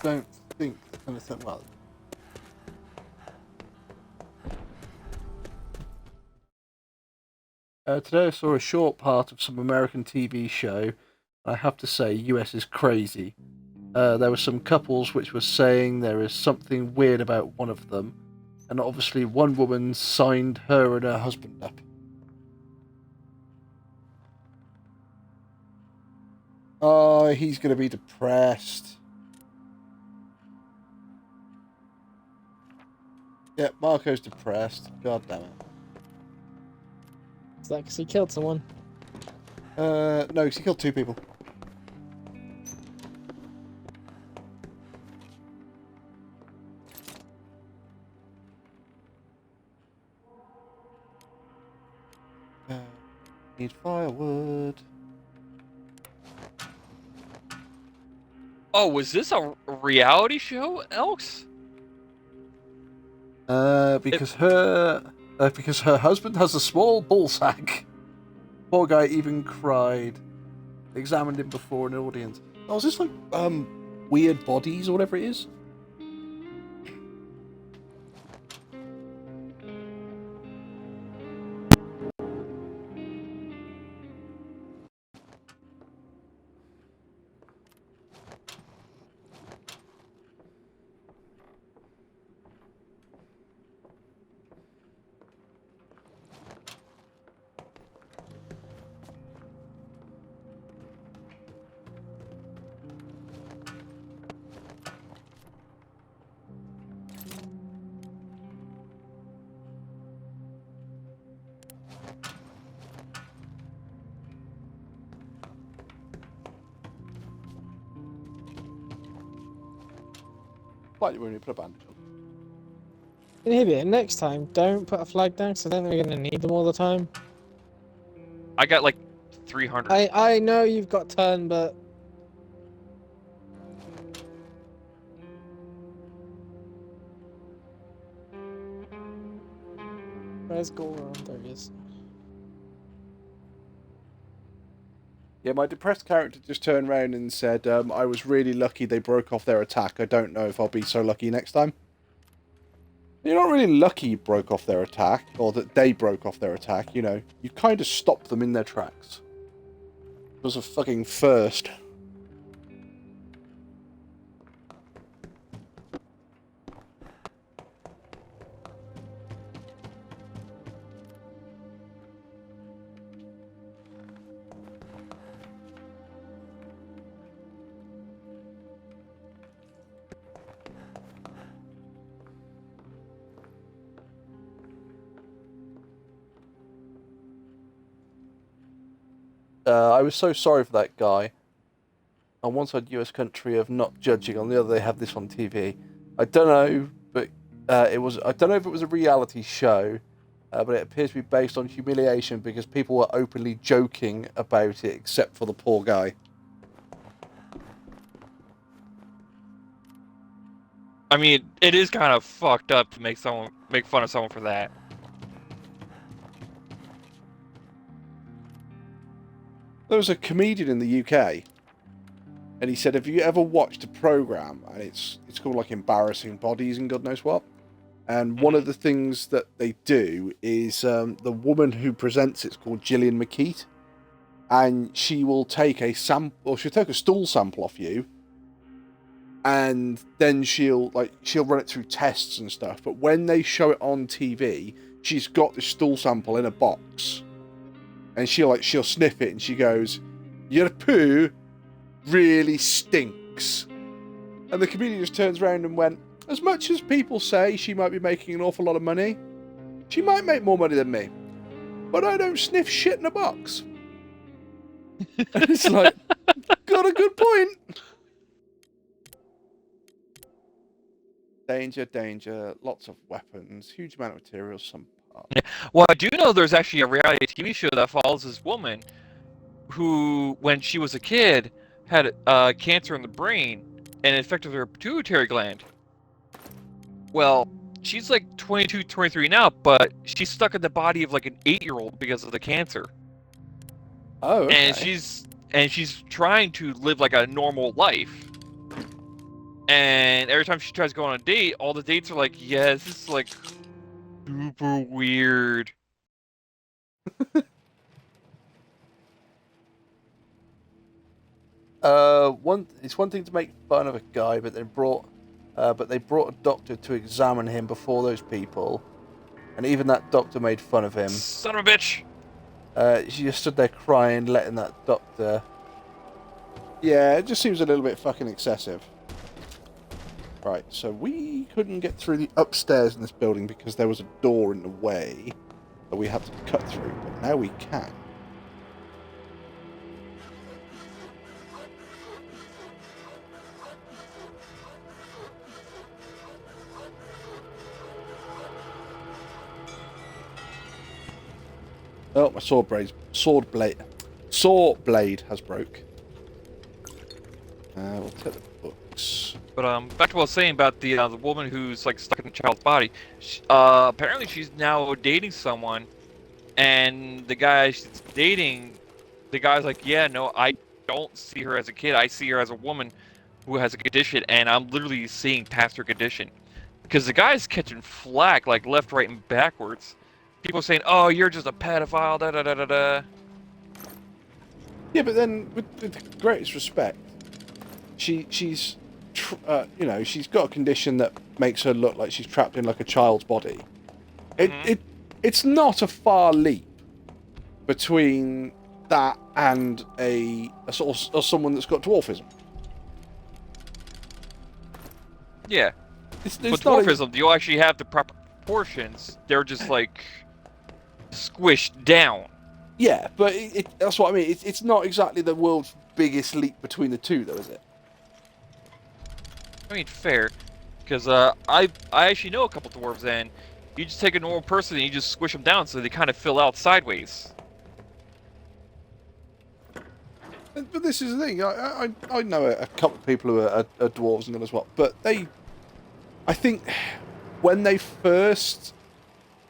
Don't think anything. Well. Today I saw a short part of some American TV show. I have to say, US is crazy. There were some couples which were saying there is something weird about one of them, and obviously one woman signed her and her husband up. Oh, he's going to be depressed. Yeah, Marco's depressed. God damn it. Is that because he killed someone? No, because he killed 2 people. Need firewood. Oh, was this a reality show, Elks? Because her husband has a small ball sack. Poor guy even cried. Examined him before an audience. Oh, is this like Weird Bodies or whatever it is? Slightly when you put a bandage on. Inhibit, next time, don't put a flag down, because I don't think we're going to need them all the time. I got like 300. I know you've got 10, but... Where's Goron? There he is. Yeah, my depressed character just turned around and said, I was really lucky they broke off their attack. I don't know if I'll be so lucky next time. You're not really lucky you broke off their attack, or that they broke off their attack, you know. You kind of stopped them in their tracks. It was a fucking first. I was so sorry for that guy. On one side, US country of not judging. On the other, they have this on TV. I don't know, but it was. I don't know if it was a reality show, but it appears to be based on humiliation because people were openly joking about it, except for the poor guy. I mean, it is kind of fucked up to make fun of someone for that. There was a comedian in the UK, and he said, "Have you ever watched a program?" And it's called like Embarrassing Bodies and God knows what. And one of the things that they do is the woman who presents it's called Gillian McKeith, and she will take a sample, or she'll take a stool sample off you, and then she'll run it through tests and stuff. But when they show it on TV, she's got the stool sample in a box. And she'll sniff it and she goes, "Your poo really stinks." And the comedian just turns around and went, "As much as people say she might be making an awful lot of money, she might make more money than me. But I don't sniff shit in a box." And it's like, got a good point. Danger, danger, lots of weapons, huge amount of materials, some parts. Well, I do know there's actually a reality TV show that follows this woman who, when she was a kid, had cancer in the brain and it affected her pituitary gland. Well, she's like 22, 23 now, but she's stuck in the body of like an 8-year-old because of the cancer. Oh, okay. And she's trying to live like a normal life. And every time she tries to go on a date, all the dates are like, yeah, this is like super weird. It's one thing to make fun of a guy, but they brought a doctor to examine him before those people, and even that doctor made fun of him. Son of a bitch! She just stood there crying, letting that doctor. Yeah, it just seems a little bit fucking excessive. Right, so we couldn't get through the upstairs in this building because there was a door in the way that we had to cut through, but now we can. Oh, my saw blade has broke. We'll take the books. But back to what I was saying about the woman who's like stuck in the child's body. Apparently, she's now dating someone, and the guy she's dating, the guy's like, "Yeah, no, I don't see her as a kid. I see her as a woman who has a condition, and I'm literally seeing past her condition." Because the guy's catching flack like left, right, and backwards. People saying, "Oh, you're just a pedophile." Da da da da da. Yeah, but then, with the greatest respect, she's got a condition that makes her look like she's trapped in like a child's body. It's not a far leap between that and a sort of someone that's got dwarfism. Yeah. It's But not dwarfism, you actually have the proper proportions. They're just like squished down. Yeah, but that's what I mean. It's not exactly the world's biggest leap between the two, though, is it? I mean, fair, because I actually know a couple dwarves, and you just take a normal person and you just squish them down so they kind of fill out sideways. But this is the thing. I know a couple of people who are dwarves and all as well, but I think when they first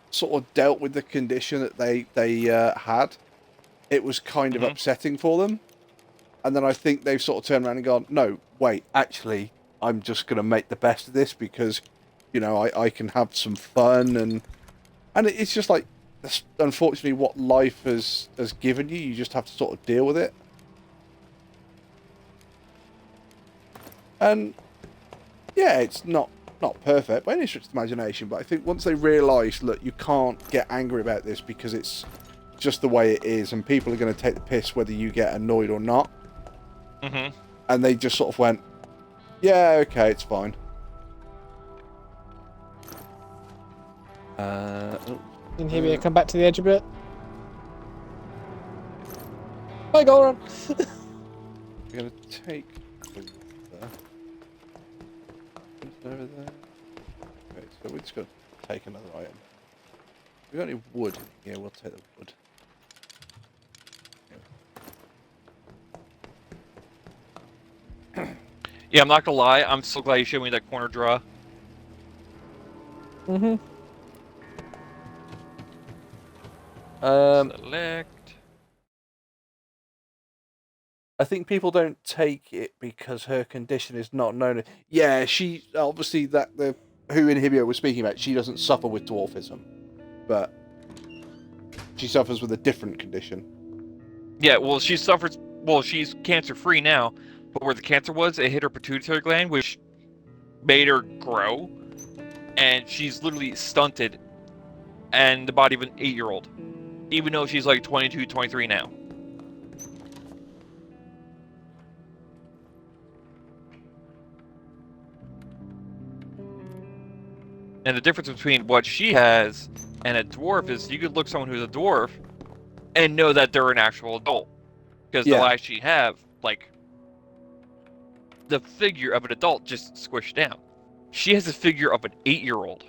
sort of dealt with the condition that they had, it was kind of upsetting for them. And then I think they've sort of turned around and gone, no, wait, actually, I'm just going to make the best of this because, I can have some fun. And it's just like, that's unfortunately what life has given you. You just have to sort of deal with it. And, yeah, it's not perfect by any stretch of the imagination, but I think once they realise, look, you can't get angry about this because it's just the way it is, and people are going to take the piss whether you get annoyed or not. And they just sort of went, yeah, okay, it's fine. Inhibia, come back to the edge a bit. Hi, Goran. We're going to take over there. Okay, so we're just going to take another item. We got any wood? Yeah, we'll take the wood. Yeah, I'm not gonna lie, I'm so glad you showed me that corner draw. Select. I think people don't take it because her condition is not known. Yeah, she obviously who Inhibio was speaking about. She doesn't suffer with dwarfism, but she suffers with a different condition. Yeah, well, she suffers. Well, she's cancer-free now, but where the cancer was, it hit her pituitary gland, which made her grow, and she's literally stunted, and the body of an 8-year-old, even though she's like 22, 23 now. And the difference between what she has and a dwarf is you could look at someone who's a dwarf and know that they're an actual adult. Because they'll actually have, like, the figure of an adult just squished down. She has a figure of an 8-year-old.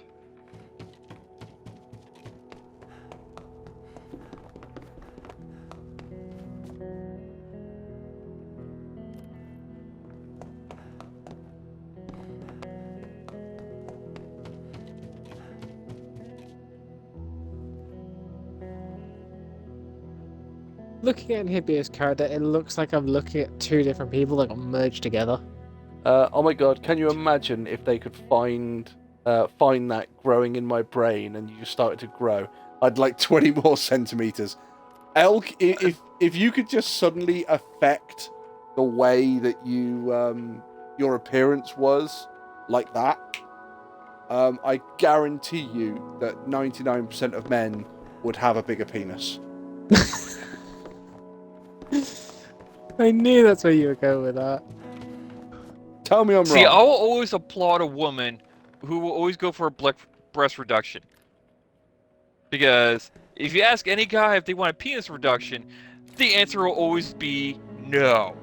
Looking at Hibio's character, it looks like I'm looking at two different people that got merged together. Oh my god, can you imagine if they could find that growing in my brain and you started to grow? I'd like 20 more centimeters. Elk, if you could just suddenly affect the way that you your appearance was like that, I guarantee you that 99% of men would have a bigger penis. I knew that's where you were going with that. Tell me I'm See, wrong. I will always applaud a woman who will always go for a breast reduction. Because if you ask any guy if they want a penis reduction, the answer will always be no.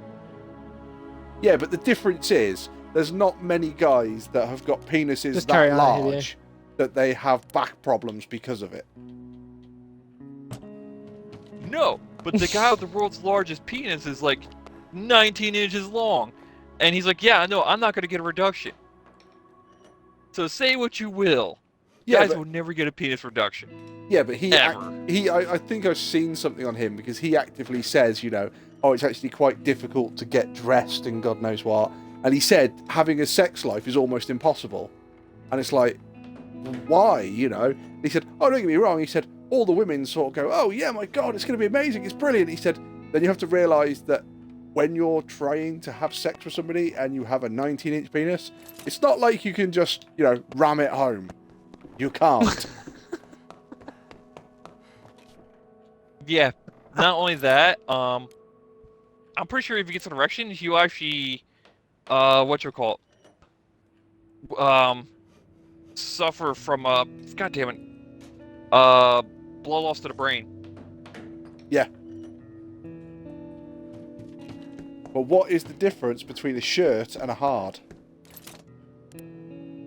Yeah, but the difference is there's not many guys that have got penises Just that carry on, large that they have back problems because of it. No, but the guy with the world's largest penis is like 19 inches long. And he's like, yeah, no, I'm not going to get a reduction. So say what you will. Yeah, Guys but, will never get a penis reduction. yeah, but Ever. I think I've seen something on him because he actively says, you know, oh, it's actually quite difficult to get dressed and God knows what. And he said having a sex life is almost impossible. And it's like, why, you know? And he said, oh, don't get me wrong. He said, all the women sort of go, oh, yeah, my God, it's going to be amazing. It's brilliant. He said, then you have to realise that when you're trying to have sex with somebody and you have a 19-inch penis, it's not like you can just, you know, ram it home. You can't. Yeah. Not only that, I'm pretty sure if you get some erections, you actually, suffer from, God damn it, blood loss to the brain. Yeah. But what is the difference between a shirt and a hard?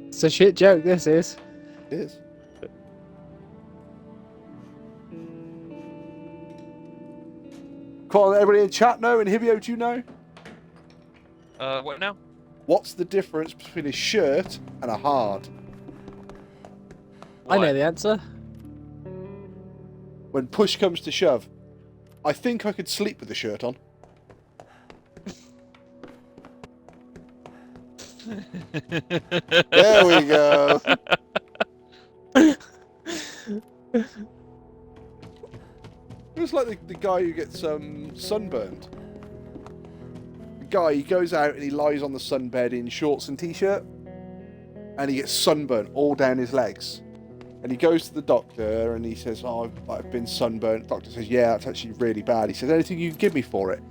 It's a shit joke, this is. It is. Come on, everybody in chat know, and Hibio, do you know? What now? What's the difference between a shirt and a hard? I know What? the answer. When push comes to shove, I think I could sleep with the shirt on. There we go. It's like the guy who gets sunburned. The guy, he goes out and he lies on the sunbed in shorts and t-shirt, and he gets sunburnt all down his legs. And he goes to the doctor and he says, oh, I've been sunburnt. The doctor says, yeah, that's actually really bad. He says, anything you can give me for it?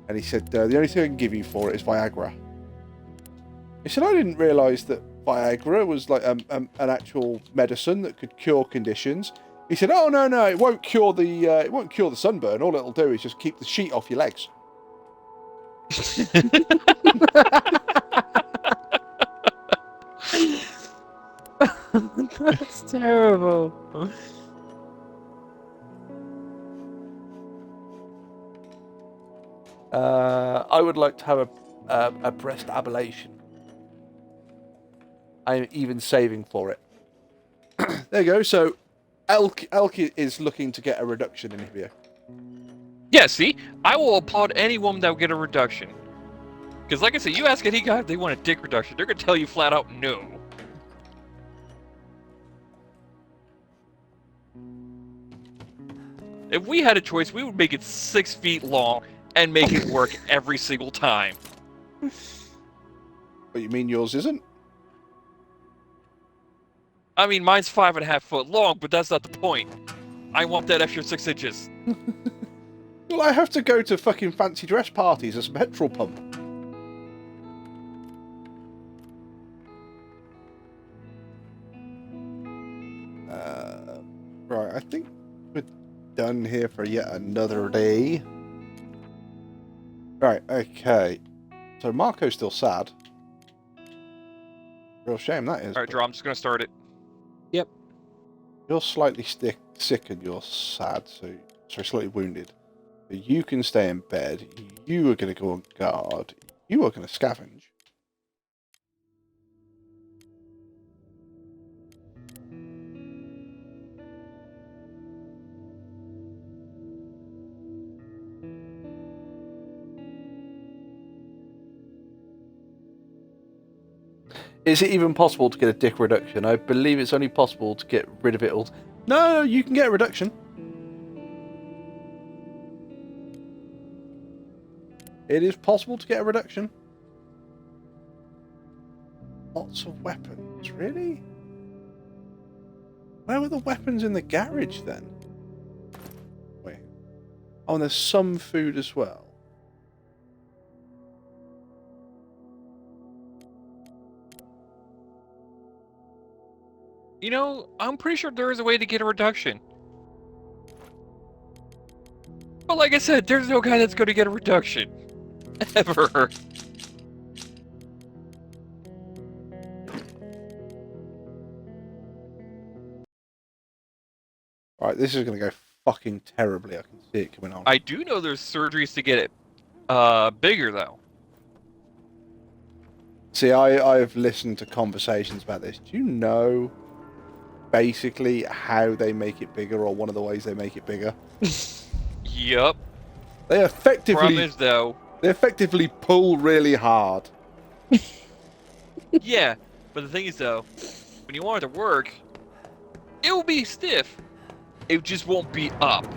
And he said, the only thing I can give you for it is Viagra. He said, I didn't realise that Viagra was like an actual medicine that could cure conditions. He said, oh, no, it won't cure the sunburn. All it'll do is just keep the sheet off your legs. That's terrible. I would like to have a breast ablation. I'm even saving for it. There you go. So, Elk is looking to get a reduction in Hibio. Yeah, see? I will applaud any woman that will get a reduction. Because like I said, you ask any guy if they want a dick reduction, they're going to tell you flat out no. If we had a choice, we would make it 6 feet long and make it work every single time. But you mean yours isn't? I mean, mine's 5.5 foot long, but that's not the point. I want that extra 6 inches. Well, I have to go to fucking fancy dress parties as a petrol pump. Right, I think we're done here for yet another day. Right, okay. So Marco's still sad. Real shame that is. Alright, Drew, I'm just going to start it. You're slightly sick and you're sad, so slightly wounded. So you can stay in bed. You are going to go on guard. You are going to scavenge. Is it even possible to get a dick reduction? I believe it's only possible to get rid of it all. No, you can get a reduction. It is possible to get a reduction. Lots of weapons, really? Where were the weapons in the garage then? Wait. Oh, and there's some food as well. You know, I'm pretty sure there is a way to get a reduction. But like I said, there's no guy that's going to get a reduction. Ever. Alright, this is going to go fucking terribly. I can see it coming on. I do know there's surgeries to get it bigger, though. See, I've listened to conversations about this. Do you know basically how they make it bigger, or one of the ways they make it bigger? Yup. They Problem effectively is, though, pull really hard. yeah, but the thing is, though, when you want it to work, it will be stiff. It just won't be up.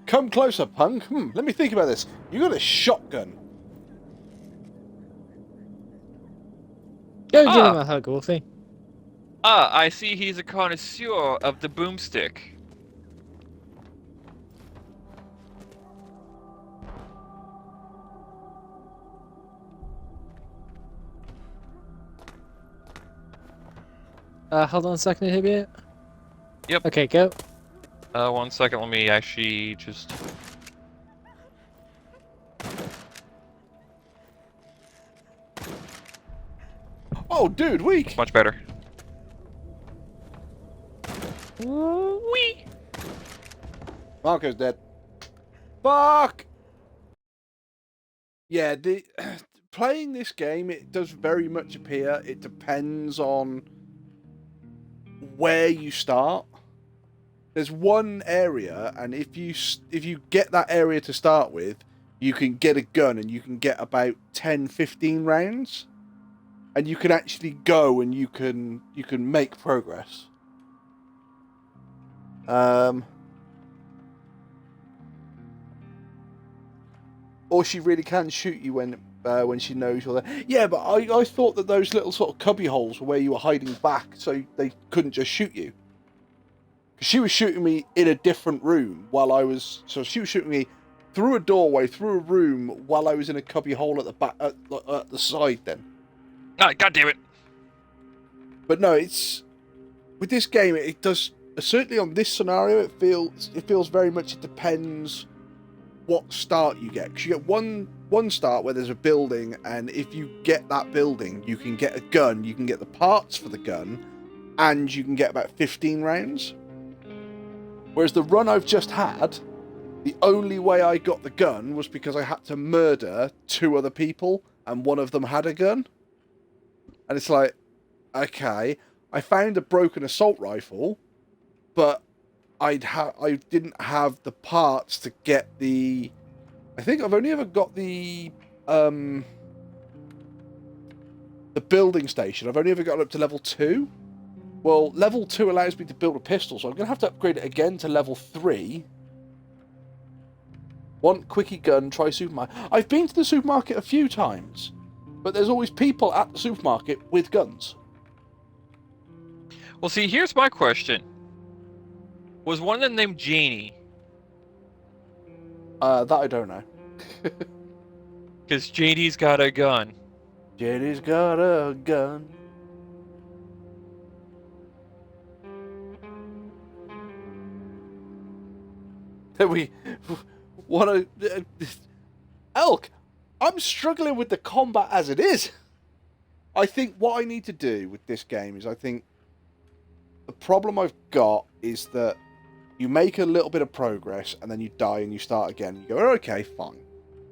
Come closer, punk. Let me think about this. You got a shotgun. Go give Ah. him a hug, Wolfie. Ah, I see he's a connoisseur of the boomstick. Hold on a second, Hibia. Yep. Okay, go. 1 second, let me actually just... Oh, dude, weak. Much better. Wee! Marco's dead. Fuck! Yeah, playing this game, it does very much appear it depends on where you start. There's one area, and if you get that area to start with, you can get a gun and you can get about 10-15 rounds, and you can actually go and you can make progress. Or she really can shoot you when she knows you're there. Yeah, but I thought that those little sort of cubby holes were where you were hiding back, so they couldn't just shoot you. She was shooting me in a different room so she was shooting me through a doorway, through a room, while I was in a cubby hole at the back, at the side then. Ah, God damn it! But no, it's... With this game, it does... Certainly on this scenario, it feels very much, it depends what start you get. Because you get one start where there's a building, and if you get that building, you can get a gun, you can get the parts for the gun, and you can get about 15 rounds. Whereas the run I've just had, the only way I got the gun was because I had to murder 2 other people, and one of them had a gun. And it's like, okay, I found a broken assault rifle, but I didn't have the parts to get the... I think I've only ever got the building station. I've only ever got up to level 2. Well, level 2 allows me to build a pistol, so I'm going to have to upgrade it again to level 3. Want quickie gun, try supermarket. I've been to the supermarket a few times, but there's always people at the supermarket with guns. Well, see, here's my question. Was one of them named Janie? That I don't know. Because Janie's got a gun. Jenny's got a gun. we what a Elk. I'm struggling with the combat as it is. I think what I need to do with this game is I think the problem I've got is that you make a little bit of progress and then you die and you start again. You go, okay, fine.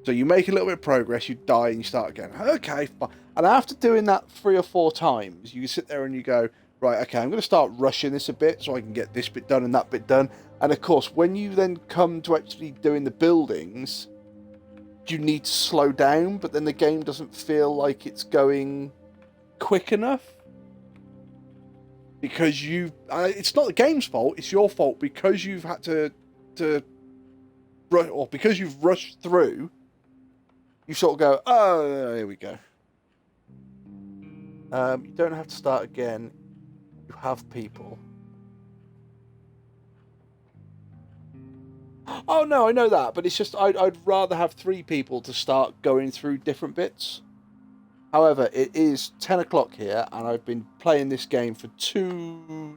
So you make a little bit of progress, you die and you start again. Okay, fine. And after doing that 3 or 4 times, you sit there and you go, right, okay, I'm going to start rushing this a bit so I can get this bit done and that bit done. And of course, when you then come to actually doing the buildings, you need to slow down, but then the game doesn't feel like it's going quick enough. Because it's not the game's fault, it's your fault because you've had to or because you've rushed through, you sort of go, oh, here we go. You don't have to start again. You have people. Oh no, I know that, but it's just I'd rather have 3 people to start going through different bits. However, it is 10 o'clock here, and I've been playing this game for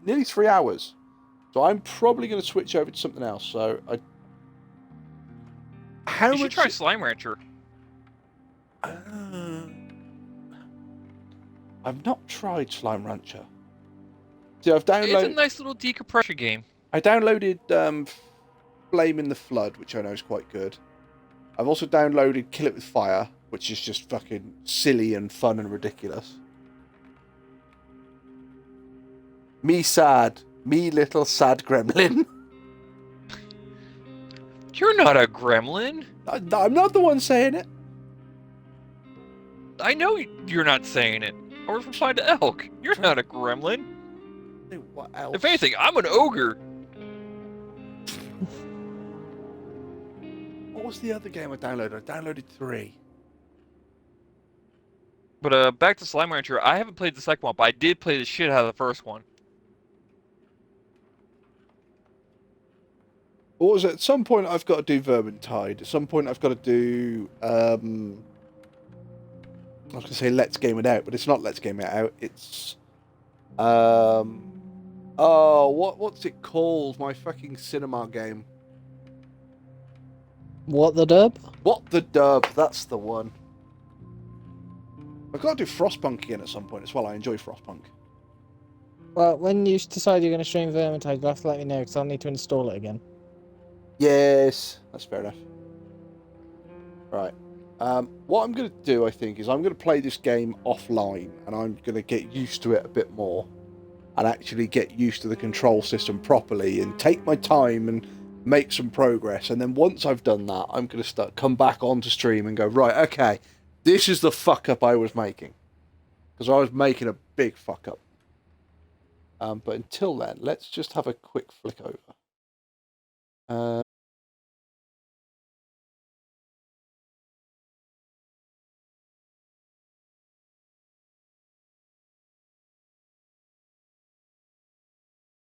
nearly 3 hours. So I'm probably going to switch over to something else. So You should try Slime Rancher. I've not tried Slime Rancher. See, I've downloaded. It's a nice little decompression game. I downloaded Flame in the Flood, which I know is quite good. I've also downloaded Kill It With Fire, which is just fucking silly and fun and ridiculous. Me little sad gremlin. You're not a gremlin. I'm not the one saying it. I know you're not saying it. I was replying to Elk. You're not a gremlin. What else? If anything, I'm an ogre. What was the other game I downloaded? I downloaded 3. But back to Slime Rancher, I haven't played the second one, but I did play the shit out of the first one. What was it? At some point I've got to do Vermintide. At some point I've got to do I was gonna say Let's Game It Out, but it's not Let's Game It Out, it's what's it called? My fucking cinema game. What the dub? What the Dub, that's the one. I've got to do Frostpunk again at some point as well. I enjoy Frostpunk. Well, when you decide you're going to stream Vermintide, you'll have to let me know because I'll need to install it again. Yes, that's fair enough. Right. What I'm going to do, I think, is I'm going to play this game offline and I'm going to get used to it a bit more and actually get used to the control system properly and take my time and make some progress. And then once I've done that, I'm going to come back onto stream and go, right, okay, this is the fuck up I was making. Because I was making a big fuck up. But until then, let's just have a quick flick over.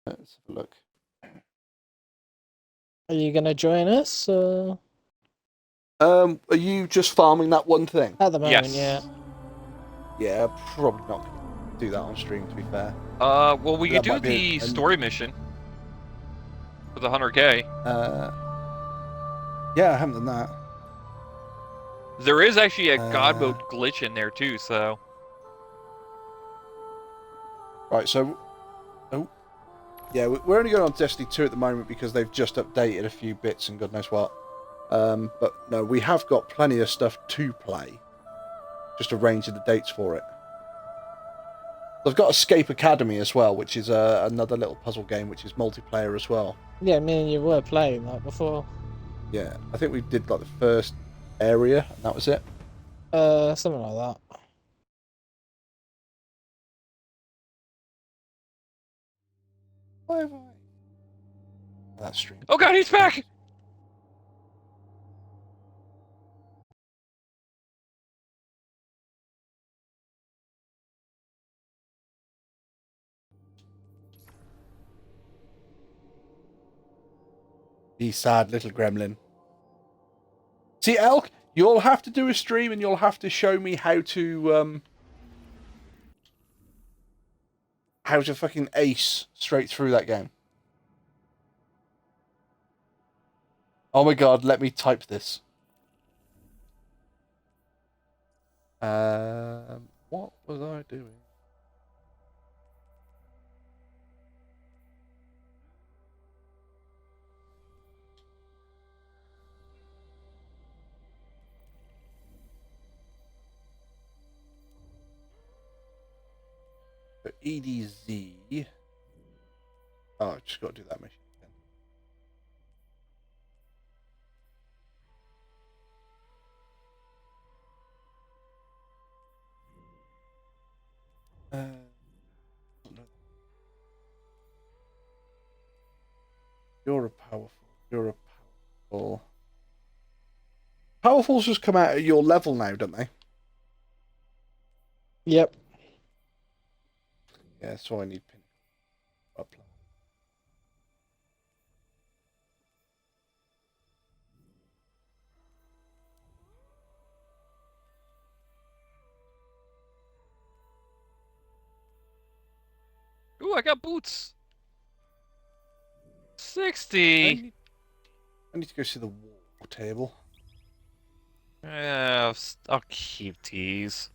Let's have a look. Are you going to join us? Are you just farming that one thing? At the moment, Yes. yeah. Yeah, probably not going to do that on stream, to be fair. Well, we That could do might be the an- story mission for the 100K. Yeah, I haven't done that. There is actually a God Uh, mode glitch in there too, so Right, so... Oh. Yeah, we're only going on Destiny 2 at the moment because they've just updated a few bits and God knows what. But no, we have got plenty of stuff to play. Just arranging the dates for it. I've got Escape Academy as well, which is another little puzzle game, which is multiplayer as well. Yeah, me and you were playing that before. Yeah, I think we did like the first area, and that was it. Something like that. Why have I... That stream. oh god, he's back! You sad little gremlin. See, Elk, you'll have to do a stream and you'll have to show me how to fucking ace straight through that game. Oh my god, let me type this. What was I doing? So EDZ. Oh, I just got to do that mission again. You're a powerful. You're a powerful. Powerfuls just come out at your level now, don't they? Yep. Yeah, so I need pin up. Ooh, I got boots. 60. I need to go see the war table. Yeah, I'll keep these.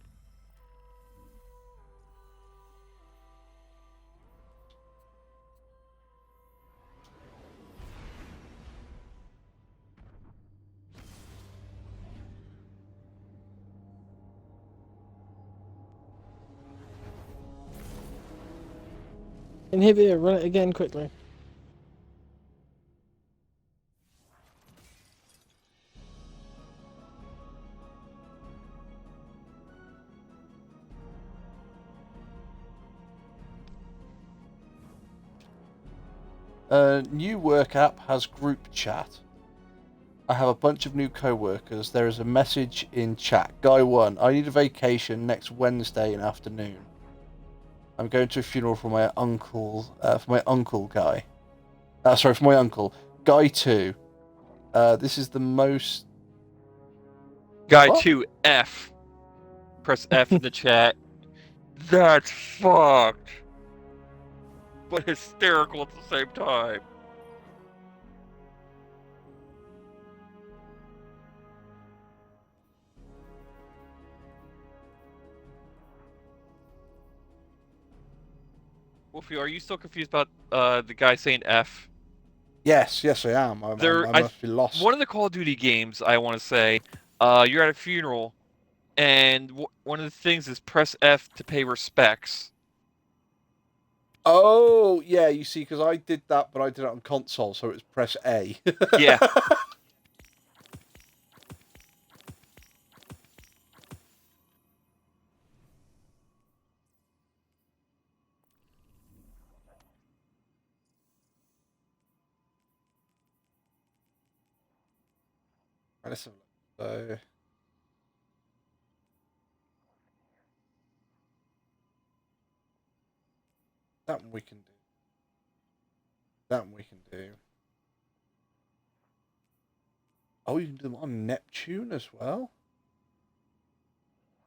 Inhibitor, run it again quickly. New work app has group chat. I have a bunch of new co-workers. There is a message in chat. Guy 1, I need a vacation next Wednesday in afternoon. I'm going to a funeral for my uncle. Guy. For my uncle. Guy 2. This is the most. Guy What? 2, F. Press F in the chat. That's fucked. But hysterical at the same time. Wolfie, are you still confused about the guy saying F? Yes, I am. I must be lost. One of the Call of Duty games, I want to say, you're at a funeral, and one of the things is press F to pay respects. Oh, yeah, you see, because I did that, but I did it on console, so it was press A. Yeah. Let's have a look. So... that one we can do. That one we can do. Oh, you can do them on Neptune as well?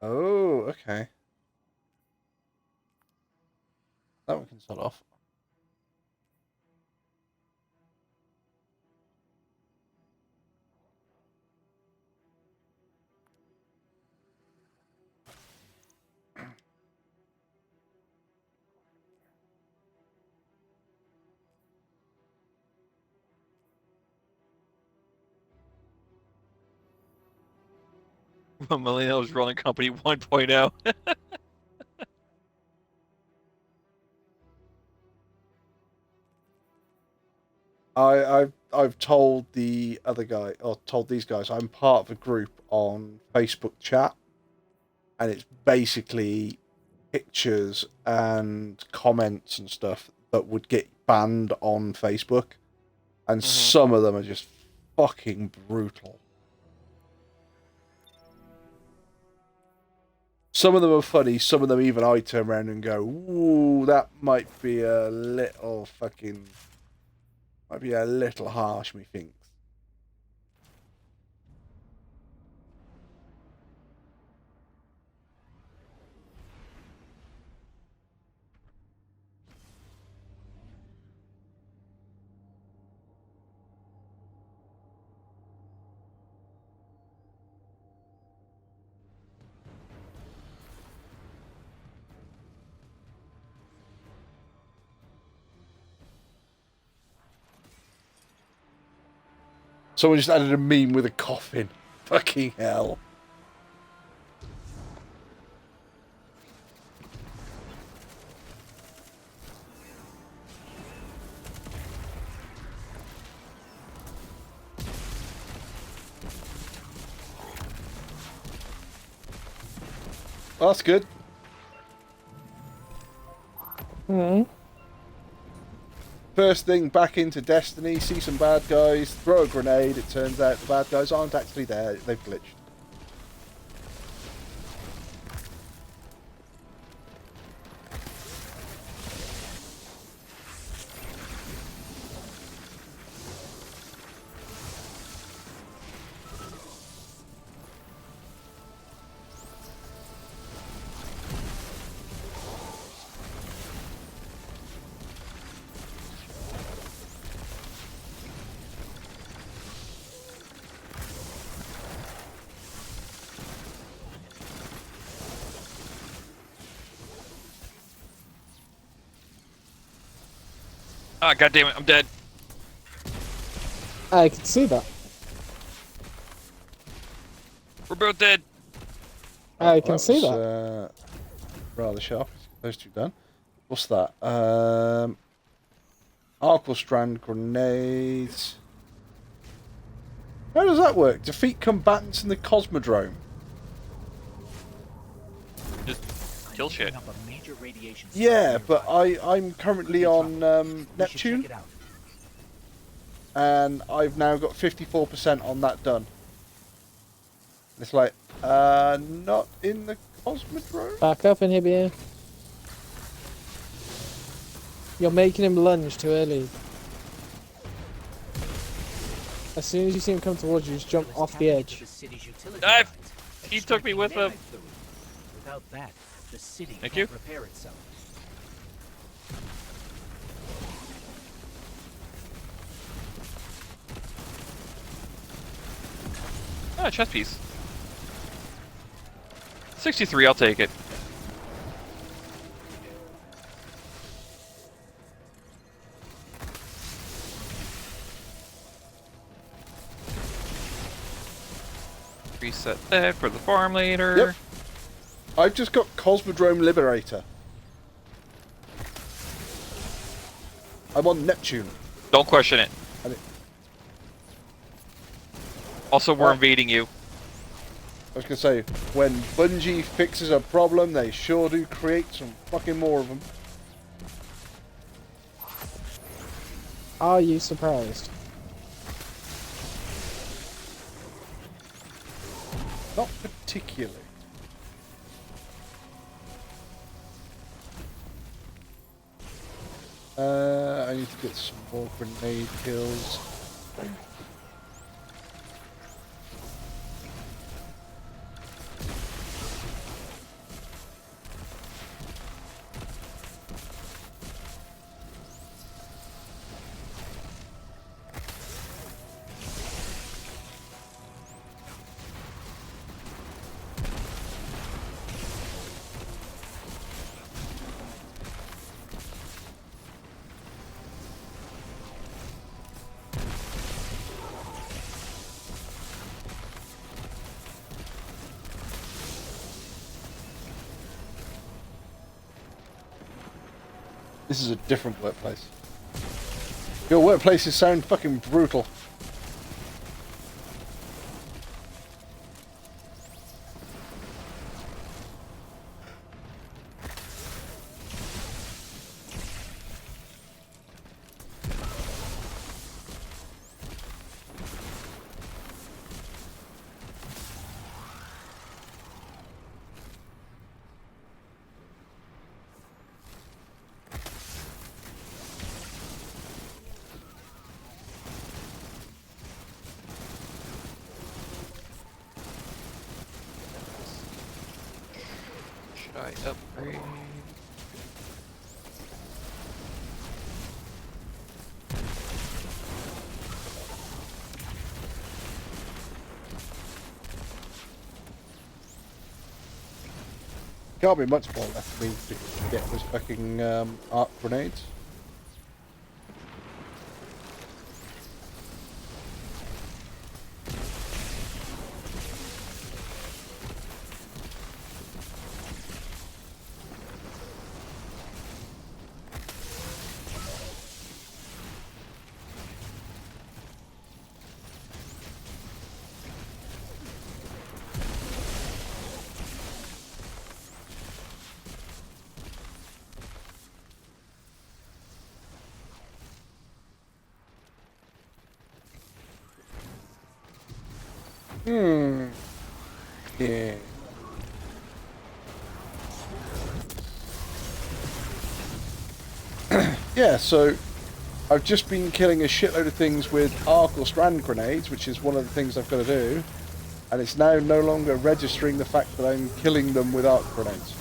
Oh, okay. That one can start off. Millennials Rolling Company 1.0. I've told the other guy, or told these guys, I'm part of a group on Facebook chat, and it's basically pictures and comments and stuff that would get banned on Facebook, and some of them are just fucking brutal. Some of them are funny, some of them even I turn around and go, ooh, that might be a little fucking... might be a little harsh, methinks. Someone just added a meme with a coffin. Fucking hell. Well, that's good. Hmm. First thing back into Destiny, see some bad guys, throw a grenade. It turns out the bad guys aren't actually there. They've glitched. Ah, goddammit, I'm dead. I can see that. We're both dead. I can see that. Rather sharp. Those two done. What's that? Arcal strand grenades. How does that work? Defeat combatants in the Cosmodrome. Just kill shit. Yeah, but I'm currently on Neptune, and I've now got 54% on that done. It's like, not in the Cosmodrome? Back up, Inhibia. You're making him lunge too early. As soon as you see him come towards you, just jump off the edge. He took me with him. Without that, the city Thank can't you. repair itself. Ah, chess piece. 63, I'll take it. Reset that for the farm later. Yep. I've just got Cosmodrome Liberator. I'm on Neptune. Don't question it. I mean- Also, we're What? invading you. I was going to say, when Bungie fixes a problem, they sure do create some fucking more of them. Are you surprised? Not particularly. I need to get some more grenade kills. This is a different workplace. Your workplaces sound fucking brutal. Should I upgrade? Can't be much more left for me to get those fucking arc grenades. Hmm. Yeah. Yeah, so I've just been killing a shitload of things with arc or strand grenades, which is one of the things I've got to do. And it's now no longer registering the fact that I'm killing them with arc grenades.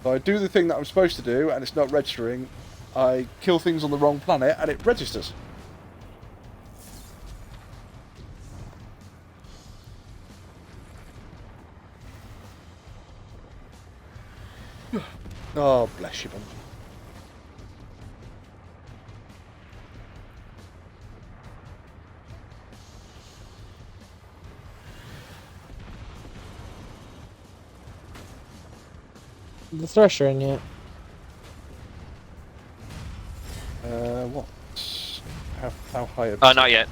So I do the thing that I'm supposed to do, and it's not registering. I kill things on the wrong planet, and it registers. Oh, bless you, man. The Thresher in yet? What? How high? Not yet.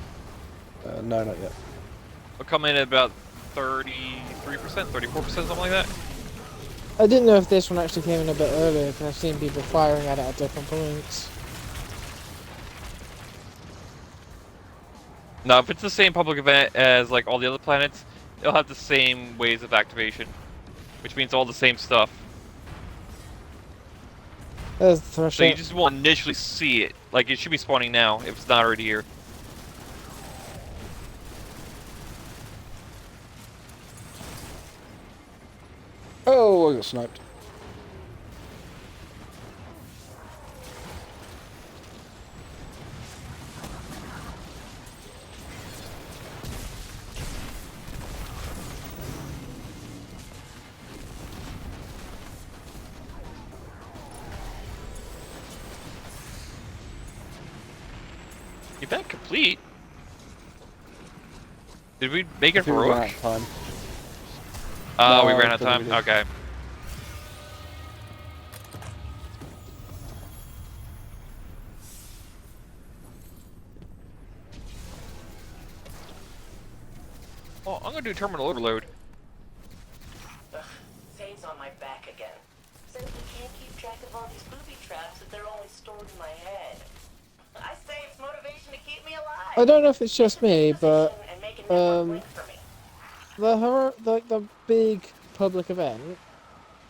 No, not yet. We'll come in at about 33%, 34%, something like that. I didn't know if this one actually came in a bit earlier, because I've seen people firing at it at different points. No, if it's the same public event as like all the other planets, it'll have the same ways of activation, which means all the same stuff. There's the So Thresher. you just won't initially see it. Like, it should be spawning now if it's not already here. Oh, I got sniped. Event complete? Did we make I it think we ran out heroic? of time. Oh, we No, ran I out of don't time? think we did. Okay. Well, I'm gonna do terminal overload. Ugh, Zane's on my back again. Says we can't keep track of all these booby traps if they're only stored in my head. I say it's motivation to keep me alive. I don't know if it's just me, but And make a network link for me. the big public event,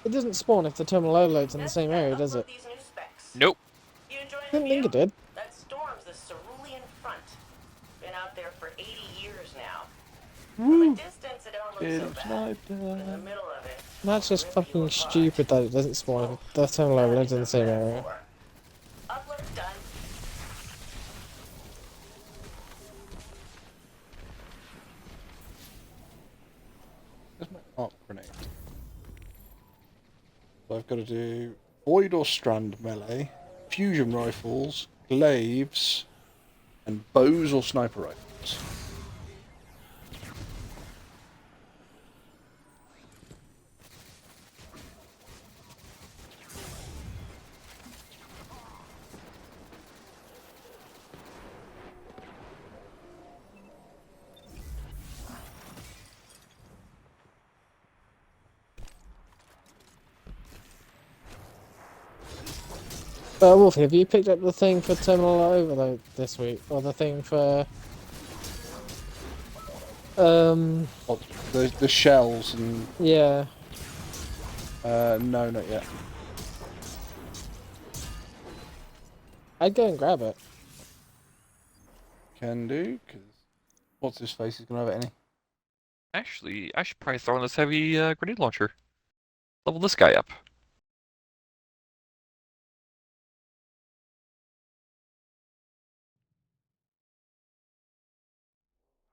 it doesn't spawn if the terminal overloads in the same area, does it? These new specs. Nope. You enjoying I didn't think it the view? did. That storm's the Cerulean Front. Been out there for 80 years now. From a distance, it don't look so bad. In the middle of it, That's just fucking stupid that it doesn't spawn if the terminal overloads in the same area. upload done. Where's my arc grenade? So I've got to do void or strand melee, fusion rifles, glaives, and bows or sniper rifles. Wolfie, have you picked up the thing for terminal overload this week, or the thing for Oh, the shells and yeah? no, not yet. I'd go and grab it. Can do, because what's his face is gonna have it any. Actually, I should probably throw in this heavy grenade launcher. Level this guy up.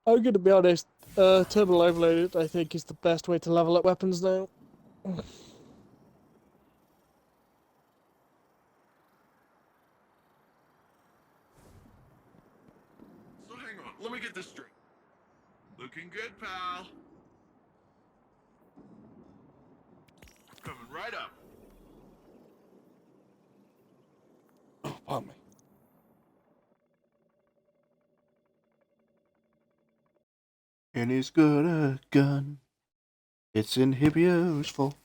I'm gonna be honest. Terminal overloaded, I think, is the best way to level up weapons now. So hang on, let me get this straight. Looking good, pal. Coming right up. Oh, pardon me. And he's got a gun. It's Inhibio's fault.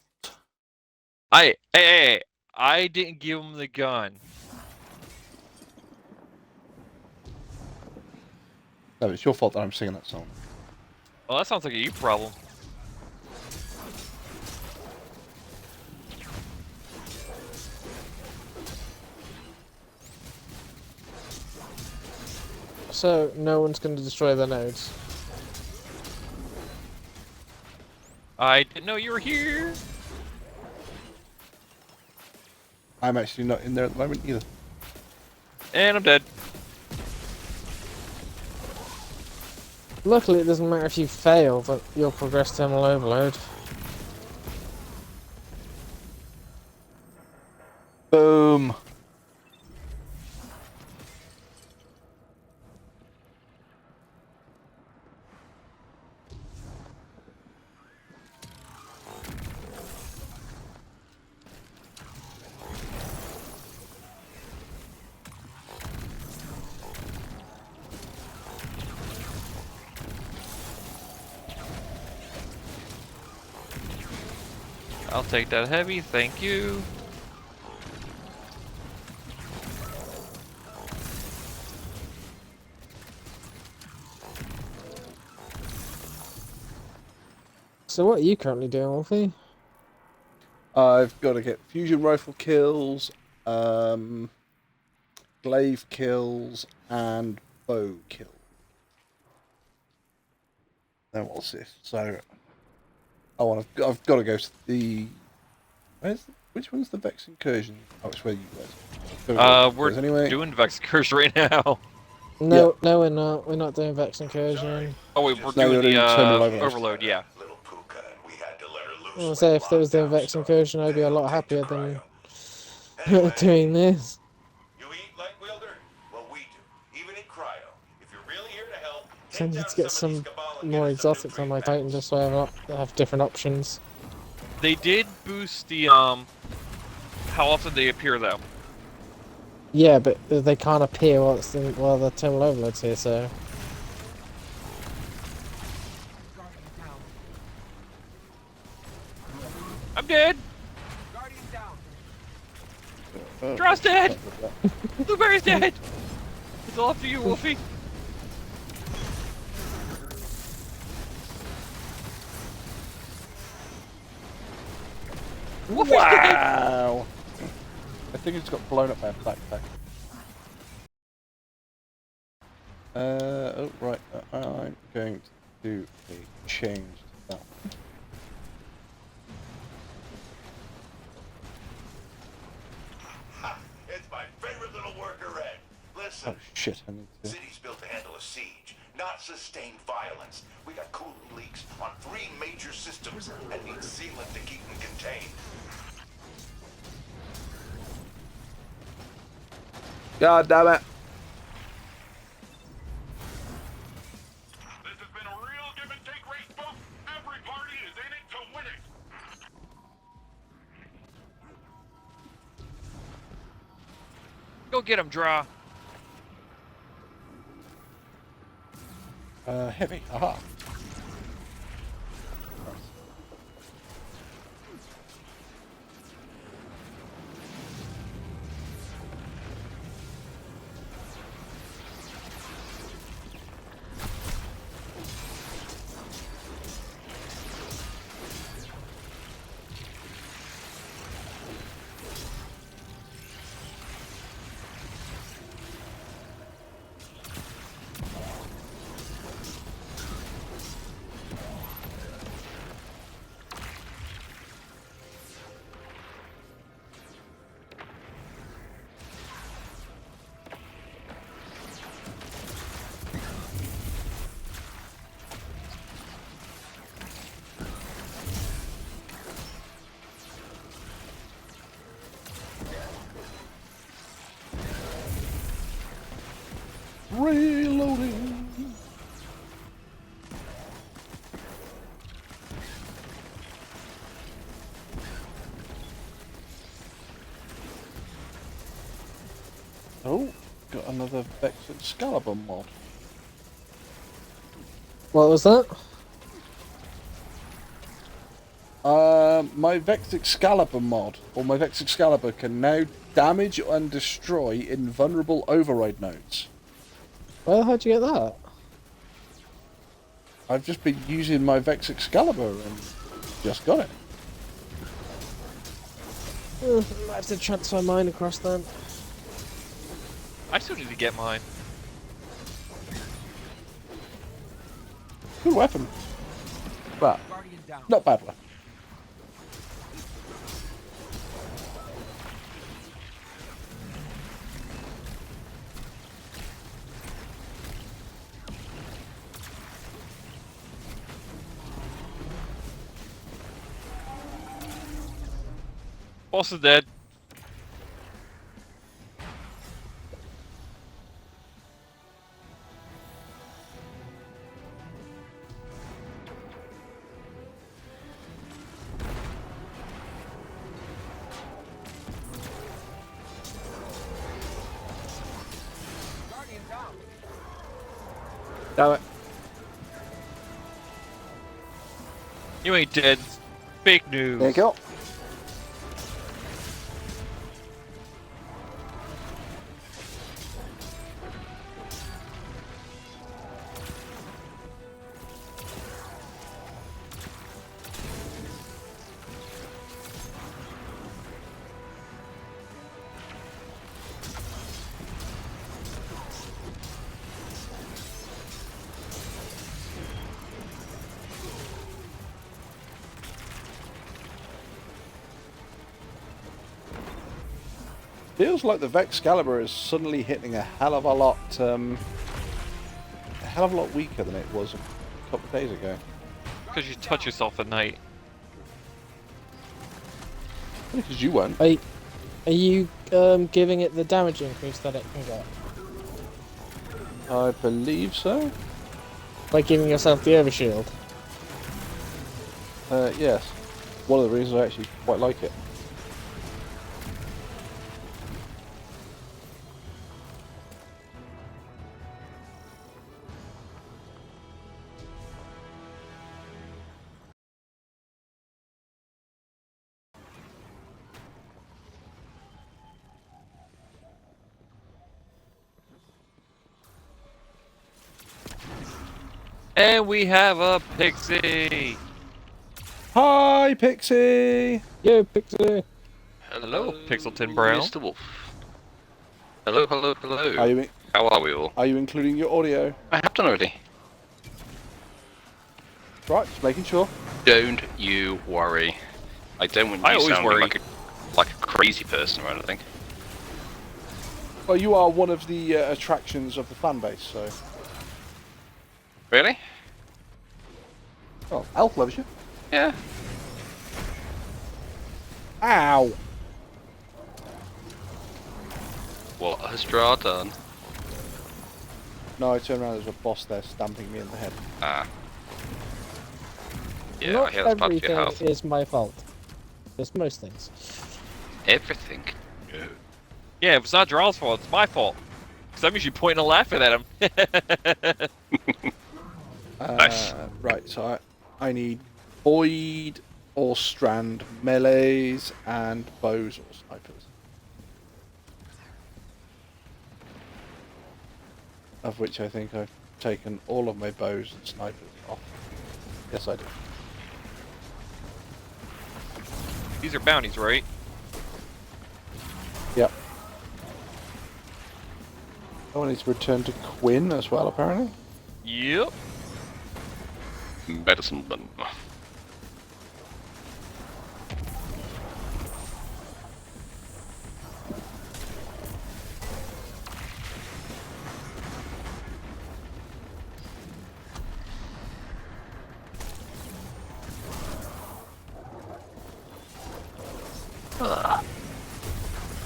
Hey, I didn't give him the gun. No, it's your fault that I'm singing that song. Well, that sounds like a you problem. So no one's going to destroy their nodes. I didn't know you were here. I'm actually not in there at the moment either. And I'm dead. Luckily, it doesn't matter if you fail, that you'll progress terminal overload. Boom. I'll take that heavy, thank you. So what are you currently doing, Wolfie? I've got to get fusion rifle kills, glaive kills, and bow kills. Then we'll see. So, I've got to go to the. Which one's the Vex incursion? Oh, it's where you guys. We're anyway. doing Vex Curse right now. No, no, we're not. We're not doing Vex incursion. Oh wait, we're No, doing you're the doing terminal overload, yeah. Little Puka, and we had to let her loose. Well, when say if there was the lockdown Vex started. incursion, I'd be a Then lot we'll happier take to than cryo. Anyway, doing this. you eat like Wielder? Well, we do. Even in cryo. If you're really here to help, So I take need down to get some of some these Cabal and more get us some exotics new on my green Titan, just so I have different options. They did boost the how often they appear though. Yeah, but they can't appear while the terminal overload's here, so... I'm dead. Oh, Draw's dead. stop with that. Blueberry's dead. It's all up to you, Wolfie. Wolfie's dead. Wow! I think it's got blown up by a backpack. Oh, right. I'm going to do a change to that. It's my favorite little worker, Red. Listen, Oh, shit. I need to. city's built to handle a siege, not sustain violence. We got cooling leaks on 3 major systems and need sealant to keep them contained. God damn it! This has been a real give and take race, folks. Every party is in it to win it. Go get him, Draw. Heavy. Aha. Reloading. Oh, got another Vex Excalibur mod. What was that? My Vex Excalibur mod, or my Vex Excalibur, can now damage and destroy invulnerable override nodes. Where the hell did you get that? I've just been using my Vex Excalibur and just got it. I have to transfer mine across then. I still need to get mine. Good weapon. But Guardian down. not bad one. Boss is dead. Guardian down. Damn it. You ain't dead. Fake news. There you go. Feels like the Vex Excalibur is suddenly hitting a hell of a lot weaker than it was a couple of days ago. Because you touch yourself at night. Because you weren't. Are you giving it the damage increase that it can get? I believe so. By giving yourself the overshield? Yes. One of the reasons I actually quite like it. And we have a pixie. Hi, Pixie! Yo, Pixie! Hello, Pixelton Brown. Mr. Wolf. Hello, hello, hello. Are you, How are we all? are you including your audio? I have done already. Right, just making sure. Don't you worry. I don't want I you always sounding worry. like a crazy person or anything. Well, you are one of the attractions of the fan base, so... Really? Oh, Elf loves you. Yeah. Ow! What has Dra done? No, I turned around, there's a boss there stamping me in the head. Ah. Yeah, Not I hear that's bad for your everything health. is my fault. There's most things. Everything. No. Yeah, if it's not Jarl's fault, it's my fault. Because I'm usually pointing and laughing at him. Nice. Right, so I need Void or Strand melees and bows or snipers. Of which I think I've taken all of my bows and snipers off. Yes, I do. These are bounties, right? Yep. Oh, I need to return to Quinn as well, apparently. Yep. Medicine man.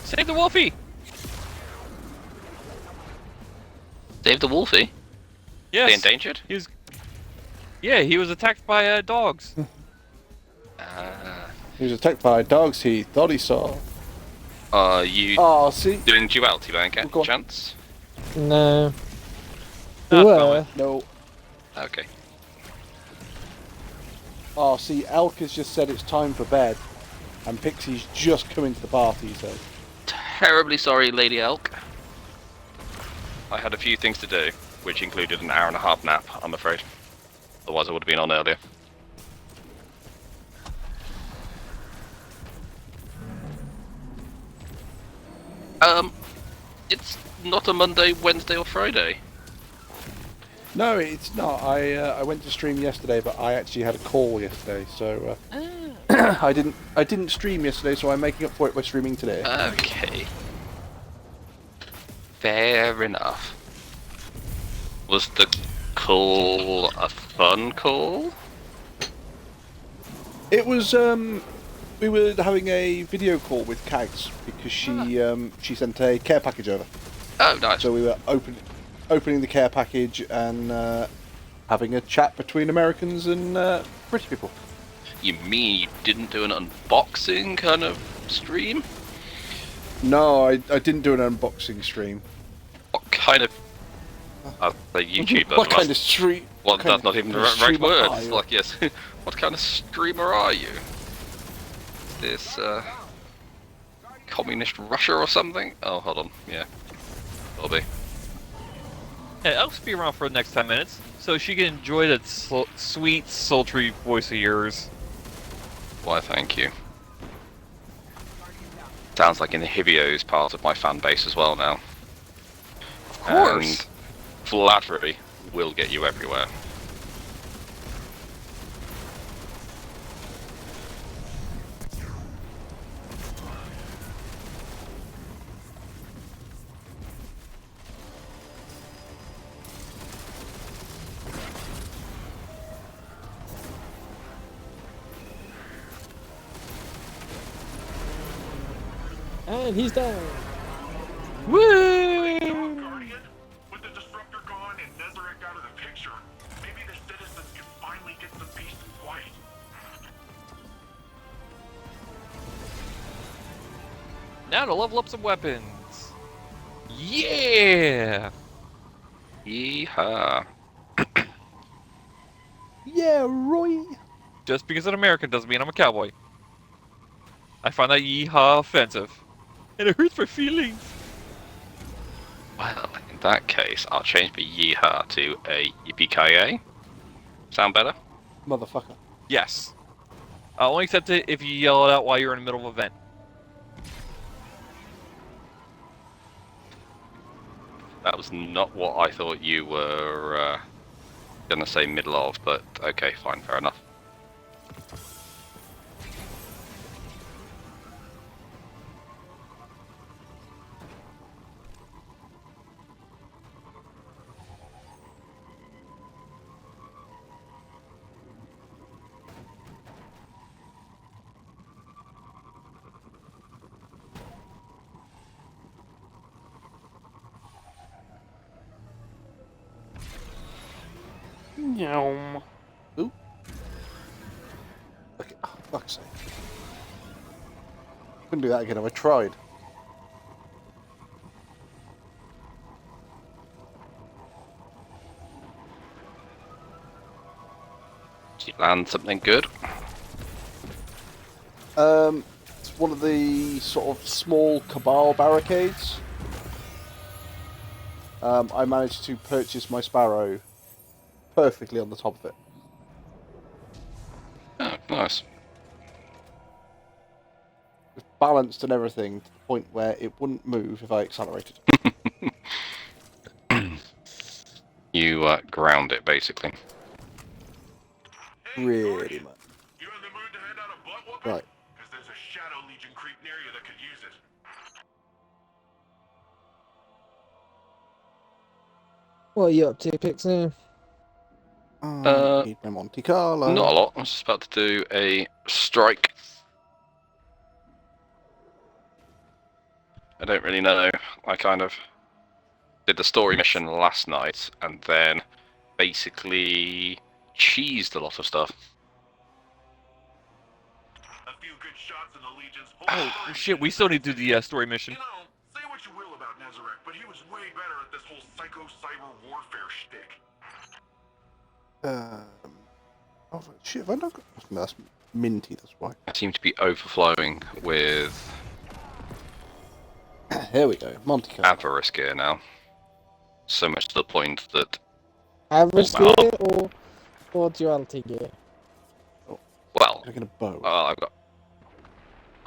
Save the Wolfie! Save the Wolfie? Yes. They endangered? He was... Yeah, he was attacked by dogs. He was attacked by dogs he thought he saw. Are you Oh, see? doing duality by any Go on. chance? No. Ah, Were. No. Okay. Oh, see, Elk has just said it's time for bed. And Pixie's just coming to the party, so... Terribly sorry, Lady Elk. I had a few things to do, which included an hour and a half nap, I'm afraid. Otherwise, I would have been on earlier. It's not a Monday, Wednesday, or Friday. No, it's not. I went to stream yesterday, but I actually had a call yesterday, so I didn't stream yesterday, so I'm making up for it by streaming today. Okay. Fair enough. Was the call a fun call? It was we were having a video call with Kags because she sent a care package over. Oh, nice. So we were opening the care package and having a chat between Americans and British people. You mean you didn't do an unboxing kind of stream? No, I didn't do an unboxing stream. What kind of... I'll say YouTuber. What kind of stream? Well, that's not even the right streamer are words. you? Like, yes. What kind of streamer are you? Is this, communist Russia or something? Oh, hold on. Yeah. Will be. Hey, I'll just be around for the next 10 minutes, so she can enjoy that sweet, sultry voice of yours. Why, thank you. Sounds like Inhibio's part of my fan base as well now. Of course! And flattery will get you everywhere. And he's down. Woo! Guardian, with the disruptor gone and Nezarec out of the picture, maybe the citizens can finally get some peace and quiet. Now to level up some weapons. Yeah! Yeehaw. Yeah, Roy. Just because I'm American doesn't mean I'm a cowboy. I find that yeehaw offensive. And it hurts my feelings. Well, in that case, I'll change the yeehaw to a yippee-ki-yay. Sound better? Motherfucker. Yes. I'll only accept it if you yell it out while you're in the middle of an event. That was not what I thought you were gonna say middle of, but okay, fine, fair enough. Yum. Ooh. Okay, oh, fuck's sake. Couldn't do that again if I tried. Did you land something good? It's one of the sort of small Cabal barricades. I managed to purchase my Sparrow perfectly on the top of it. Oh, nice. It's balanced and everything to the point where it wouldn't move if I accelerated. You ground it, basically. Pretty much. You in the mood to head out a butt whooping? Right. Because there's a Shadow Legion creep near you that could use it. What are you up to, Pixie? Need my Monte Carlo. Not a lot. I was just about to do a strike. I don't really know. I kind of did the story mission last night and then basically cheesed a lot of stuff. A few good shots in the Legion's Oh, shit, we still need to do the story mission. You know, say what you will about Nezarec, but he was way better at this whole psycho-cyber warfare shtick. Oh shit! Have I not got? No, that's minty. That's why. I seem to be overflowing with Here we go. Monte Carlo. avarice gear now. So much to the point that Average Wow. gear or What duality gear? Well, Looking at a bow. I've got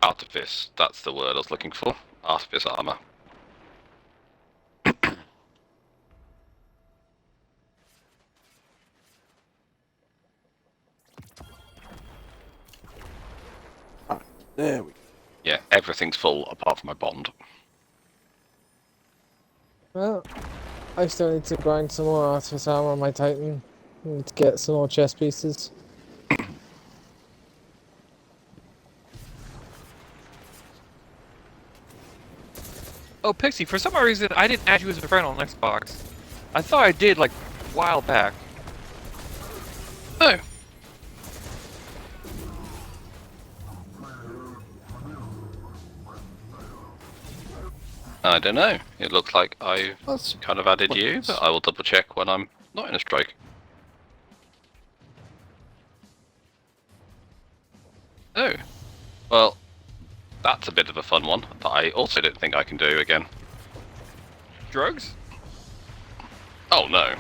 artifice. That's the word I was looking for. Artifice armor. There we go. Yeah, everything's full apart from my bond. Well, I still need to grind some more artifice armor on my Titan. Need to get some more chest pieces. Oh, Pixie, for some reason, I didn't add you as a friend on Xbox. I thought I did, like, a while back. Oh. I don't know. It looks like I've That's kind of added you, but I will double check when I'm not in a strike. Oh. Well, that's a bit of a fun one that I also don't think I can do again. Drugs? Oh no.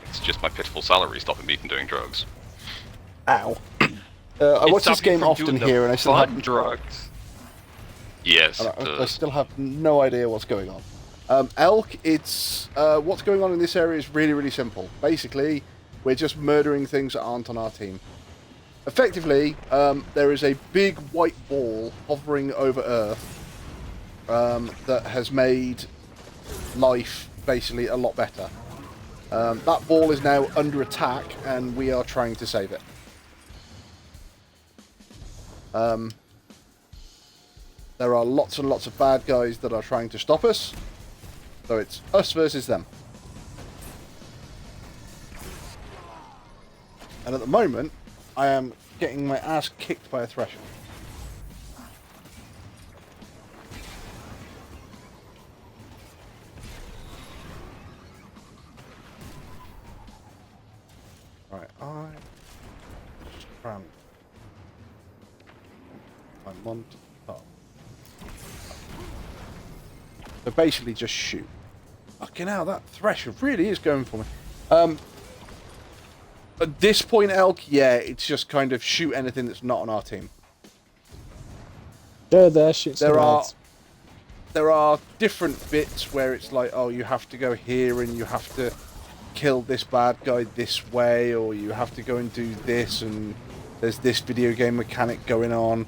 It's just my pitiful salary stopping me from doing drugs. ow. I It watch this stopped you game from often doing the here, and I still fun have drugs. Yes, and it I does. still have no idea what's going on. Elk, it's what's going on in this area is really, really simple. Basically, we're just murdering things that aren't on our team. Effectively, there is a big white ball hovering over Earth that has made life basically a lot better. That ball is now under attack, and we are trying to save it. There are lots and lots of bad guys that are trying to stop us, so it's us versus them. And at the moment, I am getting my ass kicked by a Thresher. Right, I'm on top. So basically just shoot. Fucking hell, that Thresher really is going for me. At this point, Elk, yeah, it's just kind of shoot anything that's not on our team. Go there, shoot some lads. There are different bits where it's like, oh, you have to go here and you have to kill this bad guy this way, or you have to go and do this, and there's this video game mechanic going on.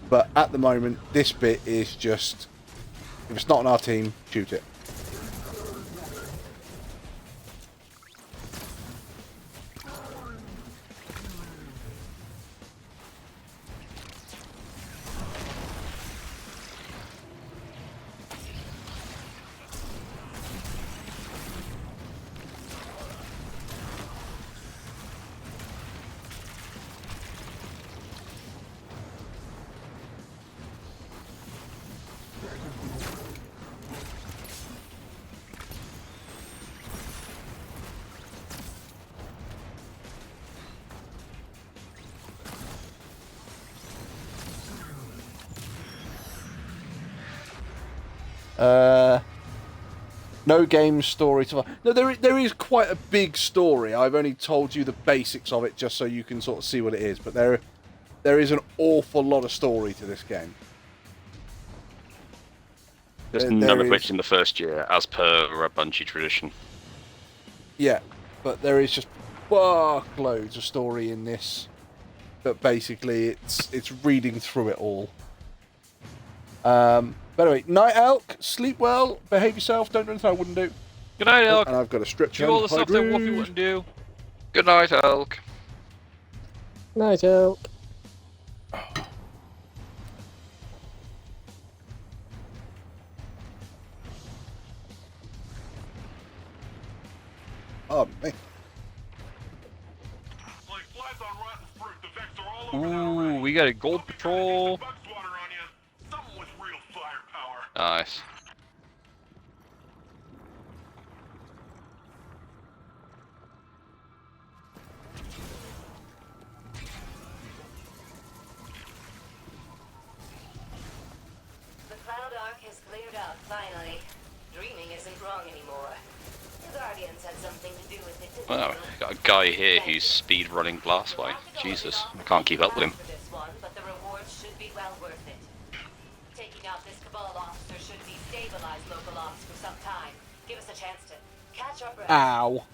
But at the moment, this bit is just, if it's not on our team, shoot it. No game story to... No, there is quite a big story. I've only told you the basics of it just so you can sort of see what it is. But there is an awful lot of story to this game. Just There none of is- which in the first year, as per a Bungie tradition. Yeah, but there is just fuckloads of story in this. But basically, it's reading through it all. But anyway, Night Elk, sleep well, behave yourself, don't do anything I wouldn't do. Good night, Elk. And I've got a stretcher. Do all the stuff that Wolfie wouldn't do. Good night, Elk. Night, Elk. Oh, me. Like flies on rotten fruit, the Vex are all over that array. Ooh, we got a gold patrol. Bug swatter on you. Something with real firepower. Nice. The Cloud Ark has cleared out, finally. Dreaming isn't wrong anymore. The Guardians had something to do with it, didn't Wow, they? got a guy here who's speed running Blastway. Jesus, I can't keep up with him. For this one, but the rewards should be well worth it. Taking out this Cabal officer should destabilize local ops for some time. Give us a chance to catch our breath. Ow.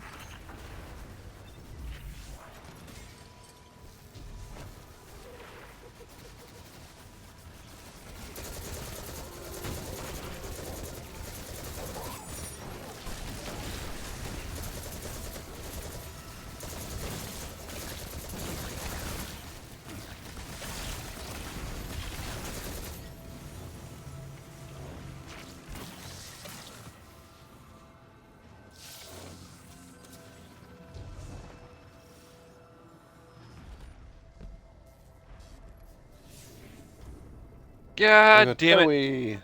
God damn it. it.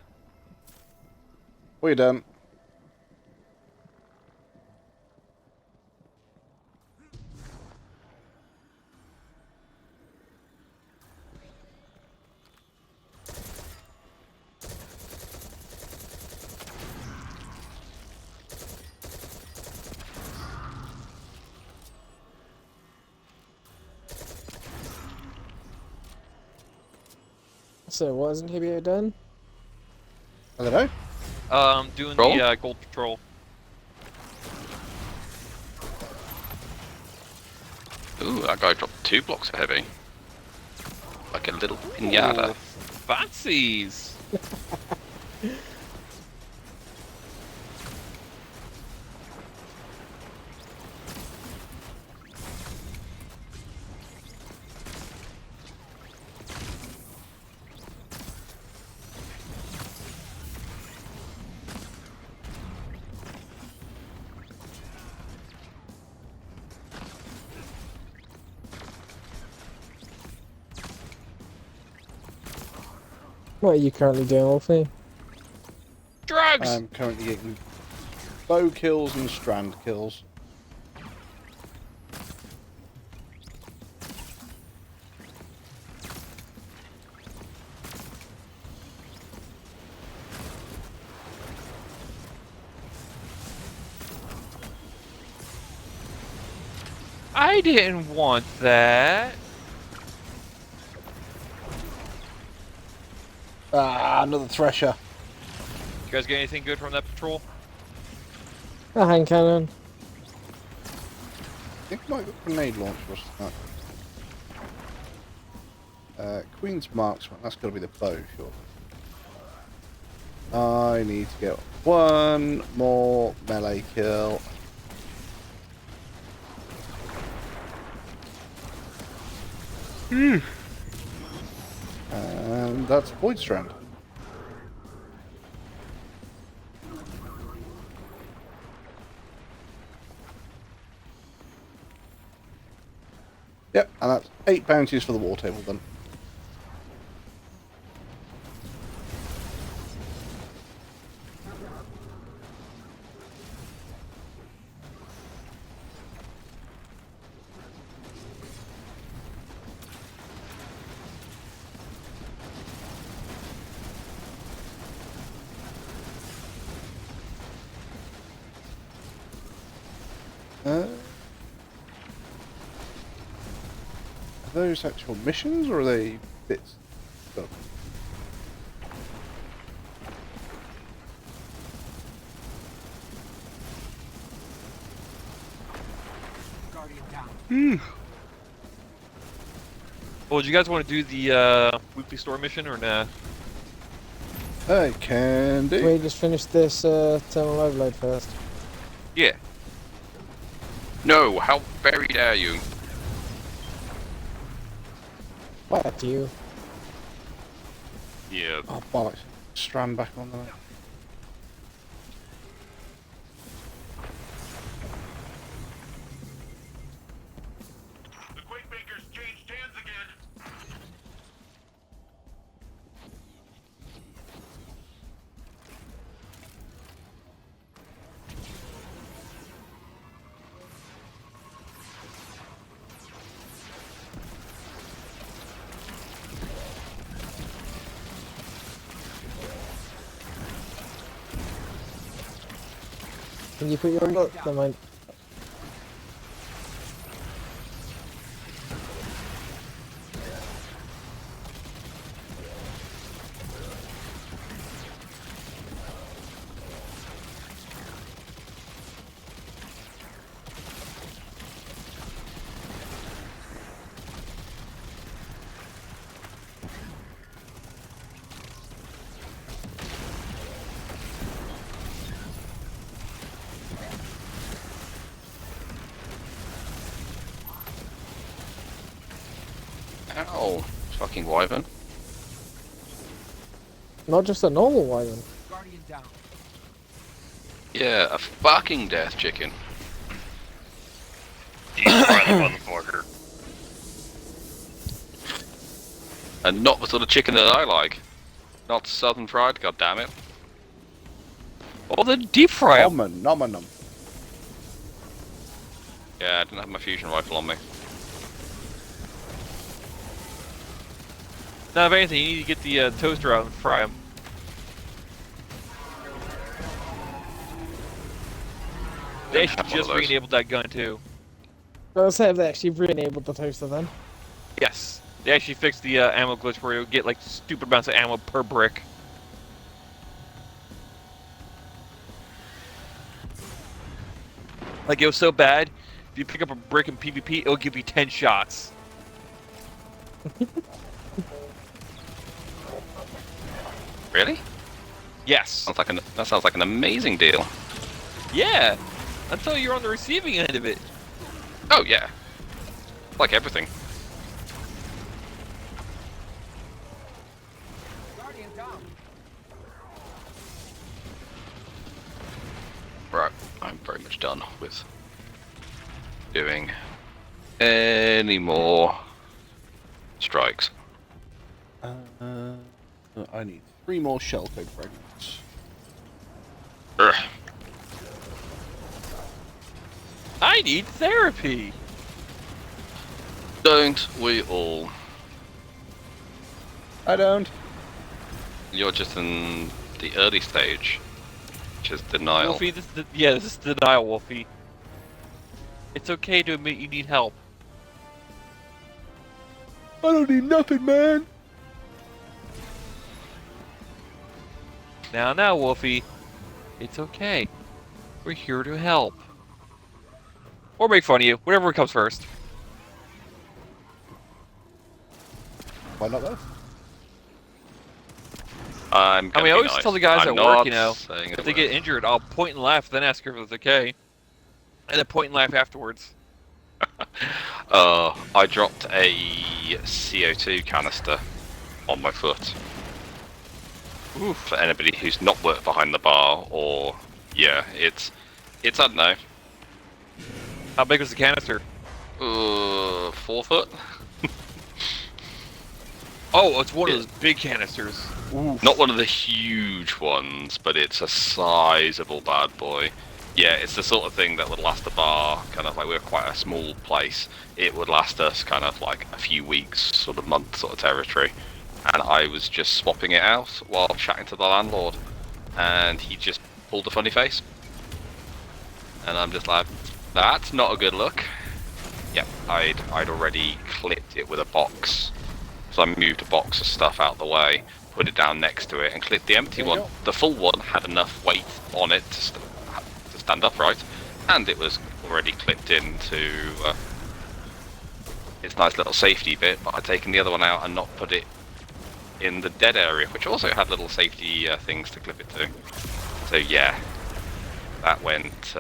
What you done? So what has Inhibitor done? I don't know. Doing Roll? the gold patrol. Ooh, that guy dropped 2 blocks of heavy. Like a little pinata. Ooh, fancies. What are you currently doing, Wolfie? Drugs. I'm currently getting bow kills and strand kills. I didn't want that. Ah, another thresher. You guys get anything good from that patrol? A hand cannon. I think I might got grenade launcher or something. Queen's Marksman, that's got to be the bow, sure. I need to get one more melee kill. And that's Void Strand. Yep, and that's 8 bounties for the war table done. Are those actual missions or are they bits? Oh. Guardian down. Well, do you guys want to do the weekly store mission or nah? I can do. We just finished this terminal overload first. Yeah. No, how buried are you? What do you? Yeah. Oh, bollocks. Strand back on there. The Quakemakers changed hands again. Can you put your look? Never mind. Ow, fucking wyvern. Not just a normal wyvern. Guardian down. Yeah, a fucking death chicken. Deep fry the motherfucker. And not the sort of chicken that I like. Not southern fried, god damn it. Well, then deep fry 'em. Nom. Yeah, I didn't have my fusion rifle on me. Now, if anything, you need to get the toaster out and fry them. They should just re-enabled that gun too. Let's say they actually re-enabled the toaster then. Yes, they actually fixed the ammo glitch where you get like stupid amounts of ammo per brick. Like it was so bad, if you pick up a brick in PvP, it'll give you 10 shots. Really? Yes. That sounds like an amazing deal. Yeah. Until you're on the receiving end of it. Oh yeah. Like everything. Guardian down. Right, I'm very much done with doing any more strikes. I need 3 more shell code fragments. Ugh. I need therapy. Don't we all? I don't. You're just in the early stage, which is denial. Wolfie, this is denial, Wolfie. It's okay to admit you need help. I don't need nothing, man. Now, Wolfie. It's okay. We're here to help. Or make fun of you, whatever comes first. Why not though? I I always tell the guys at work, you know, saying if they get injured, I'll point and laugh, then ask if it's okay. And then point and laugh afterwards. I dropped a CO2 canister on my foot. Oof. For anybody who's not worked behind the bar, or yeah, it's I don't know, How big was the canister? 4 foot. Oh, it's one of those big canisters. Oof. Not one of the huge ones, but it's a sizable bad boy. Yeah, it's the sort of thing that would last the bar, kind of like we're quite a small place. It would last us kind of like a few weeks, sort of month sort of territory. And I was just swapping it out while chatting to the landlord, and he just pulled a funny face. And I'm just like, that's not a good look. Yep, I'd already clipped it with a box. So I moved a box of stuff out the way, put it down next to it, and clipped the empty one. The full one had enough weight on it to stand upright, and it was already clipped into its nice little safety bit, but I'd taken the other one out and not put it in the dead area, which also had little safety things to clip it to. So yeah, that went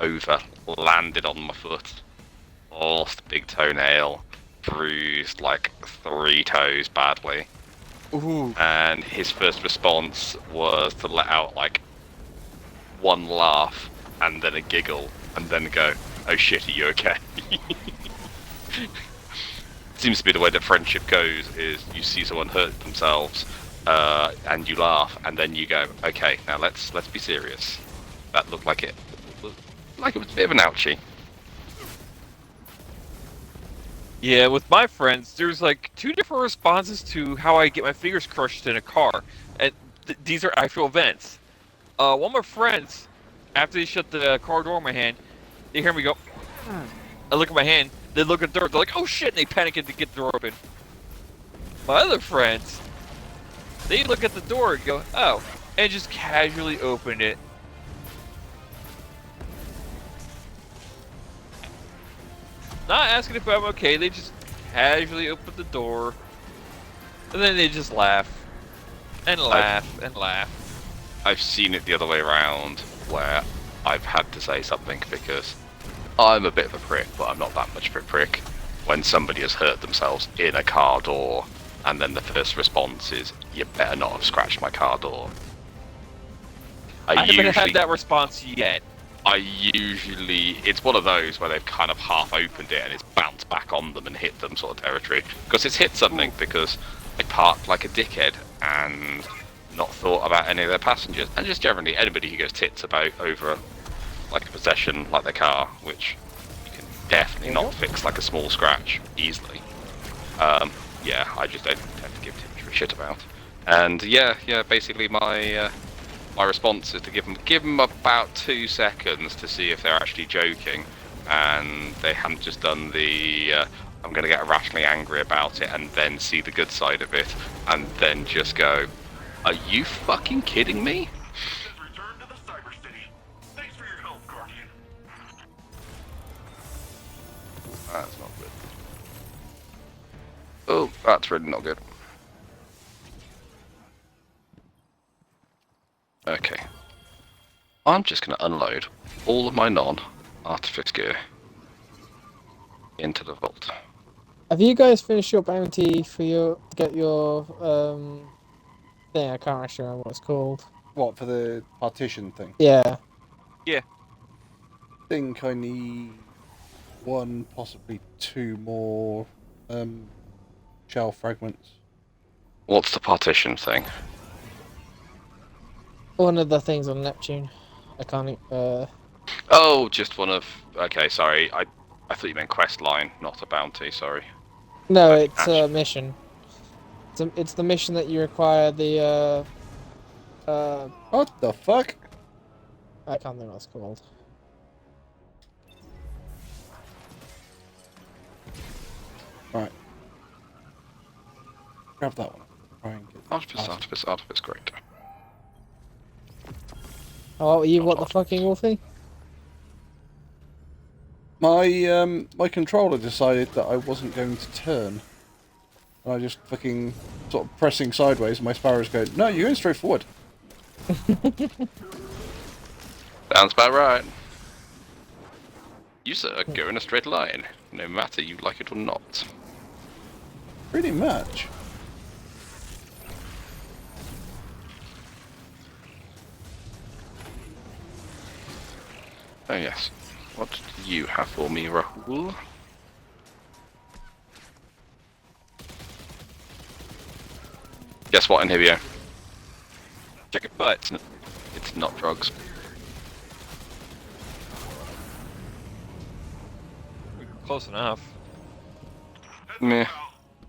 over, landed on my foot, lost a big toenail, bruised like 3 toes badly. Ooh. And his first response was to let out like one laugh and then a giggle and then go, "Oh shit, are you okay?" Seems to be the way that friendship goes, is you see someone hurt themselves and you laugh and then you go, "Okay, now let's be serious." That looked like it was a bit of an ouchie. Yeah, with my friends, there's like 2 different responses to how I get my fingers crushed in a car. And these are actual events. One of my friends, after they shut the car door in my hand, they hear me go. I look at my hand. They look at the door. They're like, "Oh shit!" And they panic and they get the door open. My other friends, they look at the door and go, "Oh," and just casually open it. Not asking if I'm okay. They just casually open the door, and then they just laugh and laugh and laugh. I've seen it the other way around, where I've had to say something because I'm a bit of a prick, but I'm not that much of a prick. When somebody has hurt themselves in a car door, and then the first response is, "You better not have scratched my car door." I haven't had that response yet. It's one of those where they've kind of half opened it and it's bounced back on them and hit them sort of territory. Because it's hit something because I parked like a dickhead and not thought about any of their passengers. And just generally anybody who goes tits about over like a possession like their car, which you can definitely not fix like a small scratch easily. Yeah, I just don't tend to give too much of a shit about. And yeah, basically my response is to give them about 2 seconds to see if they're actually joking, and they haven't just done the I'm going to get irrationally angry about it and then see the good side of it, and then just go, "Are you fucking kidding me?" Return to the Cyber City. Thanks for your help, Guardian. That's not good. Oh, that's really not good. Okay. I'm just going to unload all of my non-artifice gear into the vault. Have you guys finished your bounty for to get your thing? I can't actually remember what it's called. What, for the partition thing? Yeah. I think I need 1, possibly 2 more shell fragments. What's the partition thing? One of the things on Neptune. I can't. Oh, just one of. Okay, sorry. I thought you meant quest line, not a bounty. Sorry. No, it's a mission. It's the mission that you require the. What the fuck? I can't think what it's called. Right. Grab that one. Try and get Artifice, great. Oh, you what the fucking Wolfie? My controller decided that I wasn't going to turn. And I just fucking sort of pressing sideways and my sparrows go, "No, you're going straight forward." Sounds about right. You, sir, go in a straight line, no matter you like it or not. Pretty much. Oh yes. What do you have for me, Rahul? Guess what, Inhibio? Check it butt. It's not drugs. Close enough. Meh.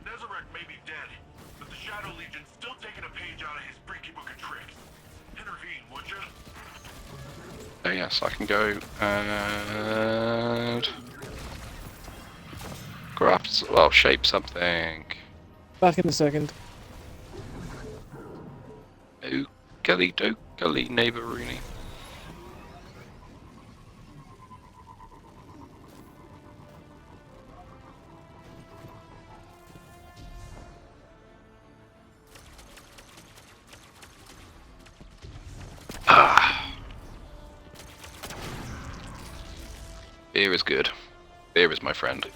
Nezarec may be dead, but the Shadow Legion's still taking a page out of his freaky book of tricks. Intervene, would you? Oh yes, I can go and craft, well, shape something. Back in a second. Dokali neighboroonie. Beer is good. Beer is my friend.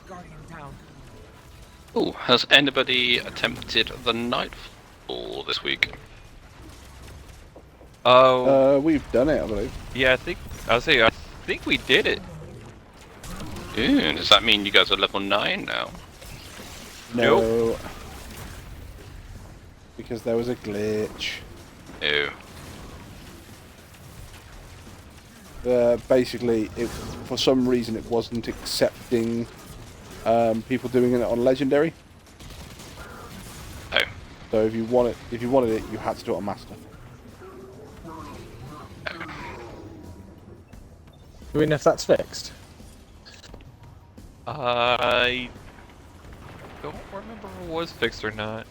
Guardian down. Oh, has anybody attempted the Nightfall this week? Oh. We've done it, I believe. Yeah, I think we did it. Ooh, does that mean you guys are level 9 now? No. because there was a glitch. Ew. Basically, for some reason it wasn't accepting people doing it on legendary. Oh. So if you wanted it, you had to do it on master. Do we know if that's fixed? I don't remember if it was fixed or not.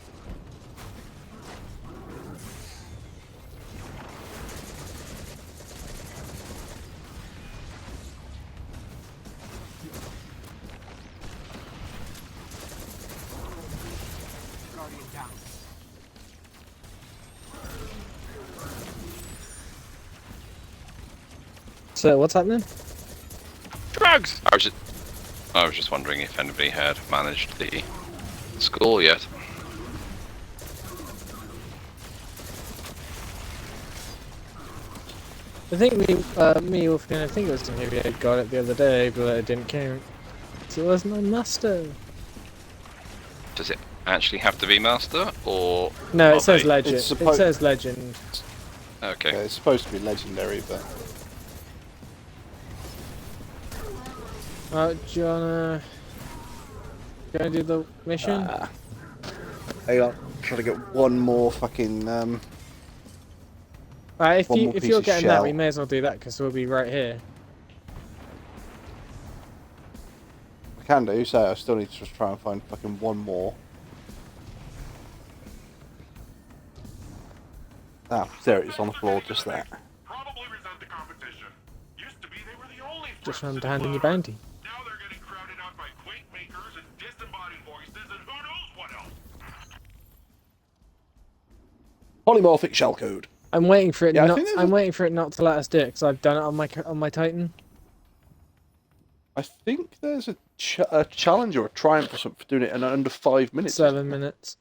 Guardian down. So what's happening? Drugs! I was just wondering if anybody had managed the score yet. I think me, Wolfgang, I think it was maybe I got it the other day, but it didn't count. So it wasn't on master. Does it actually have to be master, or... No, are it says they- legend. It's It says legend. Okay. Yeah, it's supposed to be legendary, but Do you wanna do the mission? hang on, trying to get one more fucking Right, if one you more if piece you're of getting that, shell. we may as well do that because we'll be right here. I can do. So I still need to just try and find fucking one more. Ah, there it is on the floor, just there. Probably resent the competition. Used to be they were the only Just threats round to hand in your Mars. bounty. Now they're getting crowded out by quake makers and disembodied voices and who knows what else. Polymorphic shellcode. I'm waiting for it Yeah, I not. think there's I'm a- waiting for it not to let us do it because I've done it on my Titan. I think there's a challenge or a triumph or something for doing it in under 5 minutes. 7 minutes.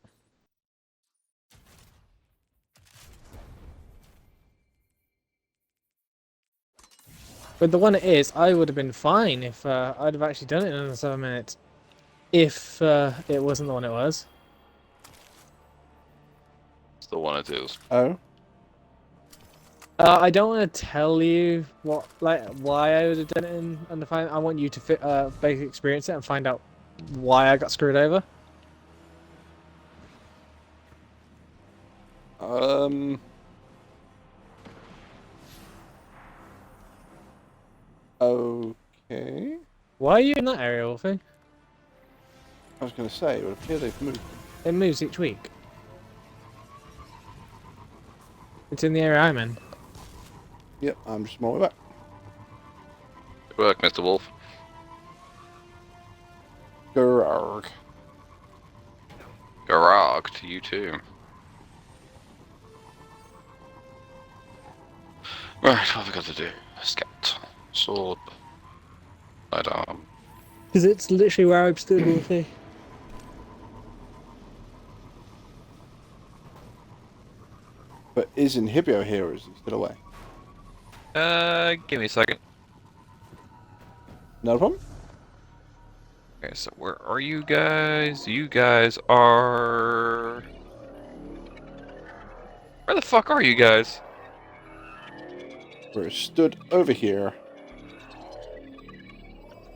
But the one it is, I would have been fine if I'd have actually done it in under 7 minutes. If it wasn't the one it was. Still want to do. Oh, I don't want to tell you why I would have done it in under 5. I want you to basically experience it and find out why I got screwed over. Okay. Why are you in that area, Wolfie? I was going to say, it would appear they've moved. It moves each week. It's in the area I'm in. Yep, I'm just on my way back. Good work, Mr. Wolf. Grrrg. Garag to you too. Right, what have we got to do? Scout. Sword. Sidearm. Because it's literally where I'm stood, Wolfie. But is Inhibio here or is he still away? Give me a second. No problem. Okay, so where are you guys? You guys are... Where the fuck are you guys? We're stood over here.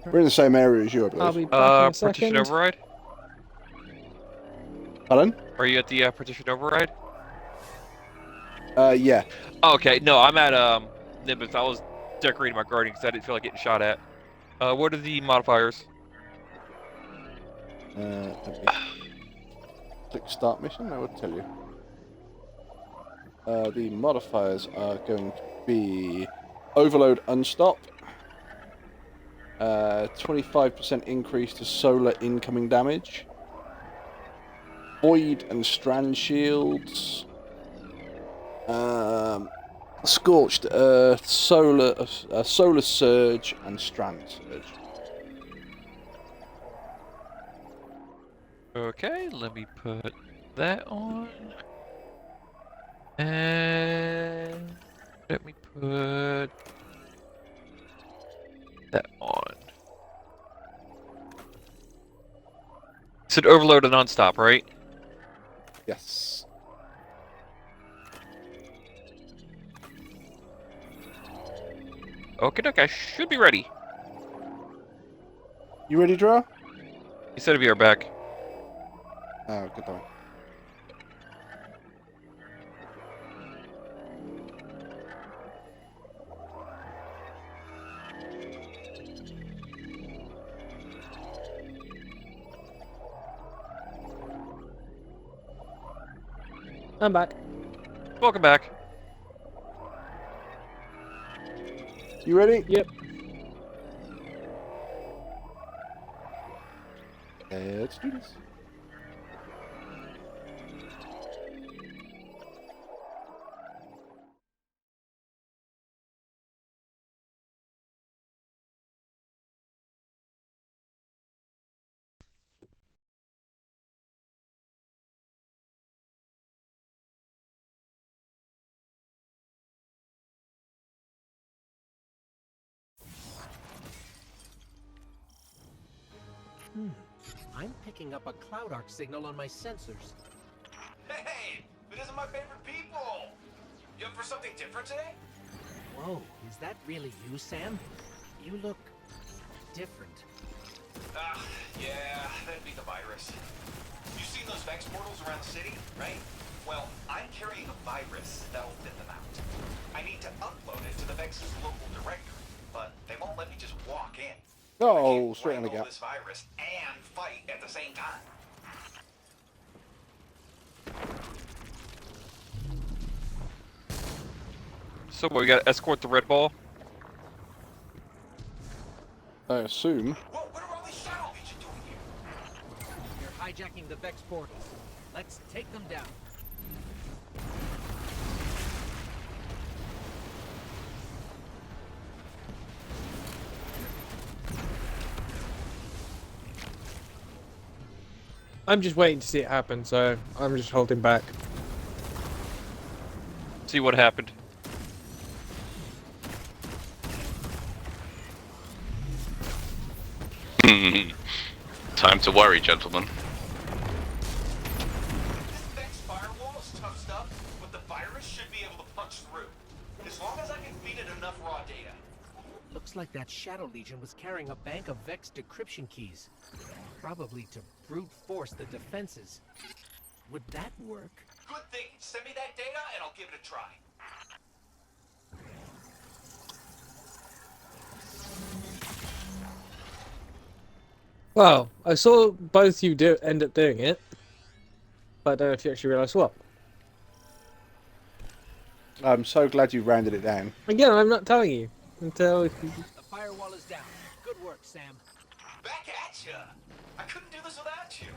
We're in the same area as you, I I'll believe. be back in a Partition second. override? Pardon? Are you at the partition override? Yeah. Oh, okay, no, I'm at Nimbus. I was decorating my guardian because I didn't feel like getting shot at. What are the modifiers? Let me click start mission, I would tell you. The modifiers are going to be overload unstop, 25% increase to solar incoming damage, void and strand shields, scorched earth, solar surge, and strand surge. Okay, let me put that on. And let me put that on. Said overload and non-stop, right? Yes. Okay, I should be ready. You ready, Dra? He said he'd be right back. Oh, good point. I'm back. Welcome back. You ready? Yep. Let's do this. I'm picking up a Cloud Arc signal on my sensors. Hey, it isn't my favorite people. You up for something different today? Whoa, is that really you, Sam? You look different. Yeah, that'd be the virus. You seen those Vex portals around the city, right? Well, I'm carrying a virus that'll thin them out. I need to upload it to the Vex's local directory, but they won't let me just walk in. Oh, straight on the Wrangle gap. this virus and fight at the same time. So what, we gotta escort the Red Ball? I assume. Whoa, what are all these Shadow Legion doing here? You're hijacking the Vex portals. Let's take them down. I'm just waiting to see it happen, so I'm just holding back. See what happened. Time to worry, gentlemen. This Vex firewall is tough stuff, but the virus should be able to punch through. As long as I can feed it enough raw data. Looks like that Shadow Legion was carrying a bank of Vex decryption keys. Probably to brute force the defenses. Would that work? Good thing. Send me that data and I'll give it a try. Well, I saw both you end up doing it, but I don't know if you actually realised what. I'm so glad you rounded it down. Again, I'm not telling you until. The firewall is down. Good work, Sam. Back at ya. I couldn't do this without you.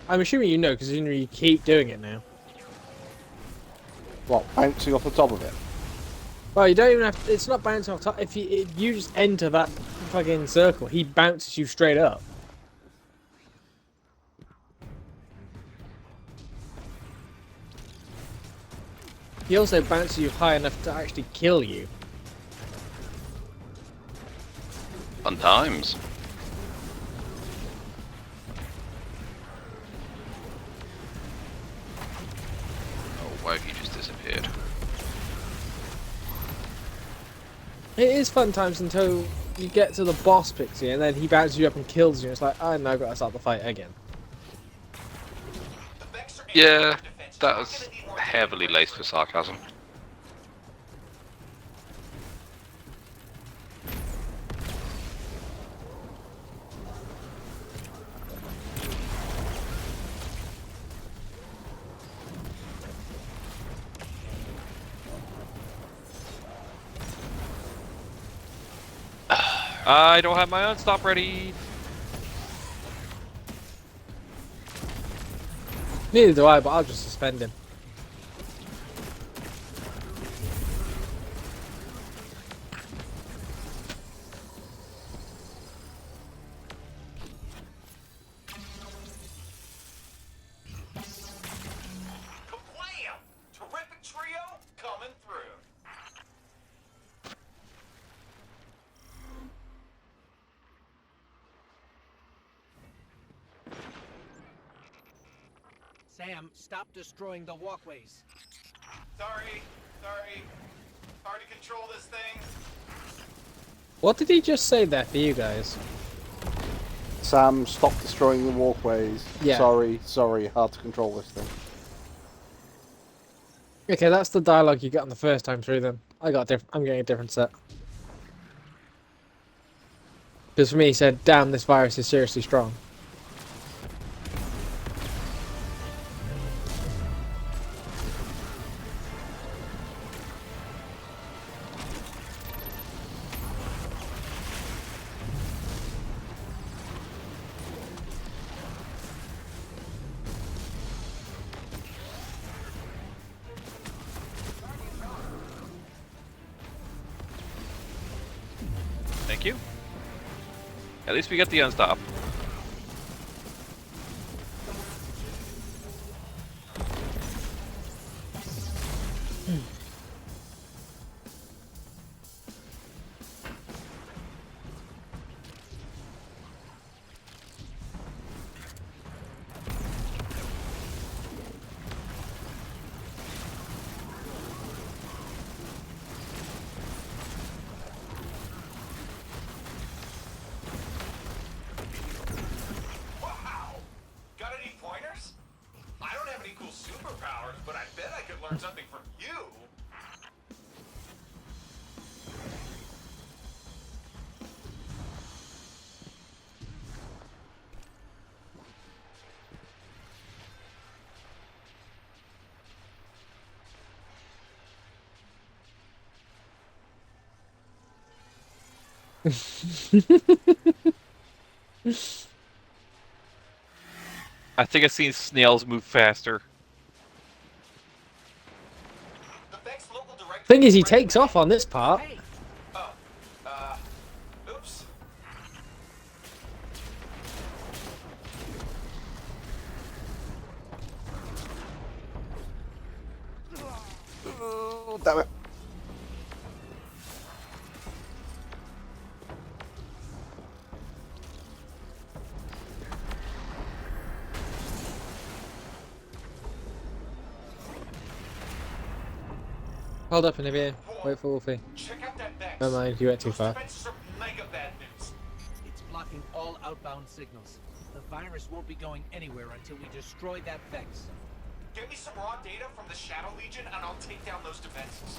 I'm assuming you know, because you keep doing it now. What, bouncing off the top of it? Well, you don't even have to, it's not bouncing off top. If you just enter that fucking circle, he bounces you straight up. He also bounces you high enough to actually kill you. Fun times. Oh, why have you just disappeared? It is fun times until you get to the boss Pixie, and then he bounces you up and kills you. It's like, oh no, I've got to start the fight again. Yeah, that was heavily laced with sarcasm. I don't have my unstop ready. Neither do I, but I'll just suspend him. Kablam! Terrific trio coming through. Sam, stop destroying the walkways. Sorry. Hard to control this thing. What did he just say there for you guys? Sam, stop destroying the walkways. Yeah. Sorry, hard to control this thing. Okay, that's the dialogue you got on the first time through them. I'm getting a different set. Because for me, he said, "Damn, this virus is seriously strong." Thank you. At least we get the unstop. Wow! Got any pointers? I don't have any cool superpowers, but I bet I could learn something from you. I think I've seen snails move faster. The Vex local director. Thing is, he takes off on this part. Hey, Oh, oops. Oh, damn it. Hold up, Olivia. Wait for Wolfie. Check out that Vex. Never mind, you went too Those far. defenses are mega bad news. it's blocking all outbound signals. The virus won't be going anywhere until we destroy that Vex. Get me some raw data from the Shadow Legion, and I'll take down those defenses.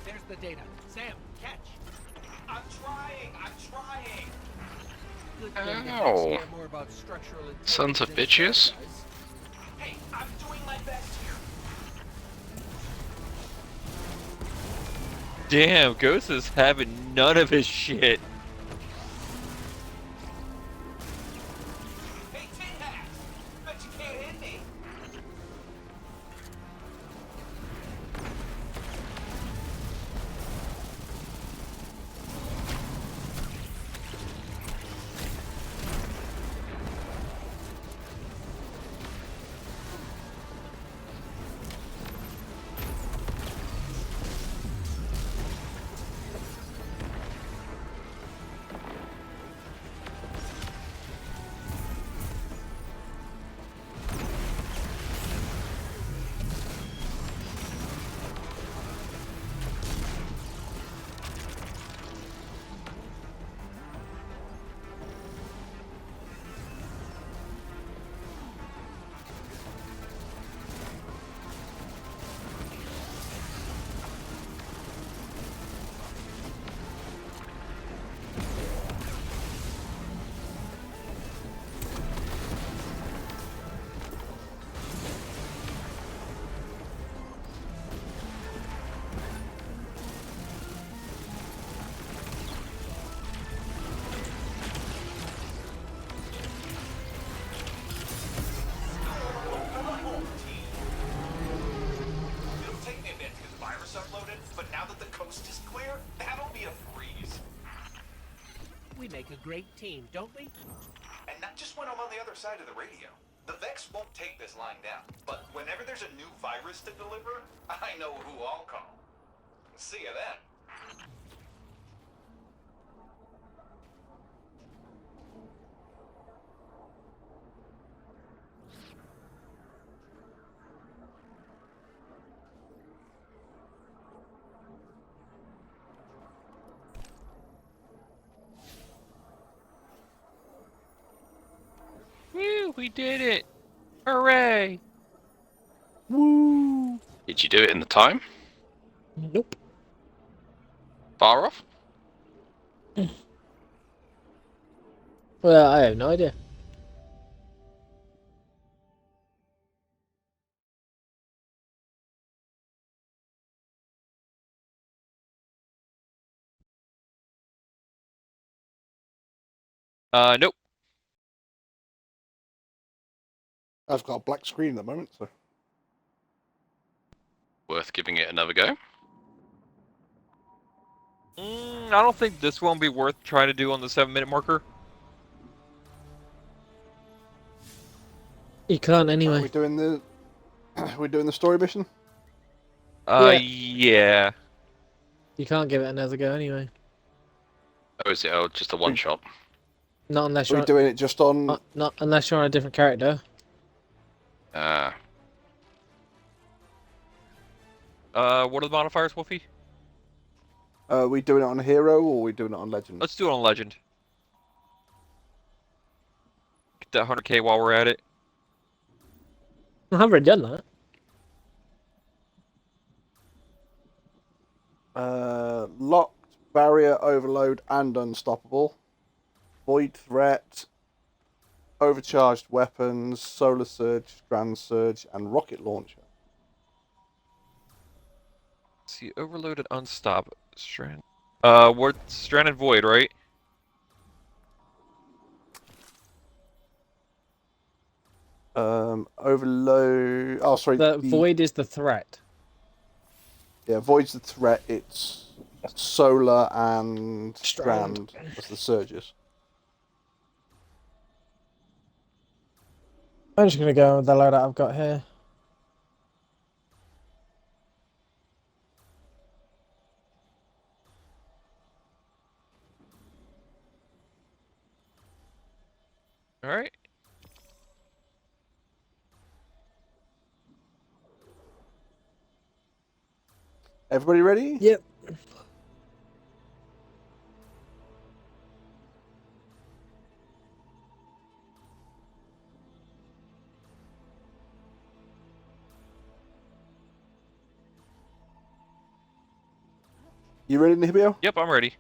There's the data. Sam, catch. I'm trying. Good thing the Vex Ow. care more about structural Sons of intelligence bitches. than us. Hey, I'm doing my best here. Damn, Ghost is having none of his shit. Hey, Tin Hat! Bet you can't hit me. But now that the coast is clear, that'll be a breeze. We make a great team, don't we? And not just when I'm on the other side of the radio. The Vex won't take this line down, but whenever there's a new virus to deliver, I know who I'll call. See you then. Woo, we did it! Hooray! Woo! Did you do it in the time? Nope. Far off? Well, I have no idea. Nope. I've got a black screen at the moment, so. Worth giving it another go? I don't think this one will be worth trying to do on the 7-minute marker. You can't Are anyway. we doing the? We're doing the story mission. Yeah. You can't give it another go anyway. Or is it just a one shot? Not unless Are we you're doing it just on? not unless you're on a different character. What are the modifiers, Wolfie? Are we doing it on hero or are we doing it on legend? Let's do it on legend. Get that 100k while we're at it. I've already done that. Locked, barrier, overload, and unstoppable. Void threat, overcharged weapons, solar surge, grand surge, and rocket launcher. See, overloaded, unstop, strand. We're stranded void, right? Overload. Oh, sorry. The void is the threat. Yeah, void's the threat. It's solar and Strand. strand. That's the surges. I'm just gonna go with the loadout I've got here. All right. Everybody ready? Yep. You ready, Nihibio? Yep, I'm ready.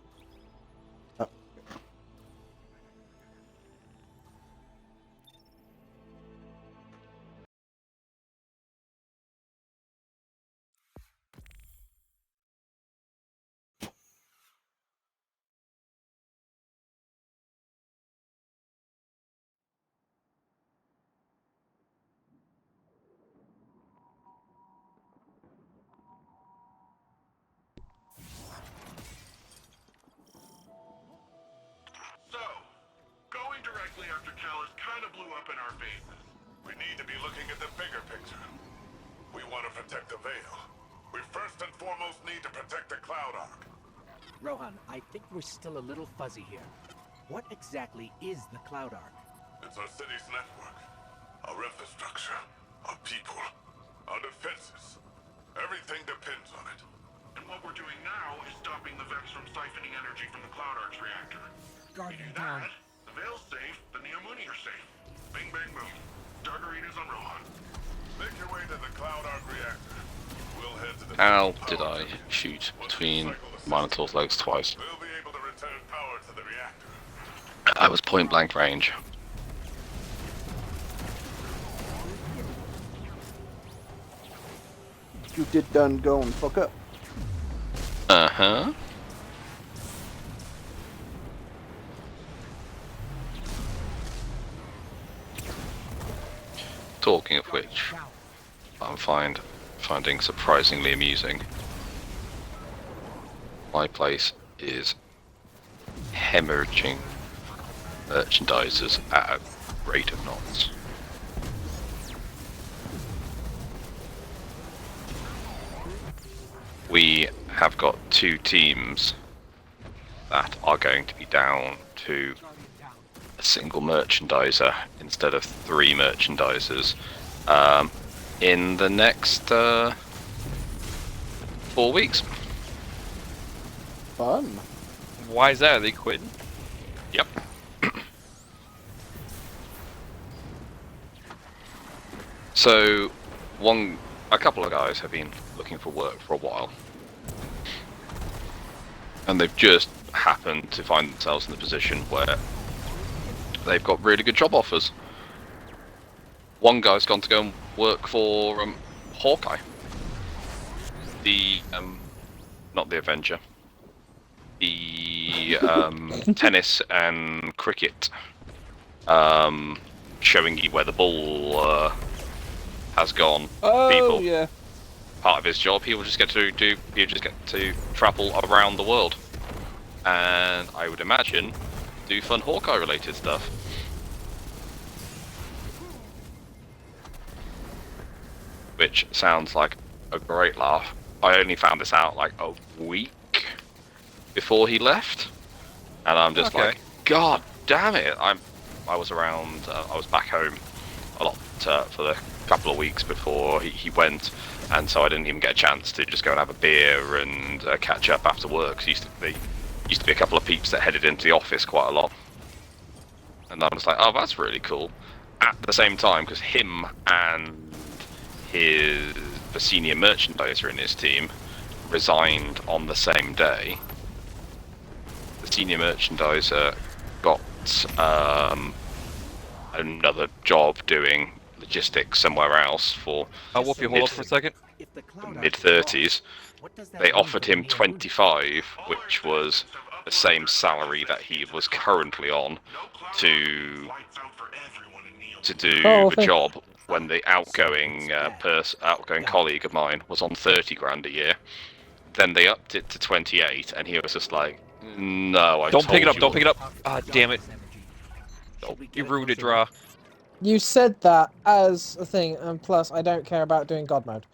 So, going directly after Callus kind of blew up in our faces. We need to be looking at the bigger picture. We want to protect the Veil. We first and foremost need to protect the Cloud Ark. Rohan, I think we're still a little fuzzy here. What exactly is the Cloud Ark? It's our city's network, our infrastructure, our people, our defenses. Everything depends on it. And what we're doing now is stopping the Vex from siphoning energy from the Cloud Ark's reactor. Guardian Do down. that, the Veil's safe, the Neomuni are safe. Bing, bang, boom. Targarina's on Rohan. Make your way to the Cloud Ark reactor. We'll head to the... How did I shoot between Minotaur's legs twice? We'll be able to return power to the reactor. I was point blank range. You did done go and fuck up. Uh-huh. Talking of which, I'm finding surprisingly amusing My place is hemorrhaging merchandisers at a rate of knots. We have got 2 teams that are going to be down to a single merchandiser instead of 3 merchandisers in the next 4 weeks. Fun. Why is that? Are they quitting? Yep. So, a couple of guys have been looking for work for a while, and they've just happened to find themselves in the position where they've got really good job offers. One guy's gone to go and work for Hawkeye, the not the Avenger, the tennis and cricket, showing you where the ball has gone. Oh, people. yeah. Part of his job, he will just get to travel around the world, and I would imagine do fun Hawkeye related stuff. Which sounds like a great laugh. I only found this out like a week before he left, and I'm just like, God damn it! I was around. I was back home a lot for the couple of weeks before he went, and so I didn't even get a chance to just go and have a beer and catch up after work. Used to be a couple of peeps that headed into the office quite a lot, and I was like, oh, that's really cool. At the same time, because him and the senior merchandiser in his team resigned on the same day. The senior merchandiser got another job doing logistics somewhere else for I'll whoop you hold for a second. mid-30s. They offered him 25, which was the same salary that he was currently on to do the job, when the outgoing colleague of mine was on 30 grand a year. Then they upped it to 28, and he was just like, no, I Don't pick it up, you don't pick it up. Ah, damn it. You ruined it, Draw. You said that as a thing, and plus, I don't care about doing God mode.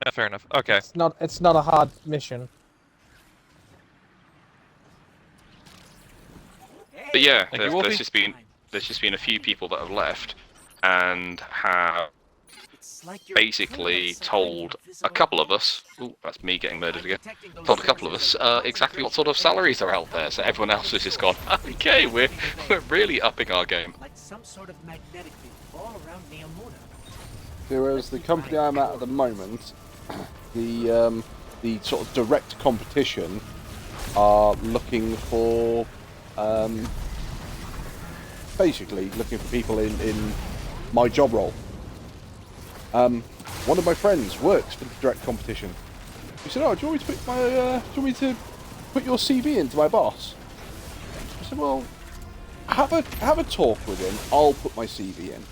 Yeah, fair enough. Okay. It's not a hard mission. But yeah, Thank you, there's Wolfie. just been a few people that have left and have basically told a couple of us, ooh, that's me getting murdered again, told a couple of us exactly what sort of salaries are out there, so everyone else has just gone, okay, we're really upping our game. Like some sort of magnetic field all around Neomuna. Whereas the company I'm at the moment, the sort of direct competition are looking for, basically looking for people in my job role. One of my friends works for the direct competition. He said, "Oh, do you want me to put your CV into my boss?" I said, "Well, have a talk with him. I'll put my CV in."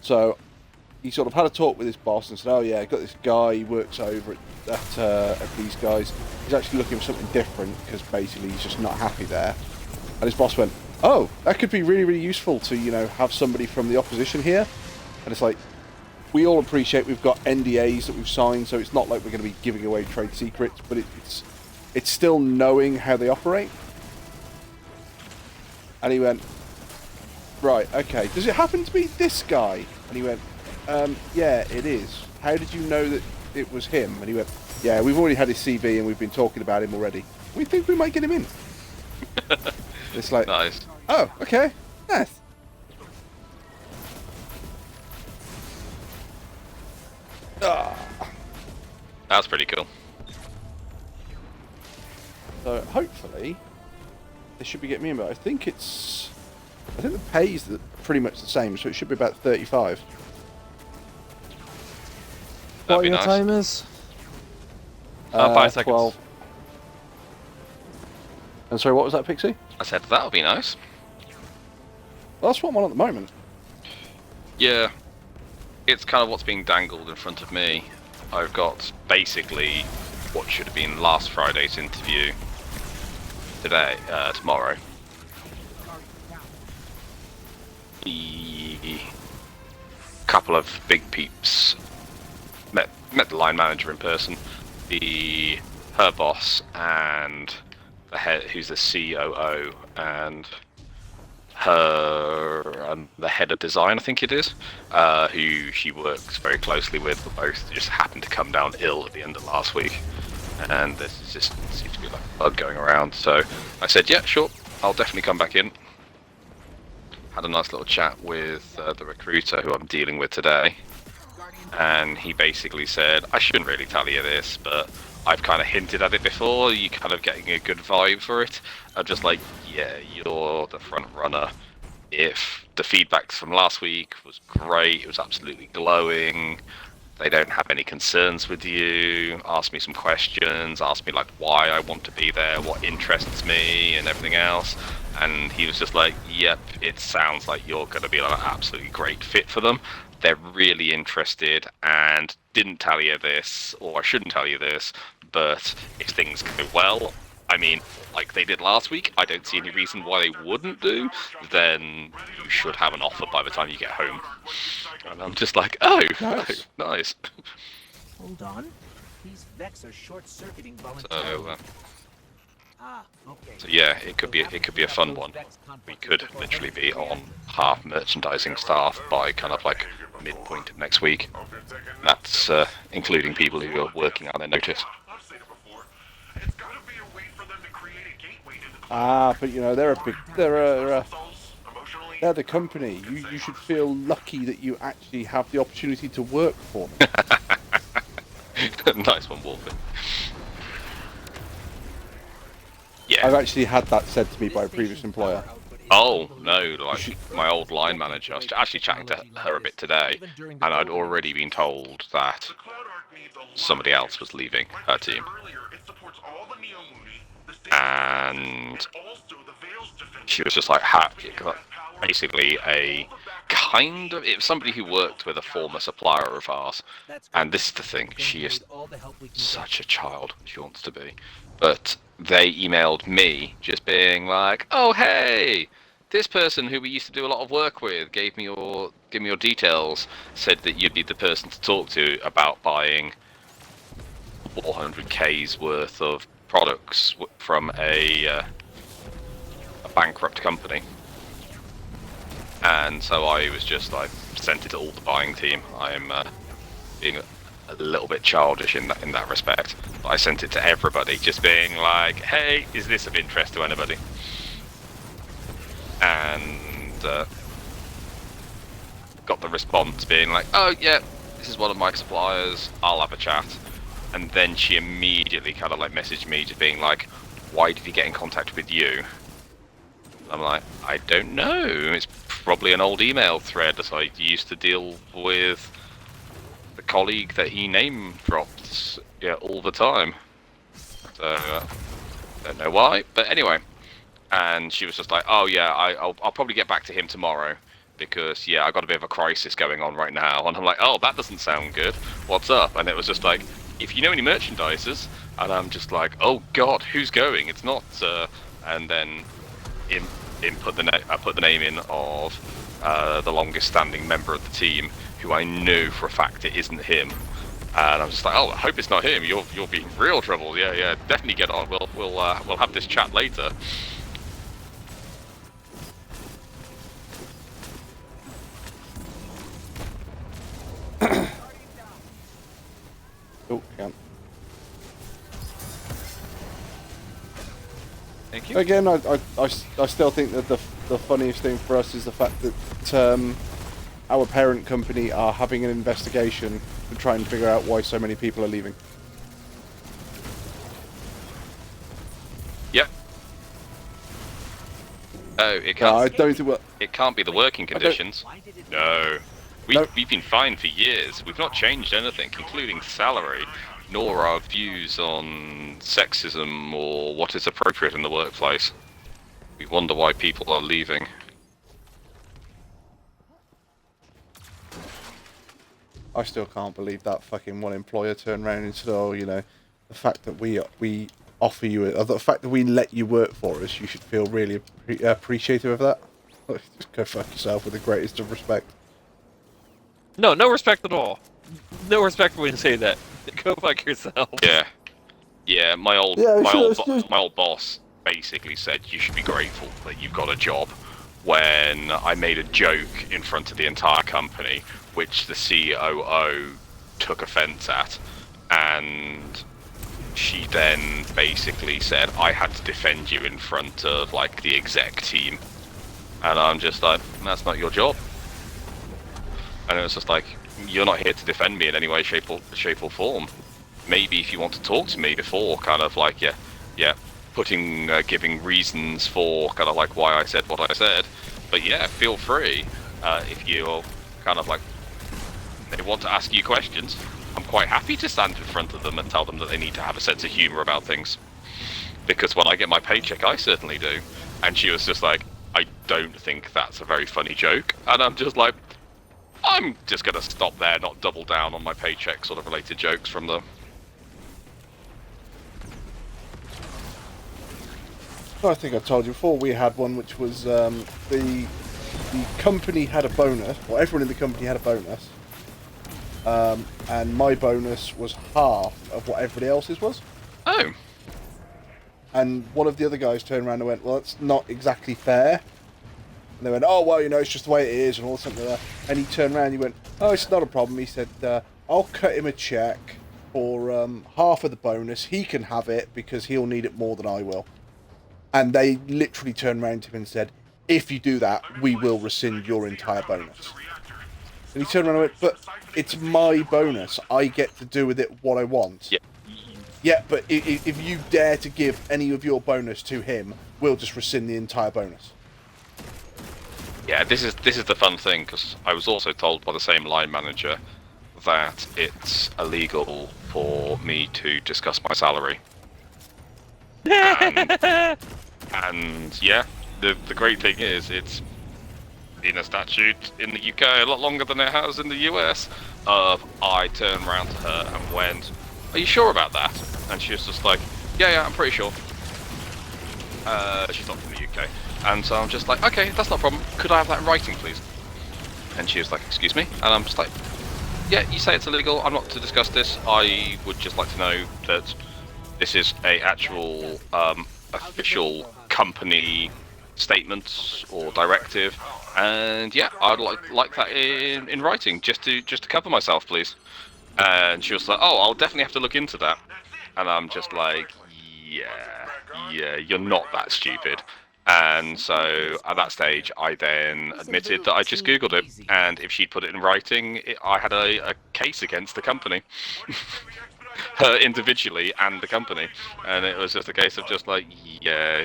So he sort of had a talk with his boss and said, "Oh yeah, I got this guy. He works over at these guys. He's actually looking for something different because basically he's just not happy there." And his boss went, "Oh, that could be really, really useful to have somebody from the opposition here." And it's like, we all appreciate we've got NDAs that we've signed, so it's not like we're going to be giving away trade secrets, but it's still knowing how they operate. And he went, "Right, okay, does it happen to be this guy?" And he went, "Yeah, it is. How did you know that it was him?" And he went, "Yeah, we've already had his CV and we've been talking about him already. We think we might get him in." It's like, Nice. "Oh, okay, nice." That's pretty cool. So hopefully they should be getting me in, but I think the pay is pretty much the same, so it should be about 35. That'd What be are your nice. timers? 5 seconds. 12. And sorry, what was that, Pixie? I said that would be nice. Well, that's what I'm on at the moment. Yeah, it's kind of what's being dangled in front of me. I've got basically what should have been last Friday's interview tomorrow. The couple of big peeps met the line manager in person, her boss, and the head, who's the COO, and the head of design, I think it is, who she works very closely with. But both just happened to come down ill at the end of last week, and this just seems to be like a bug going around. So I said, yeah, sure, I'll definitely come back in. Had a nice little chat with the recruiter who I'm dealing with today, and he basically said, I shouldn't really tell you this, but I've kind of hinted at it before, you kind of getting a good vibe for it. I'm just like, yeah, you're the front runner. If the feedback from last week was great, it was absolutely glowing, they don't have any concerns with you, ask me some questions, ask me like why I want to be there, what interests me and everything else. And he was just like, yep, it sounds like you're going to be like an absolutely great fit for them. They're really interested and didn't tell you this, or I shouldn't tell you this, but if things go well, I mean, like they did last week, I don't see any reason why they wouldn't do, then you should have an offer by the time you get home. And I'm just like, oh, nice. Hold on. These Vex are short-circuiting voluntarily. Okay. So yeah, it could be a fun one. We could literally be on half merchandising staff by kind of like midpoint of next week. That's including people who are working on their notice. But you know they're the company. You should feel lucky that you actually have the opportunity to work for them. Nice one, Wolfie. Yeah. I've actually had that said to me by a previous employer. Oh, no, like my old line manager, I was actually chatting to her a bit today, and I'd already been told that somebody else was leaving her team. And she was just like happy, basically a kind of, it's somebody who worked with a former supplier of ours, and this is the thing, she is such a child, she wants to be, but they emailed me just being like, oh hey, this person who we used to do a lot of work with gave me your details, said that you'd be the person to talk to about buying 400k's worth of products from a bankrupt company. And so I was just like sent it to all the buying team. I'm being a little bit childish in that respect. But I sent it to everybody, just being like, "Hey, is this of interest to anybody?" And got the response being like, "Oh yeah, this is one of my suppliers. I'll have a chat." And then she immediately kind of like messaged me, just being like, "Why did he get in contact with you?" I'm like, I don't know. It's probably an old email thread that I used to deal with the colleague that he name dropped all the time. So, don't know why, but anyway. And she was just like, oh yeah, I'll probably get back to him tomorrow, because yeah, I got a bit of a crisis going on right now. And I'm like, oh, that doesn't sound good. What's up? And it was just like, if you know any merchandisers, and I'm just like, oh god, who's going? It's not, and then I put the name in of the longest standing member of the team, who I knew for a fact it isn't him. And I'm just like, oh, I hope it's not him. You'll be in real trouble. Yeah, definitely get on. We'll have this chat later. Oh, yeah. Thank you. Again, I still think that the funniest thing for us is the fact that our parent company are having an investigation to try and figure out why so many people are leaving. Yep. Oh, it can't. I don't think it can't be the working conditions. No. We've been fine for years. We've not changed anything, including salary, nor our views on sexism or what is appropriate in the workplace. We wonder why people are leaving. I still can't believe that fucking one employer turned around and said, oh, you know, the fact that we offer you, or the fact that we let you work for us, you should feel really appreciative of that. Just go fuck yourself with the greatest of respect. No, no respect at all. No respect when you say that. Go fuck yourself. Yeah. My old boss basically said you should be grateful that you've got a job. When I made a joke in front of the entire company, which the COO took offense at, and she then basically said I had to defend you in front of like the exec team, and I'm just like, that's not your job. And it was just like, you're not here to defend me in any way, shape or form. Maybe if you want to talk to me before, kind of like, giving reasons for kind of like why I said what I said. But yeah, feel free if you're kind of like, they want to ask you questions. I'm quite happy to stand in front of them and tell them that they need to have a sense of humor about things. Because when I get my paycheck, I certainly do. And she was just like, I don't think that's a very funny joke. And I'm just like, I'm just going to stop there, not double down on my paycheck sort of related jokes from them. I think I told you before, we had one which was the company had a bonus, or everyone in the company had a bonus, and my bonus was half of what everybody else's was. Oh. And one of the other guys turned around and went, well, that's not exactly fair. And they went, oh, well, it's just the way it is, and all something like that. And he turned around and he went, oh, it's not a problem. He said, I'll cut him a check for half of the bonus. He can have it because he'll need it more than I will. And they literally turned around to him and said, if you do that, we will rescind your entire bonus. And he turned around and went, but it's my bonus. I get to do with it what I want. Yeah. Yeah, but if you dare to give any of your bonus to him, we'll just rescind the entire bonus. Yeah, this is the fun thing, because I was also told by the same line manager that it's illegal for me to discuss my salary. And yeah, the great thing is it's been a statute in the UK a lot longer than it has in the US. I turned around to her and went, are you sure about that? And she was just like, yeah, I'm pretty sure. She's not from the UK. And so I'm just like, okay, that's not a problem. Could I have that in writing, please? And she was like, excuse me? And I'm just like, yeah, you say it's illegal. I'm not to discuss this. I would just like to know that this is a actual official company statement or directive. And yeah, I'd like that in writing, just to cover myself, please. And she was like, oh, I'll definitely have to look into that. And I'm just like, yeah, you're not that stupid. And so at that stage, I then admitted that I just Googled it, and if she'd put it in writing, I had a case against the company. Her individually and the company. And it was just a case of just like, yeah,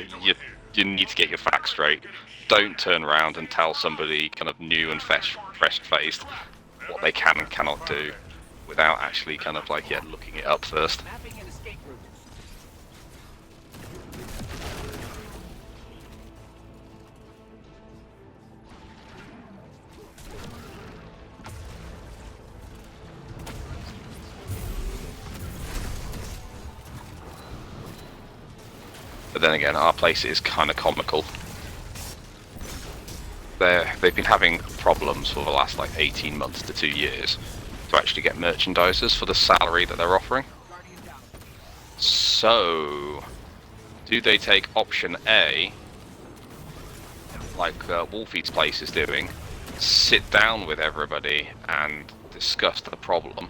you need to get your facts straight. Don't turn around and tell somebody kind of new and fresh-faced what they can and cannot do without actually kind of like, looking it up first. But then again, our place is kind of comical. They've been having problems for the last like 18 months to 2 years to actually get merchandisers for the salary that they're offering. So, do they take option A, like Wolfie's place is doing, sit down with everybody and discuss the problem?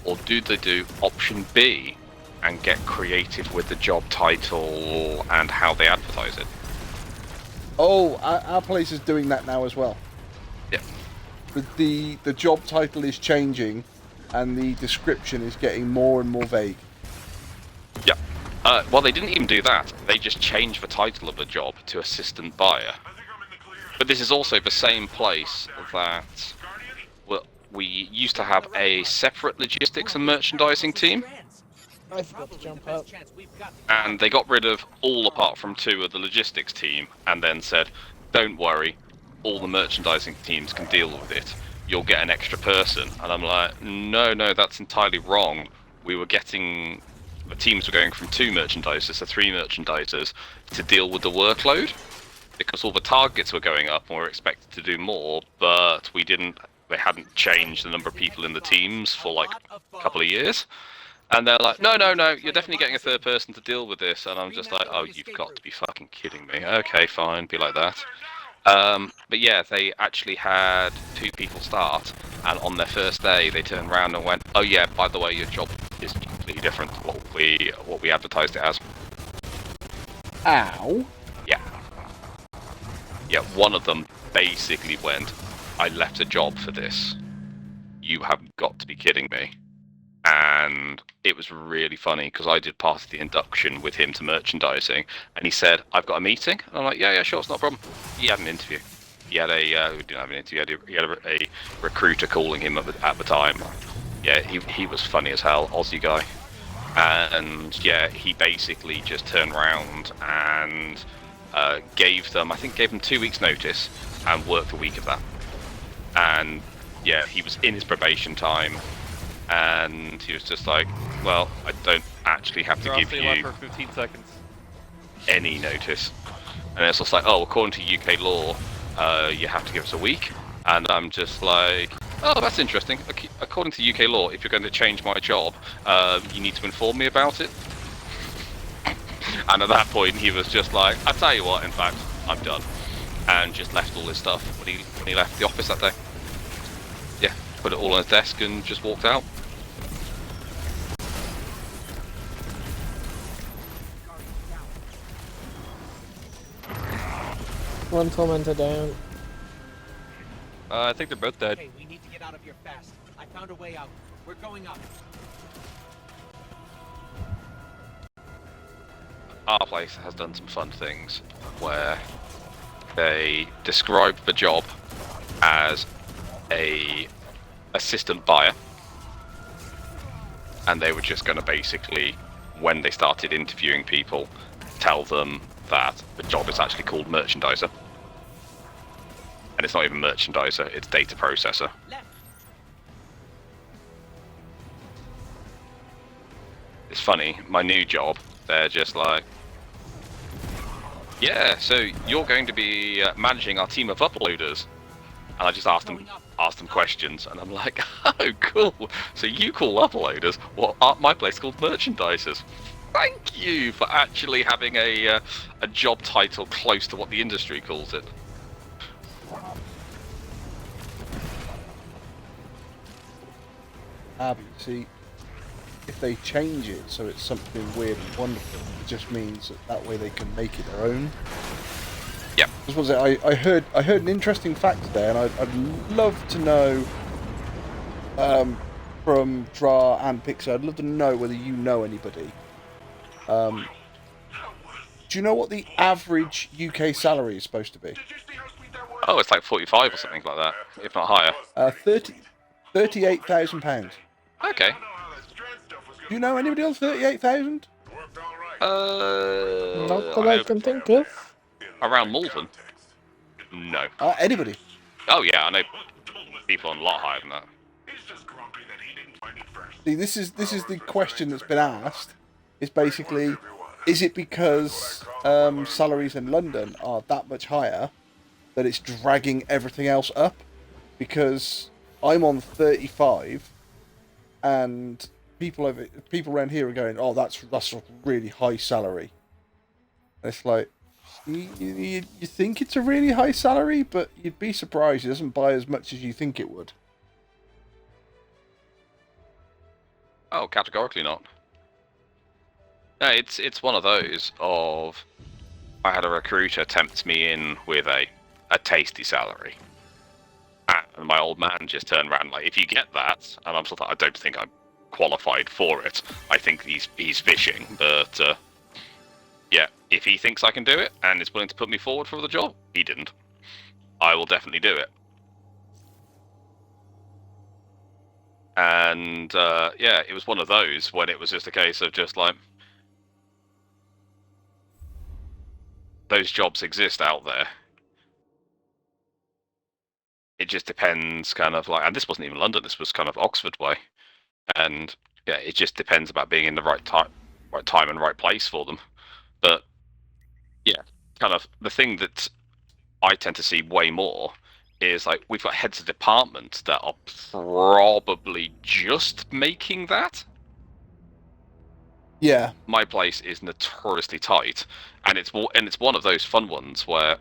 Or do they do option B and get creative with the job title and how they advertise it? Oh, our place is doing that now as well. Yeah. The job title is changing, and the description is getting more and more vague. Yeah. Well, they didn't even do that. They just changed the title of the job to assistant buyer. But this is also the same place that we used to have a separate logistics and merchandising team. I forgot to jump up. And they got rid of all apart from 2 of the logistics team and then said, don't worry, all the merchandising teams can deal with it. You'll get an extra person. And I'm like, no, that's entirely wrong. we were getting, the teams were going from 2 merchandisers to 3 merchandisers to deal with the workload, because all the targets were going up and we were expected to do more, but they hadn't changed the number of people in the teams for like a couple of years. And they're like, no, you're definitely getting a 3rd person to deal with this. And I'm just like, oh, you've got to be fucking kidding me. Okay, fine, be like that. But yeah, they actually had 2 people start, and on their first day, they turned around and went, oh yeah, by the way, your job is completely different to what we advertised it as. Ow. Yeah. Yeah, one of them basically went, I left a job for this. You have got to be kidding me. And it was really funny because I did part of the induction with him to merchandising, and he said, I've got a meeting. And I'm like, yeah, sure, it's not a problem. He had an interview. He had we didn't have an interview, he had a recruiter calling him at the time. Yeah, he was funny as hell, Aussie guy. And yeah, he basically just turned around and gave them 2 weeks notice and worked a week of that. And yeah, he was in his probation time. And he was just like, well, I don't actually have to give you for 15 seconds. any notice. And it's just like, oh, according to UK law, you have to give us a week. And I'm just like, oh, that's interesting. According to UK law, if you're going to change my job, you need to inform me about it. And at that point, he was just like, I tell you what, in fact, I'm done. And just left all his stuff when he left the office that day. Yeah, put it all on his desk and just walked out. One tormentor down. I think they're both dead. Hey, we need to get out of here fast. I found a way out. We're going up. Our place has done some fun things where they described the job as a assistant buyer, and they were just going to basically, when they started interviewing people, tell them that the job is actually called merchandiser. And it's not even merchandiser, it's data processor. It's funny, my new job, they're just like, yeah, so you're going to be managing our team of uploaders. And I just asked them questions, and I'm like, oh, cool. So you call uploaders what my place called merchandisers. Thank you for actually having a job title close to what the industry calls it. Abby, see, if they change it so it's something weird and wonderful, it just means that way they can make it their own. Yeah. This was it. I heard an interesting fact today, and I'd love to know from Dra and Pixar. I'd love to know whether you know anybody. Do you know what the average UK salary is supposed to be? Oh, it's like 45 or something like that, if not higher. £38,000. Okay. Do you know anybody on 38,000? Not that I can think of. Around Malvern? No. Anybody? Oh yeah, I know people on a lot higher than that. See, this is the question that's been asked. It's basically, is it because salaries in London are that much higher that it's dragging everything else up? Because I'm on 35, and people around here are going, oh, that's a really high salary. And it's like, you think it's a really high salary, but you'd be surprised it doesn't buy as much as you think it would. Oh, categorically not. No, it's one of those of, I had a recruiter tempt me in with a tasty salary. And my old man just turned around like, if you get that, and I'm sort of like, I don't think I'm qualified for it. I think he's fishing, but yeah, if he thinks I can do it and is willing to put me forward for the job, he didn't. I will definitely do it. And yeah, it was one of those when it was just a case of just like, those jobs exist out there. It just depends, kind of like, and this wasn't even London, this was kind of Oxford way. And Yeah, it just depends about being in the right time and right place for them. But yeah, kind of the thing that I tend to see way more is like we've got heads of departments that are probably just making that. Yeah. My place is notoriously tight, and it's one of those fun ones where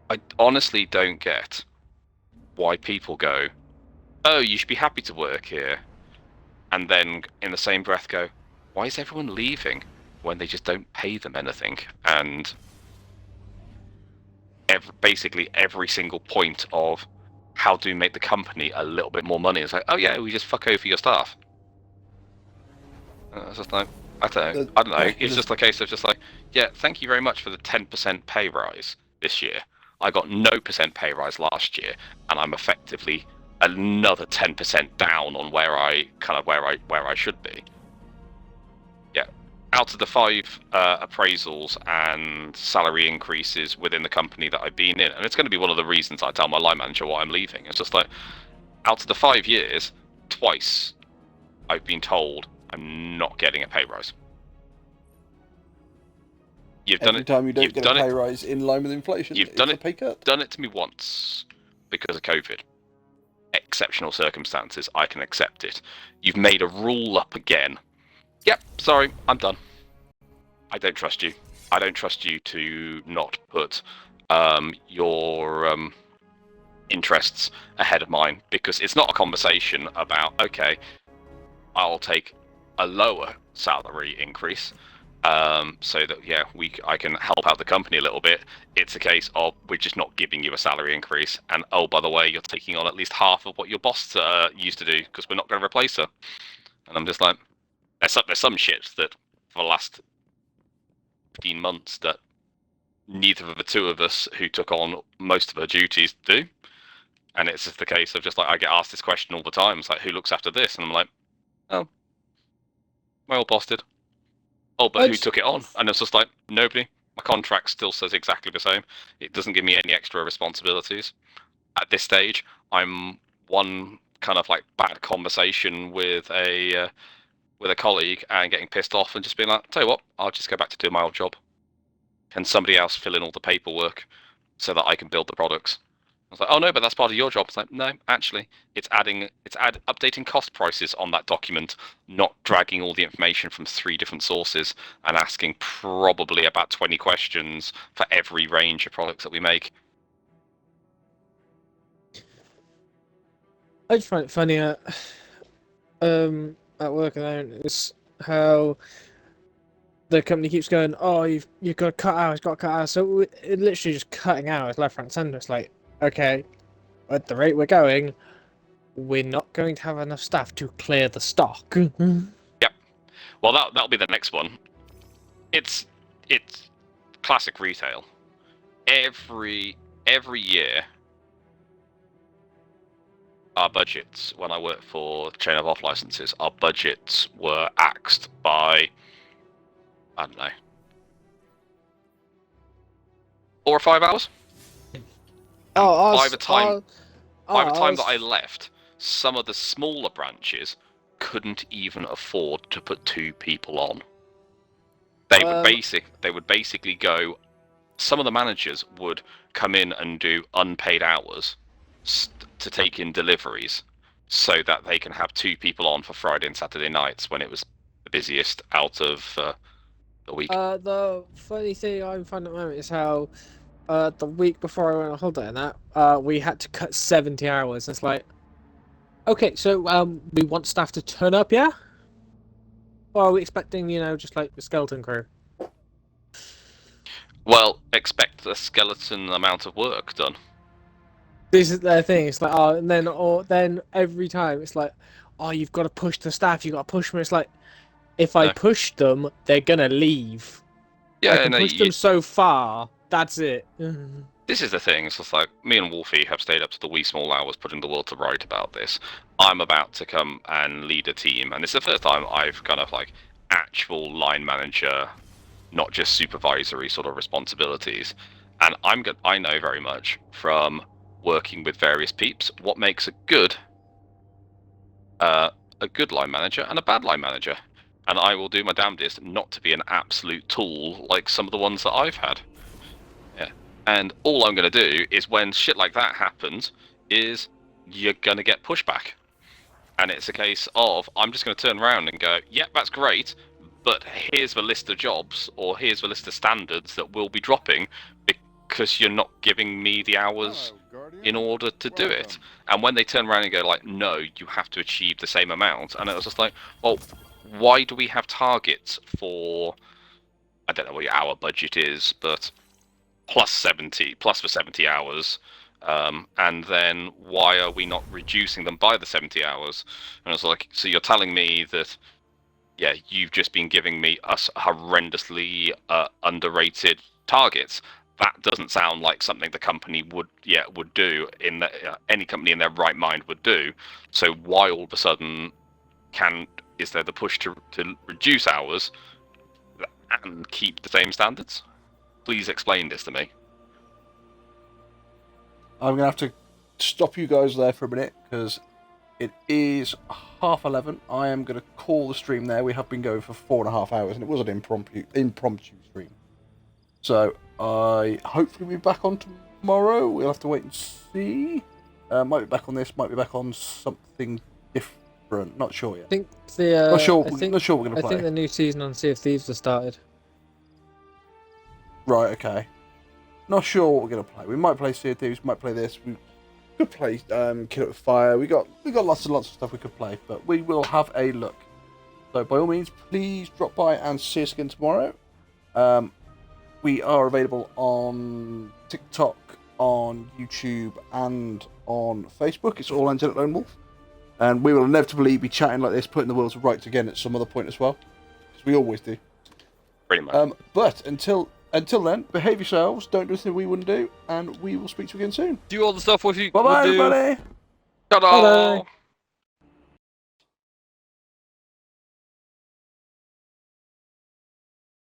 I honestly don't get why people go, "Oh, you should be happy to work here," and then in the same breath go, "Why is everyone leaving when they just don't pay them anything?" And basically every single point of how do we make the company a little bit more money is like, "Oh yeah, we just fuck over your staff." It's just like, I don't know. It's just a case of just like, yeah, thank you very much for the 10% pay rise this year. I got no % pay rise last year, and I'm effectively another 10% down on where I should be. Yeah, out of the 5 appraisals and salary increases within the company that I've been in, and it's going to be one of the reasons I tell my line manager why I'm leaving. It's just like, out of the 5 years, twice I've been told I'm not getting a pay rise. Every time you don't get a pay rise in line with inflation, you've done a pay cut. Done it to me once because of COVID. Exceptional circumstances, I can accept it. You've made a rule up again. Yep, sorry, I'm done. I don't trust you. I don't trust you to not put your interests ahead of mine, because it's not a conversation about, okay, I'll take a lower salary increase so that I can help out the company a little bit. It's a case of we're just not giving you a salary increase, and oh, by the way, you're taking on at least half of what your boss used to do because we're not going to replace her. And I'm just like, there's some shit that for the last 15 months that neither of the two of us who took on most of her duties do. And it's just the case of just like, I get asked this question all the time. It's like, who looks after this? And I'm like, oh, my old boss did. Oh, but who took it on? And it's just like, nobody. My contract still says exactly the same. It doesn't give me any extra responsibilities. At this stage, I'm one kind of like bad conversation with a colleague and getting pissed off and just being like, tell you what, I'll just go back to doing my old job. Can somebody else fill in all the paperwork so that I can build the products? I was like, oh no, but that's part of your job. It's like, no, actually, it's updating cost prices on that document, not dragging all the information from 3 different sources and asking probably about 20 questions for every range of products that we make. I just find it funny at work is how the company keeps going, oh, you've got to cut hours, so it literally just cutting hours left, right, and centre. It's like, okay, at the rate we're going, we're not going to have enough staff to clear the stock. Yep. Well, that'll be the next one. It's classic retail. Every year, our budgets, when I worked for Chain of Off licenses, our budgets were axed by, I don't know, 4 or 5 hours. By the time that I left, some of the smaller branches couldn't even afford to put 2 people on. They would basically go. Some of the managers would come in and do unpaid hours to take in deliveries, so that they can have 2 people on for Friday and Saturday nights when it was the busiest out of the week. The funny thing I'm finding at the moment is how the week before I went on holiday and that, we had to cut 70 hours. It's like, okay, so we want staff to turn up, yeah? Or are we expecting, just like the skeleton crew? Well, expect a skeleton amount of work done. This is their thing. It's like, then every time it's like, oh, you've got to push the staff. You've got to push them. It's like, if I push them, they're gonna leave. Yeah, I can push them so far. That's it. This is the thing. It's just like me and Wolfie have stayed up to the wee small hours, putting the world to right about this. I'm about to come and lead a team, and it's the first time I've kind of like actual line manager, not just supervisory sort of responsibilities. And I know very much from working with various peeps what makes a good a good line manager and a bad line manager, and I will do my damnedest not to be an absolute tool like some of the ones that I've had. Yeah, and all I'm going to do is when shit like that happens, is you're going to get pushback, and it's a case of I'm just going to turn around and go, "Yep, that's great, but here's the list of jobs or here's the list of standards that we'll be dropping because you're not giving me the hours in order to do it." And when they turn around and go like, "No, you have to achieve the same amount," and it was just like, well, why do we have targets for, I don't know what your hour budget is, but plus for 70 hours, and then why are we not reducing them by the 70 hours? And I was like, so you're telling me that, yeah, you've just been giving me us horrendously underrated targets. That doesn't sound like something the company would do, in any company in their right mind would do. So why all of a sudden is there the push to reduce hours and keep the same standards? Please explain this to me. I'm going to have to stop you guys there for a minute, because it is 11:30. I am going to call the stream there. We have been going for 4.5 hours, and it was an impromptu stream. So I hopefully be back on tomorrow. We'll have to wait and see. Might be back on this, might be back on something different. Not sure yet. I think the not sure we're going to play. I think the new season on Sea of Thieves has started. Right, okay. Not sure what we're going to play. We might play Sea of Thieves, might play this. We could play Kill It With Fire. We got lots and lots of stuff we could play, but we will have a look. So by all means, please drop by and see us again tomorrow. We are available on TikTok, on YouTube, and on Facebook. It's all Angelic Lone Wolf. And we will inevitably be chatting like this, putting the world to rights again at some other point as well. Because we always do. Pretty much. But until then, behave yourselves, don't do anything we wouldn't do, and we will speak to you again soon. Do all the stuff with you. Bye-bye, everybody! Ta-da! Bye-bye.